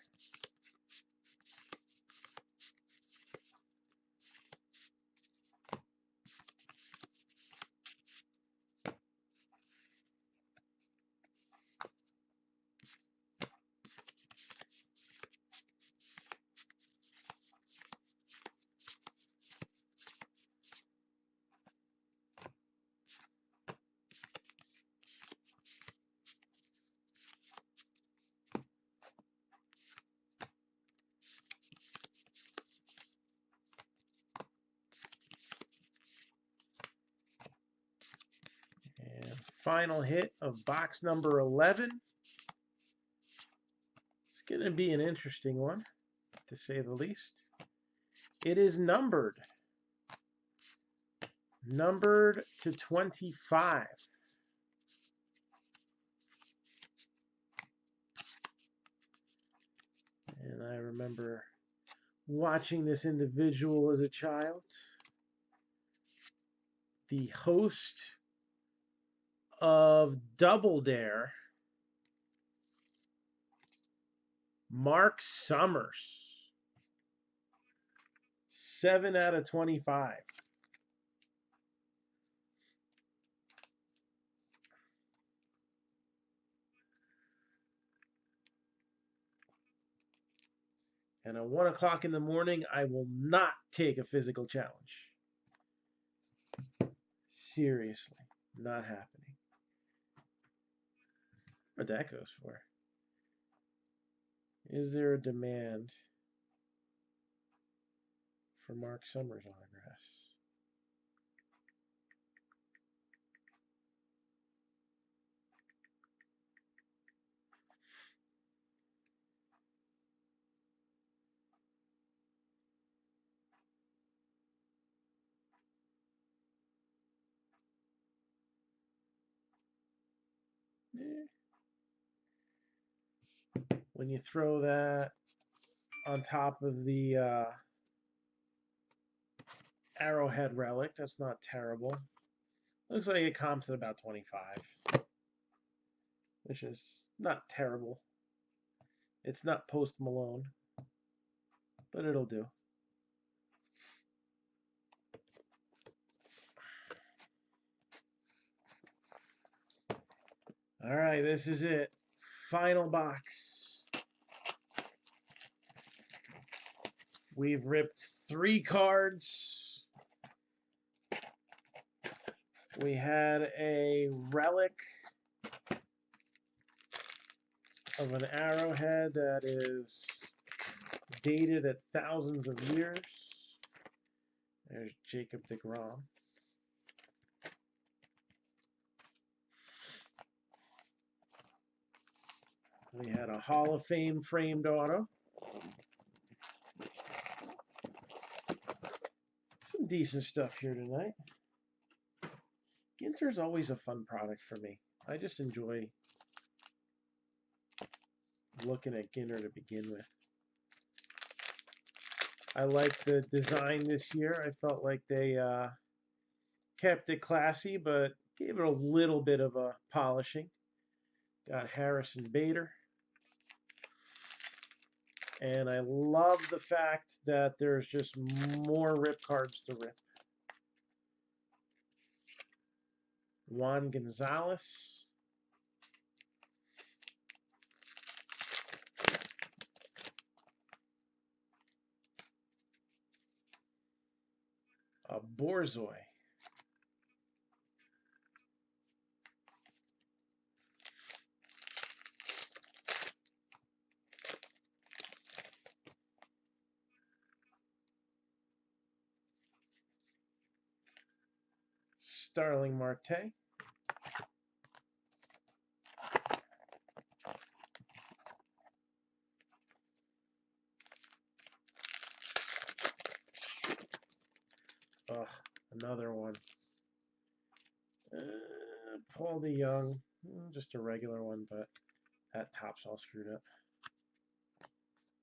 A: Final hit of box number 11. It's going to be an interesting one, to say the least. It is numbered. Numbered to 25. And I remember watching this individual as a child. The host of Double Dare, Mark Summers. 7 out of 25. And at 1 o'clock in the morning, I will not take a physical challenge. Seriously, not happening. What that goes for? Is there a demand for Mark Summers autographs? When you throw that on top of the Arrowhead relic, that's not terrible. Looks like it comps at about 25, which is not terrible. It's not Post Malone, but it'll do. All right, this is it. Final box. We've ripped 3 cards. We had a relic of an Arrowhead that is dated at thousands of years. There's Jacob deGrom. We had a Hall of Fame framed auto. Some decent stuff here tonight. Ginter's always a fun product for me. I just enjoy looking at Ginter to begin with. I like the design this year. I felt like they kept it classy, but gave it a little bit of a polishing. Got Harrison Bader. And I love the fact that there's just more rip cards to rip. Juan Gonzalez. Borzoi. Starling Marte. Ugh, another one. Paul DeYoung. Just a regular one, but that top's all screwed up.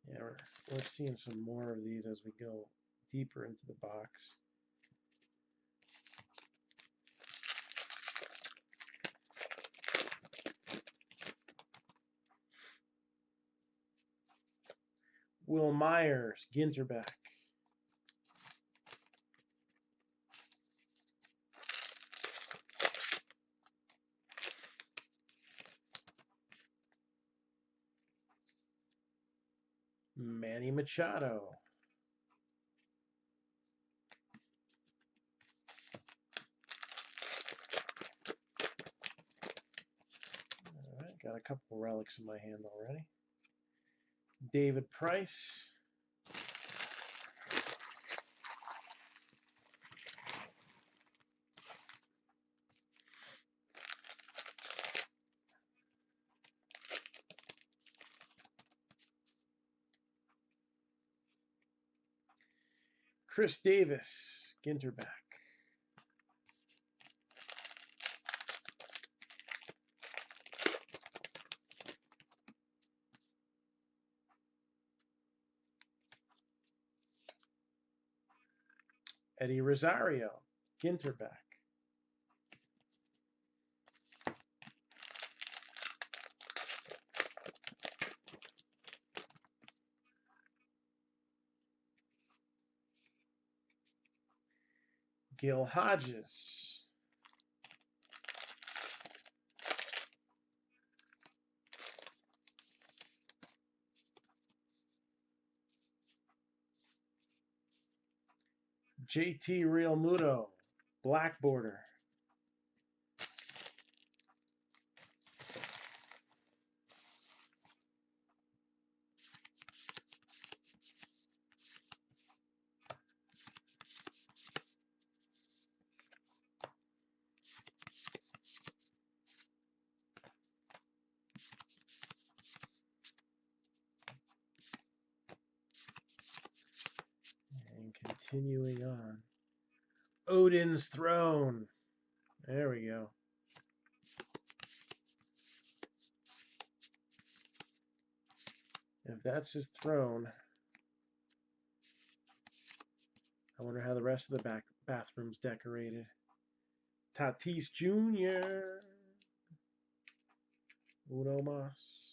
A: Yeah, we're seeing some more of these as we go deeper into the box. Will Myers, Ginterback. Manny Machado. All right, got a couple relics in my hand already. David Price. Chris Davis, Ginterback. Eddie Rosario, Ginterback. Gil Hodges. JT Realmuto, black border. And continuing on. Odin's Throne. There we go. If that's his throne, I wonder how the rest of the bathroom's decorated. Tatis Jr. Uno Mas.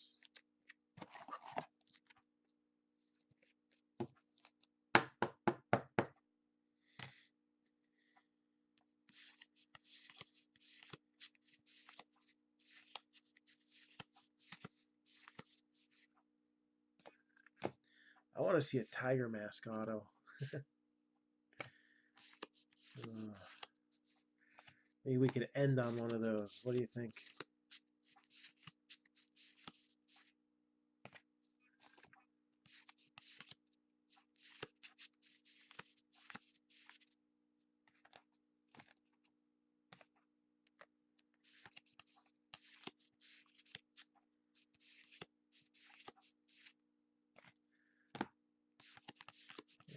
A: I want to see a Tiger Mask auto. Maybe we could end on one of those. What do you think?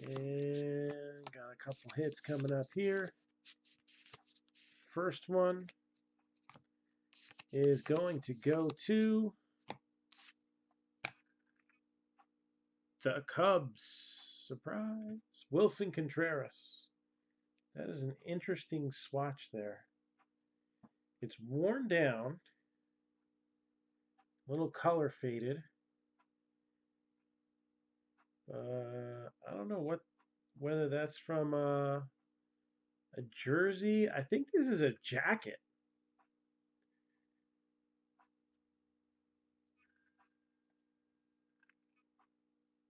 A: And got a couple hits coming up here. First one is going to go to the Cubs. Surprise. Wilson Contreras. That is an interesting swatch there. It's worn down. A little color faded. I don't know whether that's from a jersey. I think this is a jacket.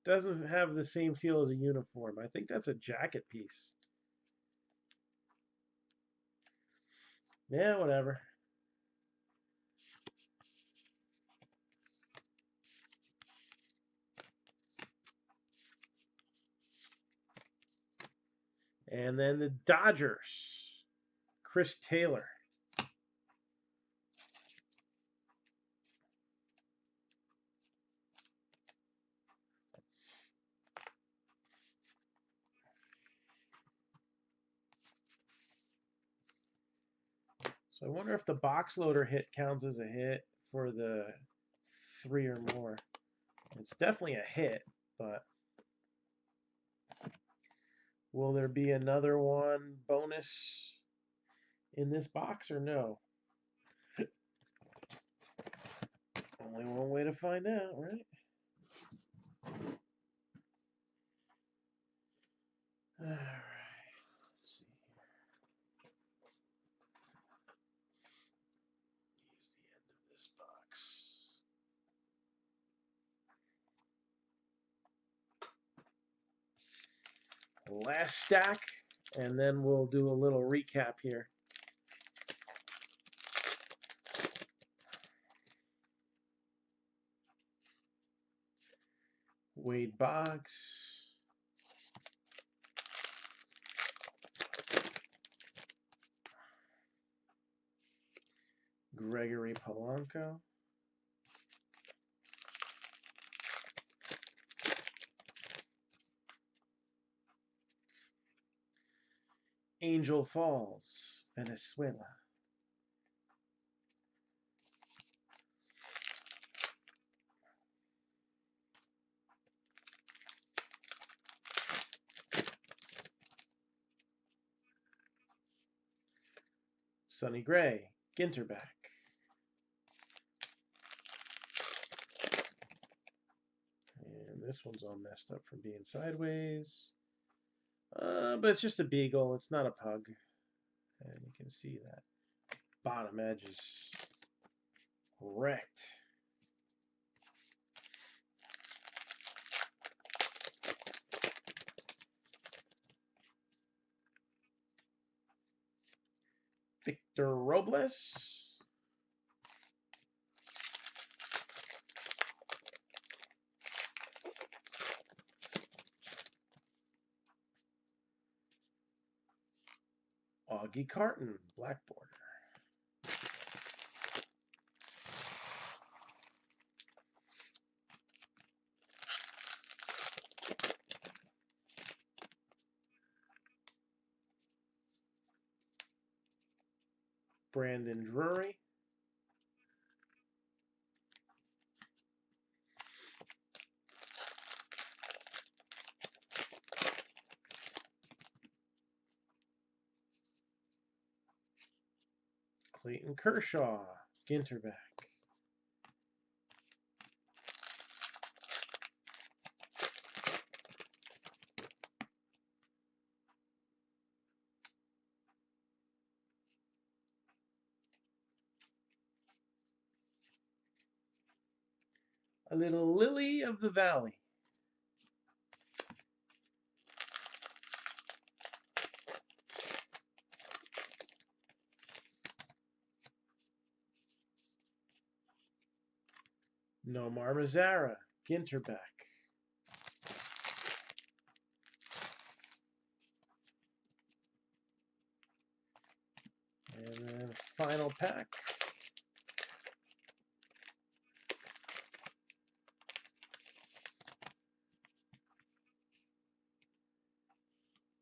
A: Doesn't have the same feel as a uniform. I think that's a jacket piece. Yeah, whatever. And then the Dodgers. Chris Taylor. So I wonder if the box loader hit counts as a hit for the 3 or more. It's definitely a hit, but will there be another one bonus in this box or no? Only one way to find out, right? All right. Let's see here. Use the end of this box. Last stack, and then we'll do a little recap here. Wade Boggs. Gregory Polanco. Angel Falls, Venezuela. Sonny Gray, Ginterback. And this one's all messed up from being sideways. But it's just a beagle. It's not a pug. And you can see that bottom edge is wrecked. Victor Robles. Augie Carton, black border. Brandon Drury. Clayton Kershaw, Ginter back. A little Lily of the Valley. Nomar Mazara, Ginter back. And then final pack.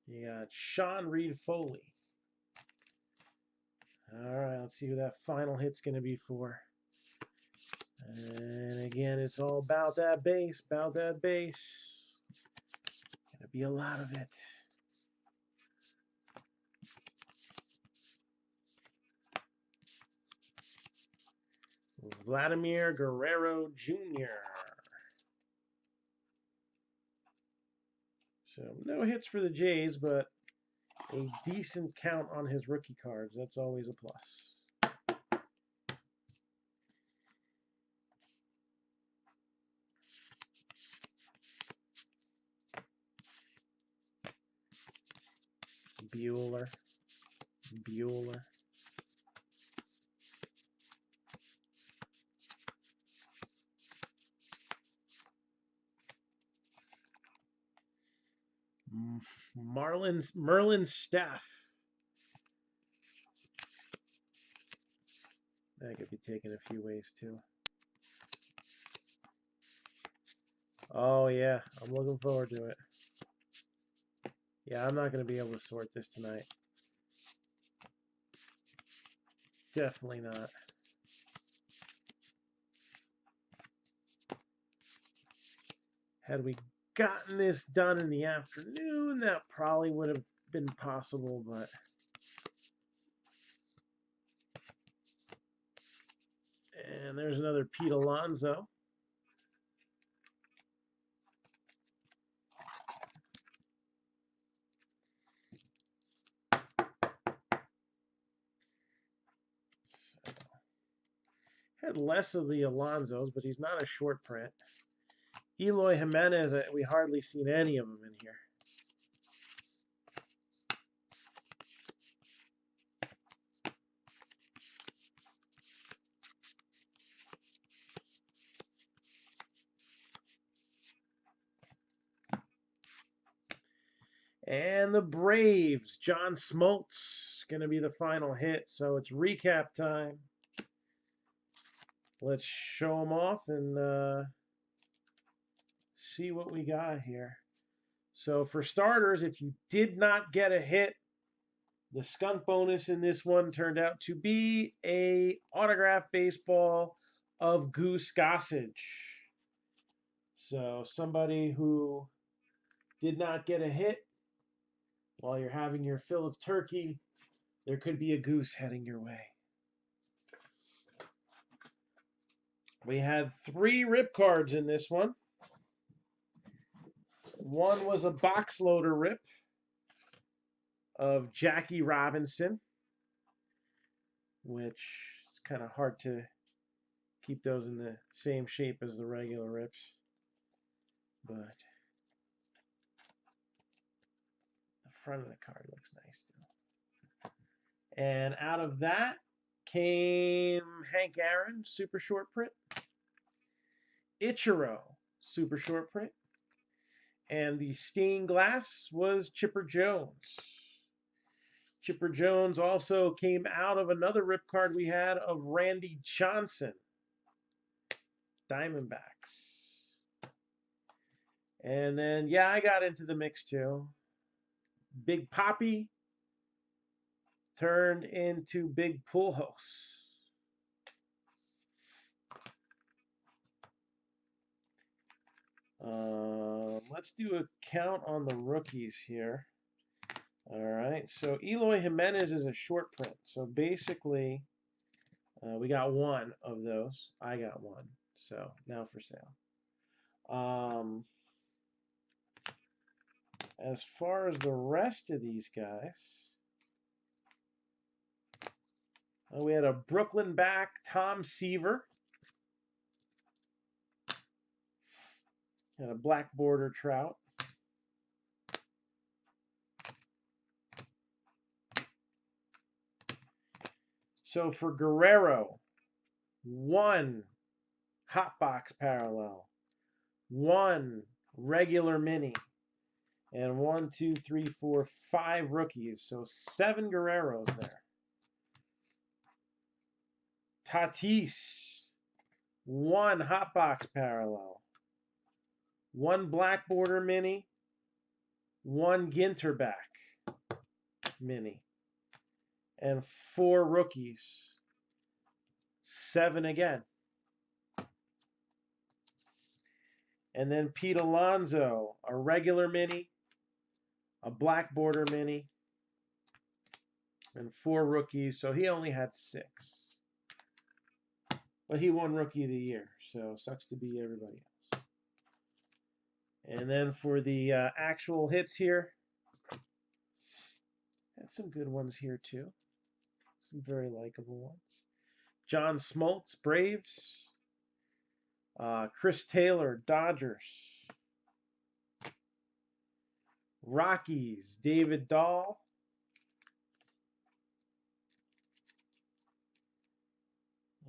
A: You got Sean Reed Foley. All right, let's see who that final hit's going to be for. And again, it's all about that base, about that base. Gonna be a lot of it. Vladimir Guerrero Jr. So no hits for the Jays, but a decent count on his rookie cards. That's always a plus. Bueller. Merlin Staff. That could be taken a few ways too. Oh yeah, I'm looking forward to it. Yeah, I'm not going to be able to sort this tonight. Definitely not. Had we gotten this done in the afternoon, that probably would have been possible, but and there's another Pete Alonso. So, had less of the Alonsos, but he's not a short print. Eloy Jimenez, we hardly seen any of them in here. And the Braves, John Smoltz, going to be the final hit. So it's recap time. Let's show them off and see what we got here. So for starters, if you did not get a hit, the skunk bonus in this one turned out to be a autograph baseball of Goose Gossage. So somebody who did not get a hit while you're having your fill of turkey, there could be a goose heading your way. We had 3 rip cards in this one. One was a box loader rip of Jackie Robinson, which is kind of hard to keep those in the same shape as the regular rips. But the front of the card looks nice too. And out of that came Hank Aaron, super short print. Ichiro, super short print. And the stained glass was Chipper Jones. Chipper Jones also came out of another rip card we had of Randy Johnson, Diamondbacks. And then, yeah, I got into the mix too. Big Poppy turned into Big Pujols. Let's do a count on the rookies here. All right, so Eloy Jimenez is a short print. So basically, We got one of those. I got one. So now for sale. As far as the rest of these guys, we had a Brooklyn back, Tom Seaver. And a black border trout. So for Guerrero, one hot box parallel, one regular mini, and 1, 2, 3, 4, 5 rookies. So 7 Guerreros there. Tatis, one hot box parallel, one black border mini, one Ginter back mini, and 4 rookies. 7 again. And then Pete Alonso, a regular mini, a black border mini, and 4 rookies. So he only had 6. But he won Rookie of the Year, so sucks to be everybody else. And then for the actual hits here, had some good ones here too. Some very likable ones. John Smoltz, Braves. Chris Taylor, Dodgers. Rockies, David Dahl.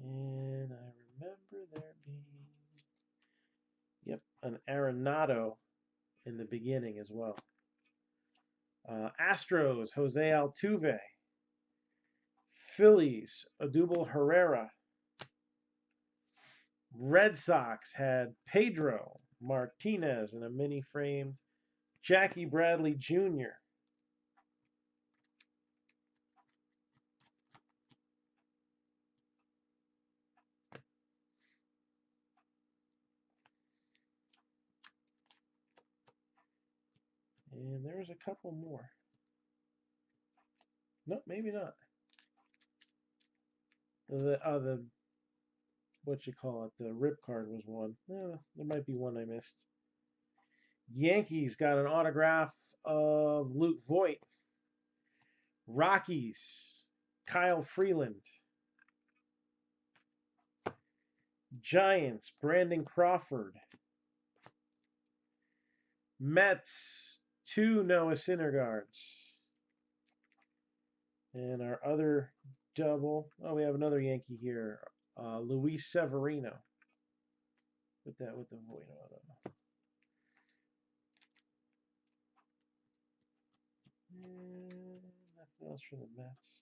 A: And I remember there being, an Arenado in the beginning as well. Astros, Jose Altuve. Phillies, Odubel Herrera. Red Sox had Pedro Martinez in a mini framed Jackie Bradley Jr. And there's a couple more. No, maybe not. The what you call it, the rip card was one. There might be one I missed. Yankees got an autograph of Luke Voit. Rockies, Kyle Freeland. Giants, Brandon Crawford. Mets, 2 Noah Syndergaards. And our other double, we have another Yankee here, Luis Severino. Put that with the Void auto. And nothing else for the Mets.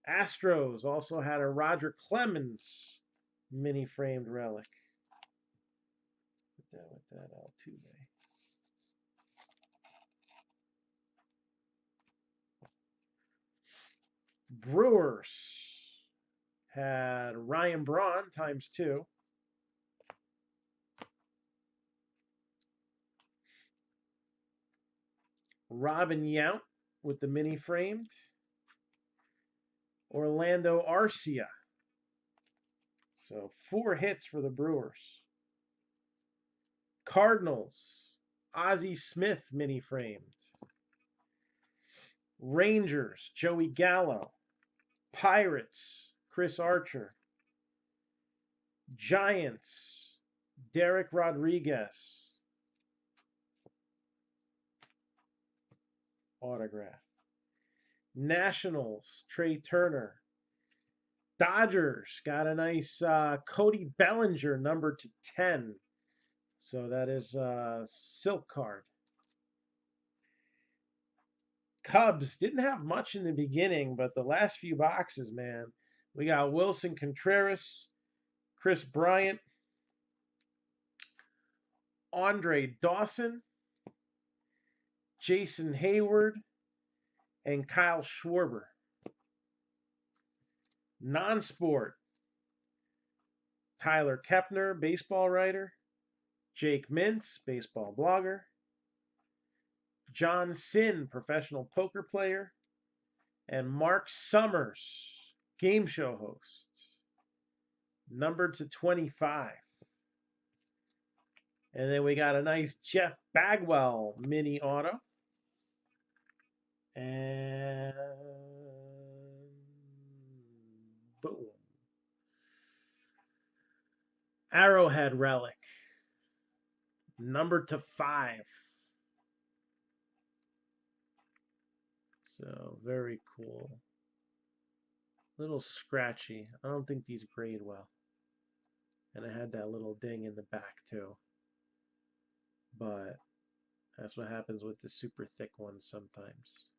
A: Astros also had a Roger Clemens mini framed relic. Put that with that Altuve. Brewers had Ryan Braun ×2. Robin Yount with the mini framed. Orlando Arcia. So 4 hits for the Brewers. Cardinals, Ozzie Smith mini framed. Rangers, Joey Gallo. Pirates, Chris Archer. Giants, Derek Rodriguez. Autograph. Nationals, Trey Turner. Dodgers got a nice Cody Bellinger number /10. So that is a silk card. Cubs didn't have much in the beginning, but the last few boxes, man, we got Wilson Contreras, Chris Bryant, Andre Dawson, Jason Hayward, and Kyle Schwarber. Non-sport, Tyler Kepner, baseball writer, Jake Mintz, baseball blogger, John Sin, professional poker player, and Mark Summers, game show host. numbered to 25. And then we got a nice Jeff Bagwell mini auto. And boom. Arrowhead relic, numbered to 5. So very cool. Little scratchy. I don't think these grade well. And it had that little ding in the back too. But that's what happens with the super thick ones sometimes.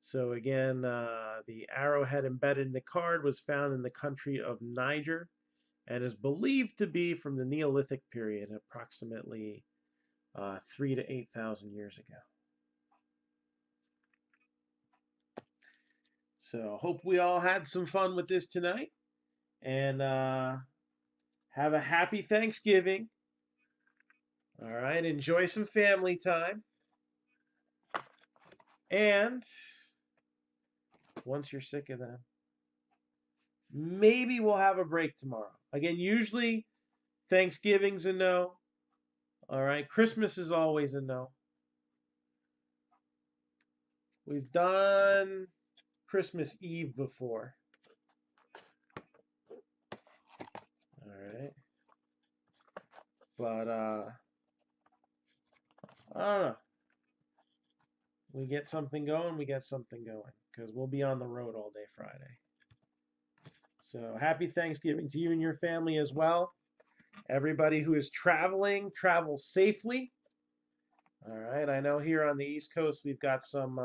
A: So again, the arrowhead embedded in the card was found in the country of Niger and is believed to be from the Neolithic period, approximately 3,000 to 8,000 years ago. So hope we all had some fun with this tonight, and have a happy Thanksgiving. All right, enjoy some family time, and once you're sick of them, maybe we'll have a break tomorrow. Again, usually Thanksgiving's a no. All right, Christmas is always a no. We've done Christmas Eve before. All right. But I don't know. We get something going, we get something going, because we'll be on the road all day Friday. So happy Thanksgiving to you and your family as well. Everybody who is traveling, travel safely. All right. I know here on the East Coast we've got some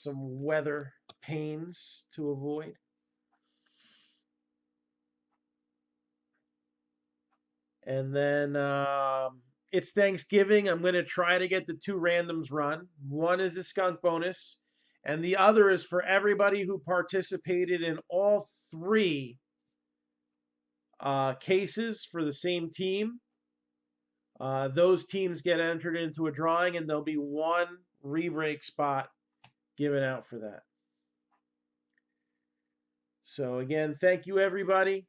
A: weather pains to avoid. And then it's Thanksgiving. I'm going to try to get the 2 randoms run. One is the skunk bonus, and the other is for everybody who participated in all 3 cases for the same team. Those teams get entered into a drawing, and there'll be 1 re-break spot given out for that. So again, thank you everybody.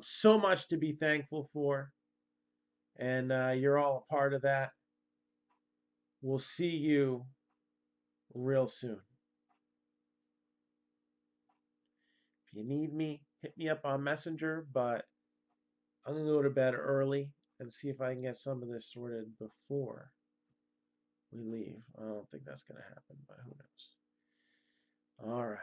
A: So much to be thankful for, and you're all a part of that. We'll see you real soon. If you need me, hit me up on Messenger, but I'm going to go to bed early and see if I can get some of this sorted before we leave. I don't think that's going to happen, but who knows. All right.